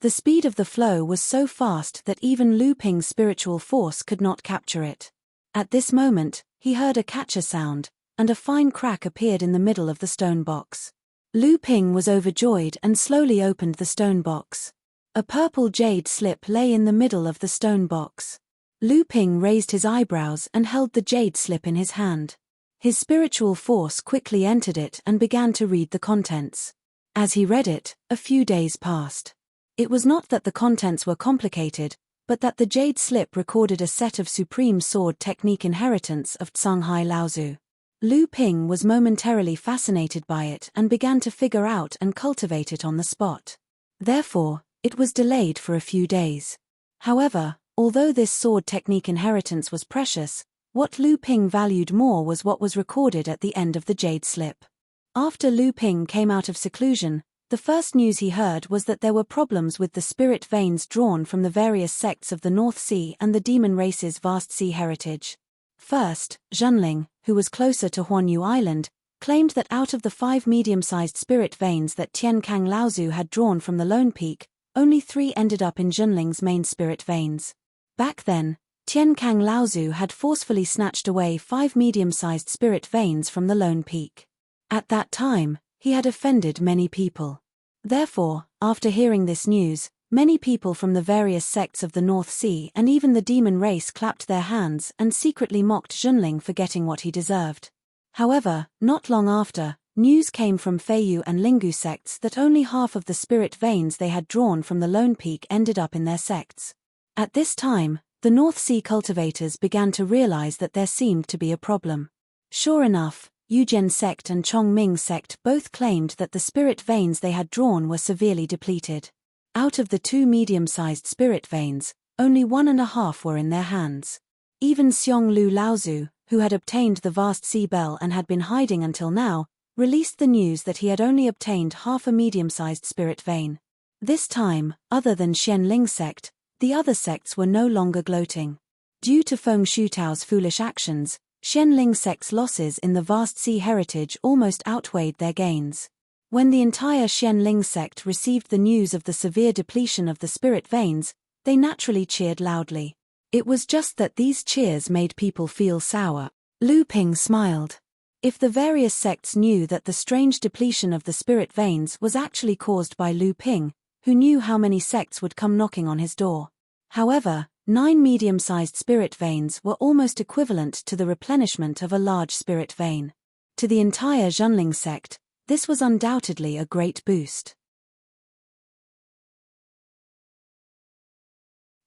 The speed of the flow was so fast that even Lu Ping's spiritual force could not capture it. At this moment, he heard a catcher sound, and a fine crack appeared in the middle of the stone box. Lu Ping was overjoyed and slowly opened the stone box. A purple jade slip lay in the middle of the stone box. Lu Ping raised his eyebrows and held the jade slip in his hand. His spiritual force quickly entered it and began to read the contents. As he read it, a few days passed. It was not that the contents were complicated, but that the jade slip recorded a set of supreme sword technique inheritance of Cunghai Laozu. Lu Ping was momentarily fascinated by it and began to figure out and cultivate it on the spot. Therefore, it was delayed for a few days. However, although this sword technique inheritance was precious, what Lu Ping valued more was what was recorded at the end of the jade slip. After Lu Ping came out of seclusion, the first news he heard was that there were problems with the spirit veins drawn from the various sects of the North Sea and the demon race's vast sea heritage. First, Zhenling, who was closer to Huanyu Island, claimed that out of the 5 medium-sized spirit veins that Tiankang Laozu had drawn from the Lone Peak, only 3 ended up in Zhenling's main spirit veins. Back then, Tiankang Laozu had forcefully snatched away 5 medium-sized spirit veins from the Lone Peak. At that time, he had offended many people. Therefore, after hearing this news, many people from the various sects of the North Sea and even the demon race clapped their hands and secretly mocked Zhenling for getting what he deserved. However, not long after, news came from Feiyu and Lingu sects that only half of the spirit veins they had drawn from the Lone Peak ended up in their sects. At this time, the North Sea cultivators began to realize that there seemed to be a problem. Sure enough, Yuzhen sect and Chongming sect both claimed that the spirit veins they had drawn were severely depleted. Out of the 2 medium-sized spirit veins, only 1.5 were in their hands. Even Xionglu Laozu, who had obtained the vast sea bell and had been hiding until now, released the news that he had only obtained half a medium-sized spirit vein. This time, other than Xianling sect, the other sects were no longer gloating. Due to Feng Shutao's foolish actions, Xianling sect's losses in the vast sea heritage almost outweighed their gains. When the entire Xianling sect received the news of the severe depletion of the spirit veins, they naturally cheered loudly. It was just that these cheers made people feel sour. Lu Ping smiled. If the various sects knew that the strange depletion of the spirit veins was actually caused by Lu Ping, who knew how many sects would come knocking on his door. However, 9 medium-sized spirit veins were almost equivalent to the replenishment of a large spirit vein. To the entire Zhenling sect, this was undoubtedly a great boost.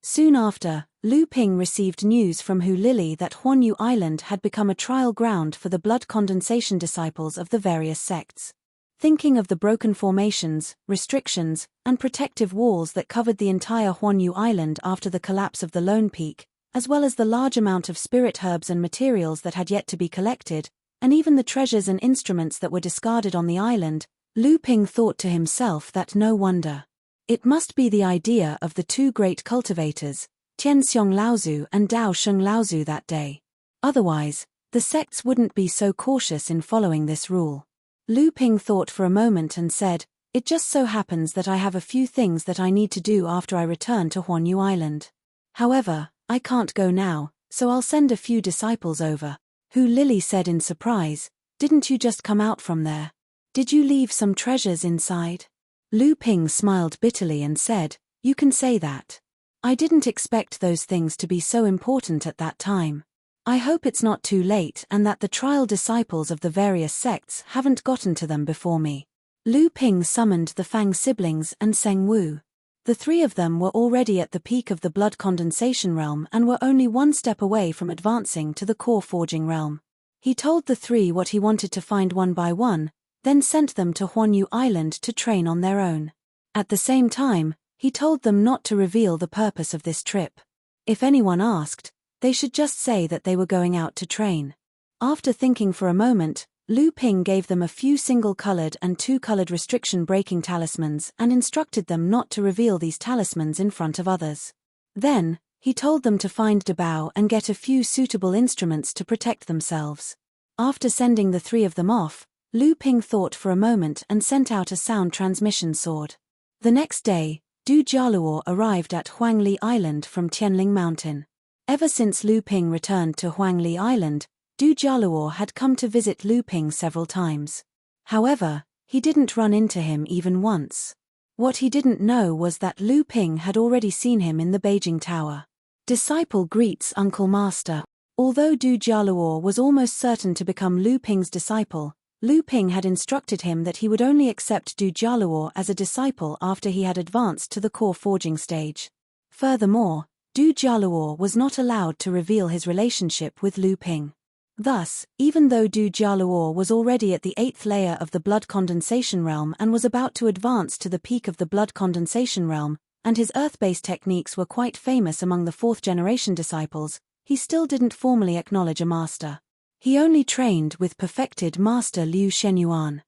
Soon after, Lu Ping received news from Hu Lili that Huanyu Island had become a trial ground for the blood condensation disciples of the various sects. Thinking of the broken formations, restrictions, and protective walls that covered the entire Huanyu Island after the collapse of the Lone Peak, as well as the large amount of spirit herbs and materials that had yet to be collected, and even the treasures and instruments that were discarded on the island, Lu Ping thought to himself that no wonder. It must be the idea of the 2 great cultivators, Tianxiong Laozu and Dao Sheng Laozu that day. Otherwise, the sects wouldn't be so cautious in following this rule. Lu Ping thought for a moment and said, "It just so happens that I have a few things that I need to do after I return to Huanyu Island. However, I can't go now, so I'll send a few disciples over." Hu Lili said in surprise, "Didn't you just come out from there? Did you leave some treasures inside?" Lu Ping smiled bitterly and said, "You can say that. I didn't expect those things to be so important at that time. I hope it's not too late and that the trial disciples of the various sects haven't gotten to them before me." Lu Ping summoned the Fang siblings and Seng Wu. The three of them were already at the peak of the blood condensation realm and were only one step away from advancing to the core forging realm. He told the three what he wanted to find one by one, then sent them to Huanyu Island to train on their own. At the same time, he told them not to reveal the purpose of this trip. If anyone asked, they should just say that they were going out to train. After thinking for a moment, Lu Ping gave them a few single-colored and two-colored restriction-breaking talismans and instructed them not to reveal these talismans in front of others. Then, he told them to find Dabao and get a few suitable instruments to protect themselves. After sending the three of them off, Lu Ping thought for a moment and sent out a sound transmission sword. The next day, Du Jialuo arrived at Huangli Island from Tianling Mountain. Ever since Lu Ping returned to Huangli Island, Du Jialuo had come to visit Lu Ping several times. However, he didn't run into him even once. What he didn't know was that Lu Ping had already seen him in the Beijing Tower. Disciple greets Uncle Master. Although Du Jialuo was almost certain to become Lu Ping's disciple, Lu Ping had instructed him that he would only accept Du Jialuo as a disciple after he had advanced to the core forging stage. Furthermore, Du Jialuo was not allowed to reveal his relationship with Lu Ping. Thus, even though Du Jialuo was already at the 8th layer of the blood condensation realm and was about to advance to the peak of the blood condensation realm, and his earth-based techniques were quite famous among the 4th-generation disciples, he still didn't formally acknowledge a master. He only trained with perfected Master Liu Shenyuan.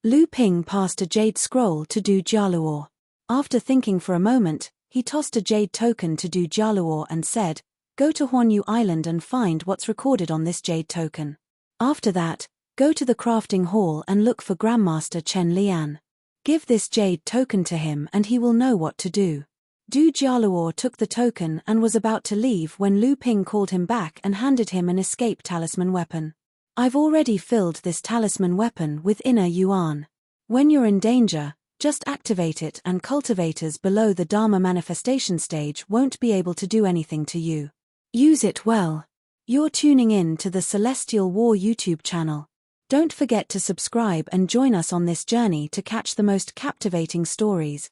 Lu Ping passed a jade scroll to Du Jialuo. After thinking for a moment, he tossed a jade token to Du Jialuo and said, "Go to Huanyu Island and find what's recorded on this jade token. After that, go to the crafting hall and look for Grandmaster Chen Lian. Give this jade token to him and he will know what to do." Du Jialuo took the token and was about to leave when Lu Ping called him back and handed him an escape talisman weapon. "I've already filled this talisman weapon with inner yuan. When you're in danger, just activate it and cultivators below the Dharma manifestation stage won't be able to do anything to you. Use it well." You're tuning in to the Celestial War YouTube channel. Don't forget to subscribe and join us on this journey to catch the most captivating stories,